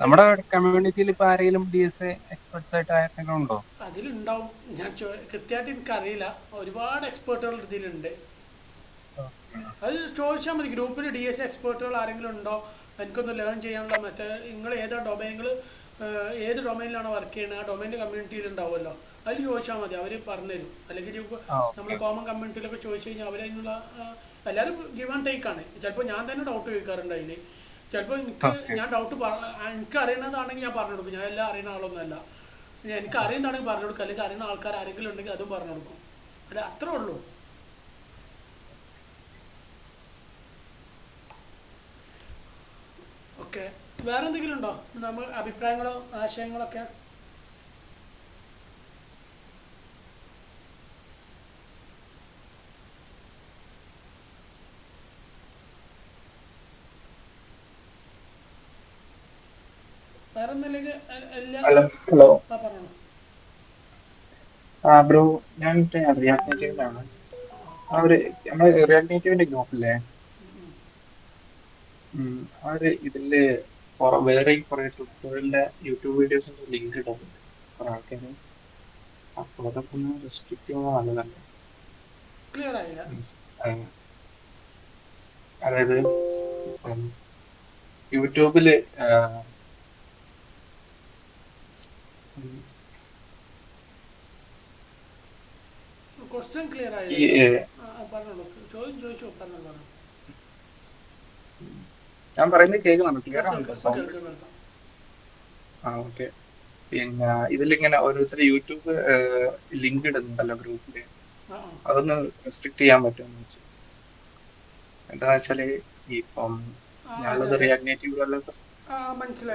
നമ്മുടെ കമ്മ്യൂണിറ്റിയിൽ ഇപ്പൊ ആരെങ്കിലും DS എക്സ്പെർട്സ് ആയിട്ട് ആരെങ്കിലും ഉണ്ടോ? അതിലുണ്ടാവും, ഞാൻ കൃത്യമായിട്ട് എനിക്കറിയില്ല. ഒരുപാട് എക്സ്പേർട്ടുകൾ ഇതിലുണ്ട്. അത് ചോദിച്ചാൽ മതി, ഗ്രൂപ്പിൽ DS എക്സ്പേർട്ടുകൾ ആരെങ്കിലും ഉണ്ടോ, എനിക്കൊന്ന് ലേൺ ചെയ്യാനുള്ള മെത്തേഡ്, നിങ്ങൾ ഏത് ഡൊമൈനിലാണോ വർക്ക് ചെയ്യുന്നത് ആ ഡൊമൈൻ്റെ കമ്മ്യൂണിറ്റിയിൽ ഉണ്ടാവുമല്ലോ, അതിൽ ചോദിച്ചാൽ മതി, അവർ പറഞ്ഞുതരും. അല്ലെങ്കിൽ ഇപ്പോൾ നമ്മൾ കോമൺ കമ്മ്യൂണിറ്റിയിലൊക്കെ ചോദിച്ചു കഴിഞ്ഞാൽ അവരതിനുള്ള എല്ലാവരും ഗിവ് ആൻഡ് ടേക്ക് ആണ്. ചിലപ്പോൾ ഞാൻ തന്നെ ഡൗട്ട് ചോദിക്കാറുണ്ട് അതിൽ. ചിലപ്പോൾ ഞാൻ ഡൗട്ട് എനിക്ക് അറിയണതാണെങ്കിൽ ഞാൻ പറഞ്ഞു കൊടുക്കും. ഞാൻ എല്ലാം അറിയുന്ന ആളൊന്നും അല്ല. എനിക്ക് അറിയുന്നതാണെങ്കിൽ പറഞ്ഞു കൊടുക്കും, അല്ലെങ്കിൽ അറിയുന്ന ആൾക്കാർ ആരെങ്കിലും ഉണ്ടെങ്കിൽ അതും പറഞ്ഞു കൊടുക്കും. അല്ല, അത്രേ ഉള്ളൂ. ഓക്കെ, വേറെ എന്തെങ്കിലും ഉണ്ടോ നമ്മൾ അഭിപ്രായങ്ങളോ ആശയങ്ങളൊക്കെ? വേറെ ഒന്നുമില്ലെങ്കിൽ ഹലോ പറഞ്ഞോളൂ. ബ്രോ, ഞാൻ റിയാക്ട് നേറ്റീവിലാണ്. നമ്മളെ റിയാക്ട് നേറ്റീവിന്റെ ഗ്രൂപ്പില്ലേ, ഇതില് വേറെ കുറെ ട്യൂട്ടോറിയലിന്റെ യൂട്യൂബ് വീഡിയോസിന്റെ ലിങ്ക് ഇടുന്നുണ്ട് കുറെ ആൾക്കാര്. അപ്പൊ അതൊക്കെ ഒന്ന് റെസ്ട്രിക്ട് ചെയ്യുന്നത് നല്ലതല്ലേ? ക്ലിയർ ആയില്ല. അതായത് യൂട്യൂബില് ക്വസ്റ്റ്യൻ ക്ലിയർ ആയില്ല, പറഞ്ഞോളൂ. ചോദിച്ചു പറഞ്ഞോളൂ. ഞാൻ പറയുന്നത് കേൾക്കുന്നുണ്ടോ? ക്ലിയർ ആണ്? കേൾക്കാം. ഓക്കെ. പിന്നെ ഇതിലിങ്ങനെ ഓരോരുത്തർ യൂട്യൂബ് ലിങ്ക് ഇടുന്നുണ്ടല്ലോ ഗ്രൂപ്പില്, അതൊന്ന് റെസ്ട്രിക്ട് ചെയ്യാൻ പറ്റുമെന്ന് വെച്ചു. എന്താന്ന് വെച്ചാല് ഇപ്പം ഞാനുള്ളത് റിയാക്ട് നേറ്റീവ്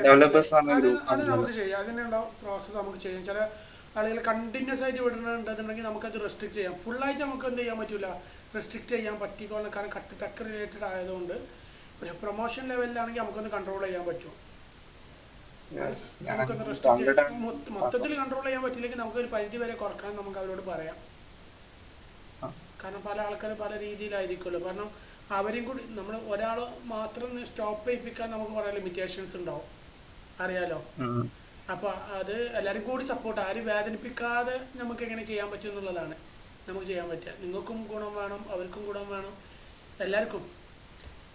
ഡെവലപ്പേഴ്സ് പറഞ്ഞ ഗ്രൂപ്പ് അത് നമുക്ക് ചെയ്യാം. അതിനുള്ള പ്രോസസ്സ് നമുക്ക് ചെയ്യാം. ചില ആളുകൾ കണ്ടിന്യൂസ് ആയിട്ട് വിടുന്നുണ്ടെന്നുണ്ടെങ്കിൽ നമുക്കത് റെസ്ട്രിക്ട് ചെയ്യാം. ഫുള്ളായിട്ട് നമുക്ക് എന്ത് ചെയ്യാൻ പറ്റില്ല, റെസ്ട്രിക്ട് ചെയ്യാൻ പറ്റിക്കോളണം. കാരണം ടെക് റിലേറ്റഡ് ആയതുകൊണ്ട്. പക്ഷെ പ്രൊമോഷൻ ലെവലിലാണെങ്കിൽ നമുക്കൊന്ന് കൺട്രോൾ ചെയ്യാൻ പറ്റും. നമുക്കൊന്ന് റെസ്ട്രിക്ട് മൊത്തത്തിൽ കൺട്രോൾ ചെയ്യാൻ പറ്റില്ലെങ്കിൽ നമുക്കൊരു പരിധി വരെ കുറക്കാൻ നമുക്ക് അവരോട് പറയാം. കാരണം പല ആൾക്കാർ പല രീതിയിലായിരിക്കുമല്ലോ. കാരണം അവരെയും കൂടി നമ്മൾ ഒരാൾ മാത്രം സ്റ്റോപ്പ് ചെയ്യിപ്പിക്കാൻ നമുക്ക് കുറേ ലിമിറ്റേഷൻസ് ഉണ്ടാവും, അറിയാലോ. അപ്പോൾ അത് എല്ലാവരും കൂടി സപ്പോർട്ട്, ആരും വേദനിപ്പിക്കാതെ നമുക്ക് എങ്ങനെ ചെയ്യാൻ പറ്റും എന്നുള്ളതാണ് നമുക്ക് ചെയ്യാൻ പറ്റുക. നിങ്ങൾക്കും ഗുണം വേണം, അവർക്കും ഗുണം വേണം, എല്ലാവർക്കും.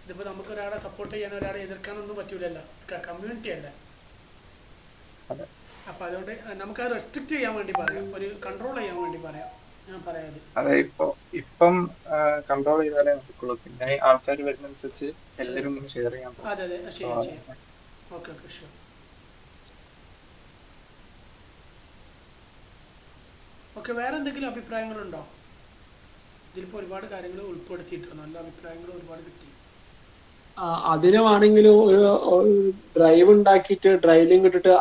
ഇതിപ്പോൾ നമുക്കൊരാളെ സപ്പോർട്ട് ചെയ്യാൻ ഒരാളെ എതിർക്കാനൊന്നും പറ്റൂലല്ലോ, കമ്മ്യൂണിറ്റി അല്ല. അപ്പം അതുകൊണ്ട് നമുക്കത് റെസ്ട്രിക്റ്റ് ചെയ്യാൻ വേണ്ടി പറയാം, ഒരു കൺട്രോൾ ചെയ്യാൻ വേണ്ടി പറയാം. ഞാൻ പറയാതെ അതെ, ഇപ്പം കൺട്രോൾ ചെയ്താലേ നടക്കുള്ളൂ. പിന്നെ ആൾക്കാർ വരുന്നതനുസരിച്ച് എല്ലാവരും ഷെയർ ചെയ്യാൻ പറ്റും. അതെ അതെ, ചെയ്യാം. Okay okay, sure. ഓക്കെ, വേറെ എന്തെങ്കിലും അഭിപ്രായങ്ങളുണ്ടോ? ഇതിലിപ്പോൾ ഒരുപാട് കാര്യങ്ങൾ ഉൾപ്പെടുത്തിയിട്ടോ, നല്ല അഭിപ്രായങ്ങൾ ഒരുപാട് കിട്ടി. അതിനുവാണെങ്കിലും ഒരു ഡ്രൈവ് ഉണ്ടാക്കിയിട്ട് ഡ്രൈവിംഗ് ഇട്ടിട്ട്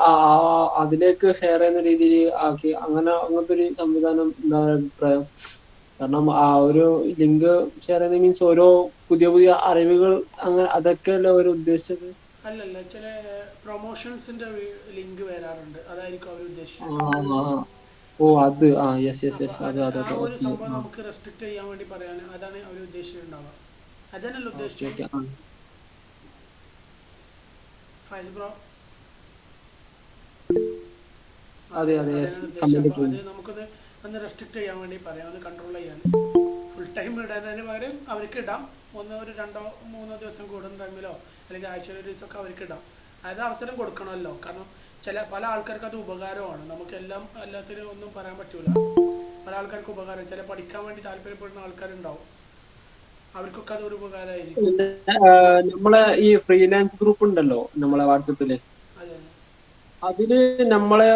അതിലേക്ക് ഷെയർ ചെയ്യുന്ന രീതിയിൽ ആക്കി അങ്ങനത്തെ ഒരു സംവിധാനം എന്താ അഭിപ്രായം? കാരണം ആ ഒരു ലിങ്ക് ഷെയർ ചെയ്യുന്ന മീൻസ് ഓരോ പുതിയ പുതിയ അറിവുകൾ അങ്ങനെ അതൊക്കെ അല്ലേ അവർ ഉദ്ദേശിച്ചത്? അല്ലല്ല, ചില പ്രൊമോഷൻസിന്റെ ലിങ്ക് വരാറുണ്ട്, അതായിരിക്കും അവർ ഉദ്ദേശിച്ചത്. ഓ അത് യെസ് അത് ഒരു സംഭവം നമുക്ക് റെസ്ട്രിക്ട് ചെയ്യാൻ വേണ്ടി പറയാൻ, അതാണ് അവർ ഉദ്ദേശിച്ചിട്ടുണ്ടാവുക. അതന്നെയല്ല ഉദ്ദേശിച്ചത്. ഫൈസ് ബ്രോ, അതെ അത് നമുക്കത് ഒന്ന് റെസ്ട്രിക്ട് ചെയ്യാൻ വേണ്ടി പറയാം, ഒന്ന് കൺട്രോൾ ചെയ്യാൻ. ഫുൾ ടൈം ഇടുന്നതിന് പകരം അവർക്ക് ഇടാം, ഒരു 2-3 ദിവസം കൂടുന്ന ടൈമിലോ അല്ലെങ്കിൽ ആഴ്ചയിൽ ഒരു ദിവസമൊക്കെ അവർക്ക് ഇടാം. അത് അവസരം കൊടുക്കണമല്ലോ. കാരണം പല ആൾക്കാർക്ക് അത് ഉപകാരമാണ്. നമുക്കെല്ലാം എല്ലാത്തിനും ഒന്നും പറയാൻ പറ്റൂല. പല ആൾക്കാർക്ക് ഉപകാരം, ചില പഠിക്കാൻ വേണ്ടി താല്പര്യപ്പെടുന്ന ആൾക്കാരുണ്ടാവും, അവർക്കൊക്കെ അതൊരു ഉപകാരമായിരിക്കും. നമ്മളെ ഈ ഫ്രീലാൻസ് ഗ്രൂപ്പ് ഉണ്ടല്ലോ നമ്മളെ വാട്സപ്പില്, അതില് നമ്മളെ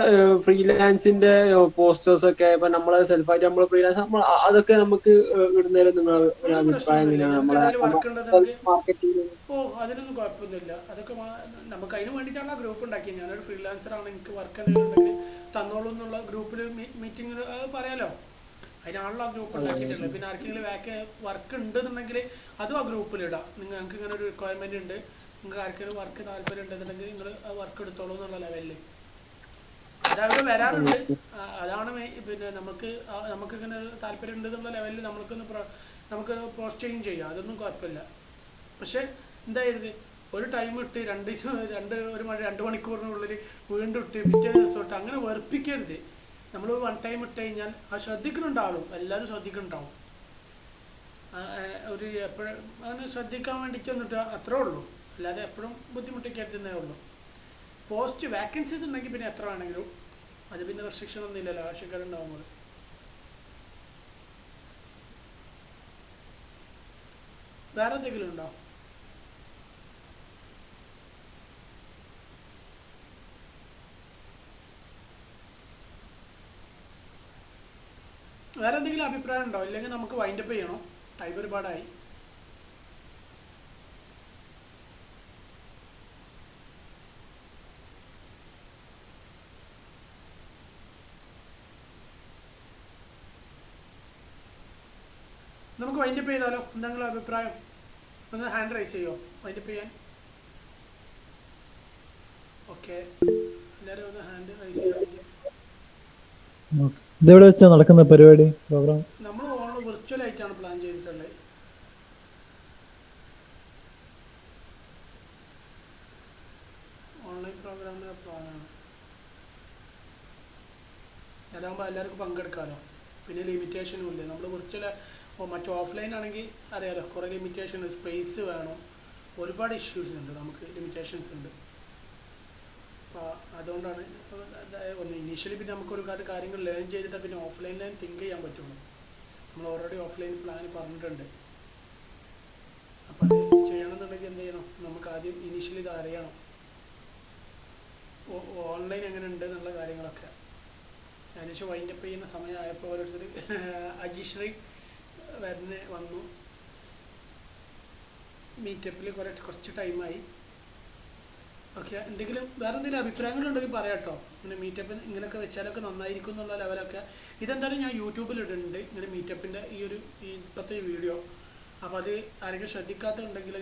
ഫ്രീലാൻസിന്റെ പോസ്റ്റേഴ്സ് ഒക്കെ ഇപ്പൊ നമ്മളെ സെൽഫായിട്ട് നമ്മള് ഫ്രീലാൻസ് അതൊക്കെ നമുക്ക് ഇടുന്നതിൽ നിങ്ങൾ അഭിപ്രായം എങ്ങനെയാണ്? നമ്മളെ മാർക്കറ്റിംഗ്? അതിനൊന്നും കുഴപ്പമൊന്നുമില്ല. അതൊക്കെ നമുക്ക് അതിന് വേണ്ടിയിട്ടാണ് ആ ഗ്രൂപ്പ് ഉണ്ടാക്കിയത്. ഞാനൊരു ഫ്രീലാൻസറാണ്, എനിക്ക് വർക്ക് എന്തെങ്കിലും ഉണ്ടെങ്കിൽ തന്നോളൂ എന്നുള്ള ഗ്രൂപ്പിൽ മീറ്റിംഗ് പറയാലോ. അതിനാണല്ലോ ആ ഗ്രൂപ്പ് ഉണ്ടാക്കിയിട്ടുള്ളത്. പിന്നെ ആർക്കെങ്കിലും വർക്ക് ഉണ്ടെന്നുണ്ടെങ്കിൽ അതും ആ ഗ്രൂപ്പിലിടാം. നിങ്ങൾക്ക് ഇങ്ങനെ ഒരു റിക്വയർമെന്റ് ഉണ്ട്, നിങ്ങൾക്ക് ആർക്കെങ്കിലും വർക്ക് താല്പര്യം ഉണ്ടെന്നുണ്ടെങ്കിൽ നിങ്ങൾ ആ വർക്ക് എടുത്തോളൂ എന്നുള്ള ലെവലിൽ അതവിടെ വരാറുണ്ട്. അതാണ് പിന്നെ നമുക്കിങ്ങനെ താല്പര്യം ഉണ്ടെന്നുള്ള ലെവലിൽ നമുക്ക് പോസ്റ്റ് ചെയ്യാം, അതൊന്നും കുഴപ്പമില്ല. പക്ഷെ എന്തായിരുന്നു, ഒരു ടൈം ഇട്ട് 2 മണിക്കൂറിനുള്ളിൽ വീണ്ടും ഇട്ട് പിറ്റേ ദിവസം ഇട്ട് അങ്ങനെ വെറുപ്പിക്കരുത്. നമ്മൾ വൺ ടൈം ഇട്ട് കഴിഞ്ഞാൽ അത് ശ്രദ്ധിക്കുന്നുണ്ടാവും, എല്ലാവരും ശ്രദ്ധിക്കുന്നുണ്ടാവും. എപ്പോഴും അങ്ങനെ ശ്രദ്ധിക്കാൻ വേണ്ടിയിട്ടൊന്നിട്ട് അത്രേ ഉള്ളൂ, അല്ലാതെ എപ്പോഴും ബുദ്ധിമുട്ടിക്കരുതെന്നേ ഉള്ളൂ. പോസ്റ്റ് വാക്കൻസീസ് ഉണ്ടെങ്കിൽ പിന്നെ എത്ര വേണമെങ്കിലും, അത് പിന്നെ റെസ്ട്രിക്ഷൻ ഒന്നും ഇല്ലല്ലോ ആവശ്യക്കാരുണ്ടാവുമ്പോൾ. വേറെ എന്തെങ്കിലും ഉണ്ടോ? വേറെ എന്തെങ്കിലും അഭിപ്രായം ഉണ്ടോ? ഇല്ലെങ്കിൽ നമുക്ക് വൈൻഡപ്പ് ചെയ്യണോ? ടൈം ഒരുപാടായി. നമുക്ക് വൈൻഡപ്പ് ചെയ്താലോ? എന്തെങ്കിലും അഭിപ്രായം ഒന്ന് ഹാൻഡ് റൈസ് ചെയ്യോ വൈൻഡപ്പ് ചെയ്യാൻ? ഓക്കെ, എല്ലാവരും ഒന്ന് ഹാൻഡ് റൈസ് ചെയ്യാൻ. ഇതെവിടെ വെച്ചാ നടക്കുന്ന പരിപാടി പ്രോഗ്രാം? നമ്മൾ വിർച്വൽ ആയിട്ടാണ് പ്ലാൻ ചെയ്തിട്ടുള്ളത്. ഓൺലൈൻ പ്രോഗ്രാമിൻ്റെ പ്ലാനാണ്. അതാകുമ്പോൾ എല്ലാവർക്കും പങ്കെടുക്കാമല്ലോ, പിന്നെ ലിമിറ്റേഷനും ഇല്ല. നമ്മൾ വിർച്വൽ മറ്റു ഓഫ്ലൈൻ ആണെങ്കിൽ അറിയാലോ, കുറേ ലിമിറ്റേഷൻ, സ്പേസ് വേണം, ഒരുപാട് ഇഷ്യൂസ് ഉണ്ട്, നമുക്ക് ലിമിറ്റേഷൻസ് ഉണ്ട്. അപ്പോൾ അതുകൊണ്ടാണ് ഒന്ന് ഇനീഷ്യലി പിന്നെ നമുക്ക് ഒരുപാട് കാര്യങ്ങൾ ലേൺ ചെയ്തിട്ട് പിന്നെ ഓഫ്ലൈനിൽ തിങ്ക് ചെയ്യാൻ പറ്റുള്ളൂ. നമ്മൾ ഓൾറെഡി ഓഫ്ലൈൻ പ്ലാൻ പറഞ്ഞിട്ടുണ്ട്. അപ്പോൾ അത് ചെയ്യണമെന്നുണ്ടെങ്കിൽ എന്ത് ചെയ്യണം, നമുക്ക് ആദ്യം ഇനീഷ്യലി ഇത് അറിയണം, ഓൺലൈൻ എങ്ങനെ ഉണ്ട് എന്നുള്ള കാര്യങ്ങളൊക്കെ. ഏകദേശം വൈൻഡപ്പ് ചെയ്യുന്ന സമയമായപ്പോൾ ഓരോരുത്തർ അജിശ്രീ വന്നു. മീറ്റപ്പിൽ കുറച്ച് ടൈമായി. ഓക്കെ, വേറെ എന്തെങ്കിലും അഭിപ്രായങ്ങളുണ്ടെങ്കിൽ പറയാം കേട്ടോ. ഇങ്ങനെ മീറ്റപ്പ് ഇങ്ങനെയൊക്കെ വെച്ചാലൊക്കെ നന്നായിരിക്കും എന്നുള്ള ലെവലൊക്കെ. ഇതെന്തായാലും ഞാൻ യൂട്യൂബിൽ ഇടുന്നുണ്ട് ഇങ്ങനെ മീറ്റപ്പിൻ്റെ ഇപ്പോഴത്തെ വീഡിയോ. അപ്പോൾ അത് ആരെങ്കിലും ശ്രദ്ധിക്കാത്തുണ്ടെങ്കിൽ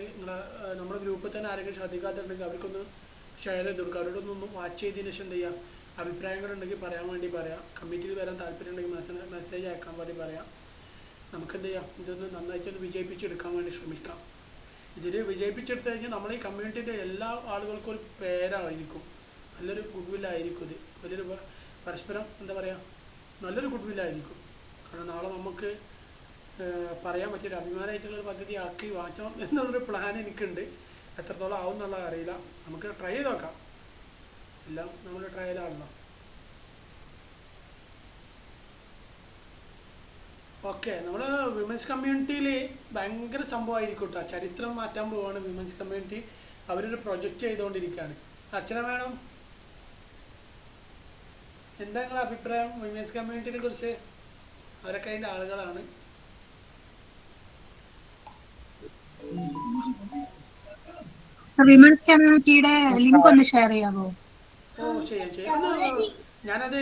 നമ്മുടെ ഗ്രൂപ്പിൽ തന്നെ ആരെങ്കിലും ശ്രദ്ധിക്കാത്തുണ്ടെങ്കിൽ അവർക്കൊന്ന് ഷെയർ ചെയ്ത് കൊടുക്കുക. അവരോടൊന്ന് വാച്ച് ചെയ്തതിന് ശേഷം എന്ത് ചെയ്യാം, അഭിപ്രായങ്ങളുണ്ടെങ്കിൽ പറയാൻ വേണ്ടി പറയാം. കമ്മിറ്റിയിൽ വരാൻ താല്പര്യം ഉണ്ടെങ്കിൽ മെസ്സേജ് അയക്കാൻ വേണ്ടി പറയാം. നമുക്കെന്ത് ചെയ്യാം, ഇതൊന്ന് നന്നായിട്ടൊന്ന് വിജയിപ്പിച്ചെടുക്കാൻ വേണ്ടി ശ്രമിക്കാം. ഇതിൽ വിജയിപ്പിച്ചെടുത്ത് കഴിഞ്ഞാൽ നമ്മളെ ഈ കമ്മ്യൂണിറ്റിയുടെ എല്ലാ ആളുകൾക്കും ഒരു പേരായിരിക്കും, നല്ലൊരു ഗുഡ് വില്ലായിരിക്കും. ഇത് വലിയൊരു പരസ്പരം എന്താ പറയുക, നല്ലൊരു ഗുഡ് വില്ലായിരിക്കും. കാരണം നാളെ നമുക്ക് പറയാൻ പറ്റിയൊരു അഭിമാനമായിട്ടുള്ളൊരു പദ്ധതി ആക്കി മാറ്റണം എന്നുള്ളൊരു പ്ലാൻ എനിക്കുണ്ട്. എത്രത്തോളം ആവും എന്നുള്ളത് അറിയില്ല, നമുക്ക് ട്രൈ ചെയ്ത് നോക്കാം. എല്ലാം നമ്മൾ ട്രയലാണല്ലോ. ഓക്കെ, നമ്മൾ വിമൻസ് കമ്മ്യൂണിറ്റിയിൽ ഭയങ്കര സംഭവമായിരിക്കും കേട്ടോ. ചരിത്രം മാറ്റാൻ പോവാണ് വിമൻസ് കമ്മ്യൂണിറ്റി. അവരൊരു പ്രൊജക്റ്റ് ചെയ്തുകൊണ്ടിരിക്കുകയാണ്. അർച്ചന മാഡം, എന്താ നിങ്ങളുടെ അഭിപ്രായം വിമൻസ് കമ്മ്യൂണിറ്റിനെ കുറിച്ച്? അവരൊക്കെ അതിൻ്റെ ആളുകളാണ്. വിമൻസ് കമ്മ്യൂണിറ്റിയുടെ ലിങ്ക് ഒന്ന് ഷെയർ ചെയ്യാമോ? ഓ ചെയ്യാം. ഞാനത്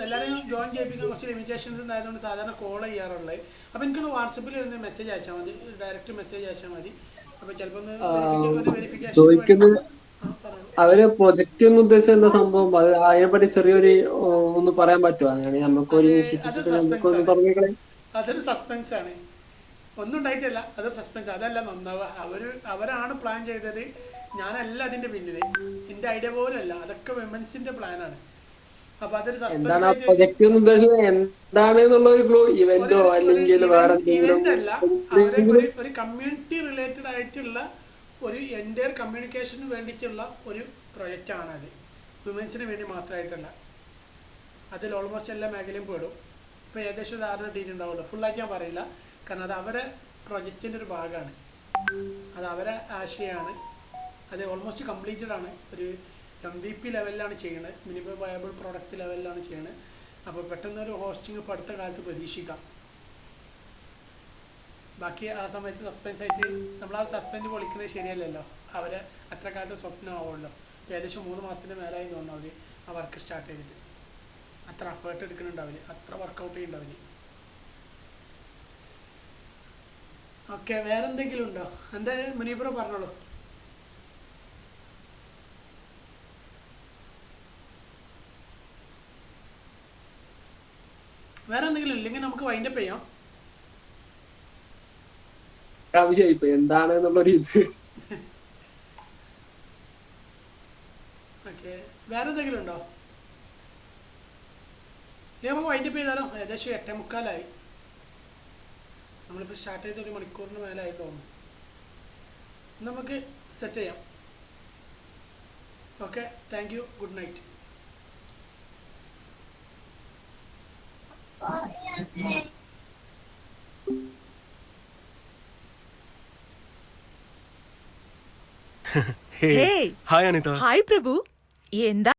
എല്ലാവരെയും ജോയിൻ ചെയ്യിപ്പിക്കാൻ കുറച്ച് ലിമിറ്റേഷൻസ് ഉണ്ടായതുകൊണ്ട് സാധാരണ കോൾ ചെയ്യാറുള്ളത്. അപ്പോൾ എനിക്കൊന്ന് വാട്സപ്പിൽ ഒന്ന് മെസ്സേജ് അയച്ചാൽ മതി, ഡയറക്റ്റ് മെസ്സേജ് അയച്ചാൽ മതി. അപ്പോൾ ചിലപ്പോൾ ചോദിക്കുന്നത് അവര് പ്രൊജക്റ്റ് എന്ന് ഉദ്ദേശിച്ച എന്താ സംഭവം, അത് അതിനെപ്പറ്റി ചെറിയൊരു ഒന്ന് പറയാൻ പറ്റുമോ? അങ്ങനെ നമുക്കൊരു അതൊരു സസ്പെൻസ് ആണ്, ഒന്നും ഉണ്ടായിട്ടല്ല, അതൊരു സസ്പെൻസ്. അതല്ല നന്നാവുക, അവരാണ് പ്ലാൻ ചെയ്തത്, ഞാനല്ല അതിന്റെ പിന്നിൽ, എന്റെ ഐഡിയ പോലും അല്ല, അതൊക്കെ വിമൻസിന്റെ പ്ലാനാണ്. അപ്പൊ അതൊരു എന്താണ് പ്രൊജക്റ്റ് എന്ന് ഉദ്ദേശിച്ചത്, എന്താണെന്നുള്ള ഒരു ക്ലൂ, ഇവന്റോ അല്ലെങ്കിൽ വേറെ ഇവന്റ് അല്ല, ഒരു കമ്മ്യൂണിറ്റി റിലേറ്റഡ് ആയിട്ടുള്ള ഒരു എൻ്റയർ കമ്മ്യൂണിക്കേഷന് വേണ്ടിയിട്ടുള്ള ഒരു പ്രൊജക്റ്റ് ആണത്. വിമൻസിന് വേണ്ടി മാത്രമായിട്ടല്ല. അതിൽ ഓൾമോസ്റ്റ് എല്ലാ മേഖലയും പെടും. ഇപ്പോൾ ഏകദേശം ധാരണ കിട്ടിയിട്ടുണ്ടാവുമല്ലോ, ഫുള്ളായിട്ട് ഞാൻ പറയില്ല, കാരണം അത് അവരെ പ്രൊജക്റ്റിൻ്റെ ഒരു ഭാഗമാണ്, അത് അവരെ ആശയമാണ്. അത് ഓൾമോസ്റ്റ് കംപ്ലീറ്റഡ് ആണ്. ഒരു MVP ലെവലിലാണ് ചെയ്യുന്നത്, മിനിമം വയബിൾ പ്രോഡക്റ്റ് ലെവലിലാണ് ചെയ്യുന്നത്. അപ്പോൾ പെട്ടെന്നൊരു ഹോസ്റ്റിംഗ് ഇപ്പോൾ അടുത്ത കാലത്ത് പ്രതീക്ഷിക്കാം. ബാക്കി ആ സമയത്ത് സസ്പെൻസ് ആയിട്ട് നമ്മൾ ആ സസ്പെൻഡ് പൊളിക്കുന്നത് ശരിയല്ലല്ലോ, അവരെ അത്ര കാലത്ത് സ്വപ്നമാവുമല്ലോ. ഏകദേശം 3 മാസത്തിൻ്റെ മേലായി തോന്നുന്നു അവർ ആ വർക്ക് സ്റ്റാർട്ട് ചെയ്തിട്ട്. അത്ര എഫേർട്ട് എടുക്കുന്നുണ്ട് അവർ, അത്ര വർക്കൗട്ട് ചെയ്യുന്നുണ്ട് അവർ. ഓക്കെ, വേറെ എന്തെങ്കിലും ഉണ്ടോ? എന്താ മുനീബ്രോ പറഞ്ഞോളൂ. വേറെ എന്തെങ്കിലും ഇല്ലെങ്കിൽ നമുക്ക് വൈൻഡപ്പ് ചെയ്യാം. ഇപ്പൊ എന്താണ് എന്നുള്ളൊരു ഇത്. ഓക്കെ, വേറെ എന്തെങ്കിലും ഉണ്ടോ? നമുക്ക് വൈൻഡപ്പ് ചെയ്താലോ? ഏകദേശം 8:45 നമ്മളിപ്പോൾ സ്റ്റാർട്ട് ചെയ്ത് 1 മണിക്കൂറിന് മേലായി തോന്നുന്നു. നമുക്ക് സെറ്റ് ചെയ്യാം. Okay, thank you, good night. Hi Anitha. Hi Prabhu, എന്താ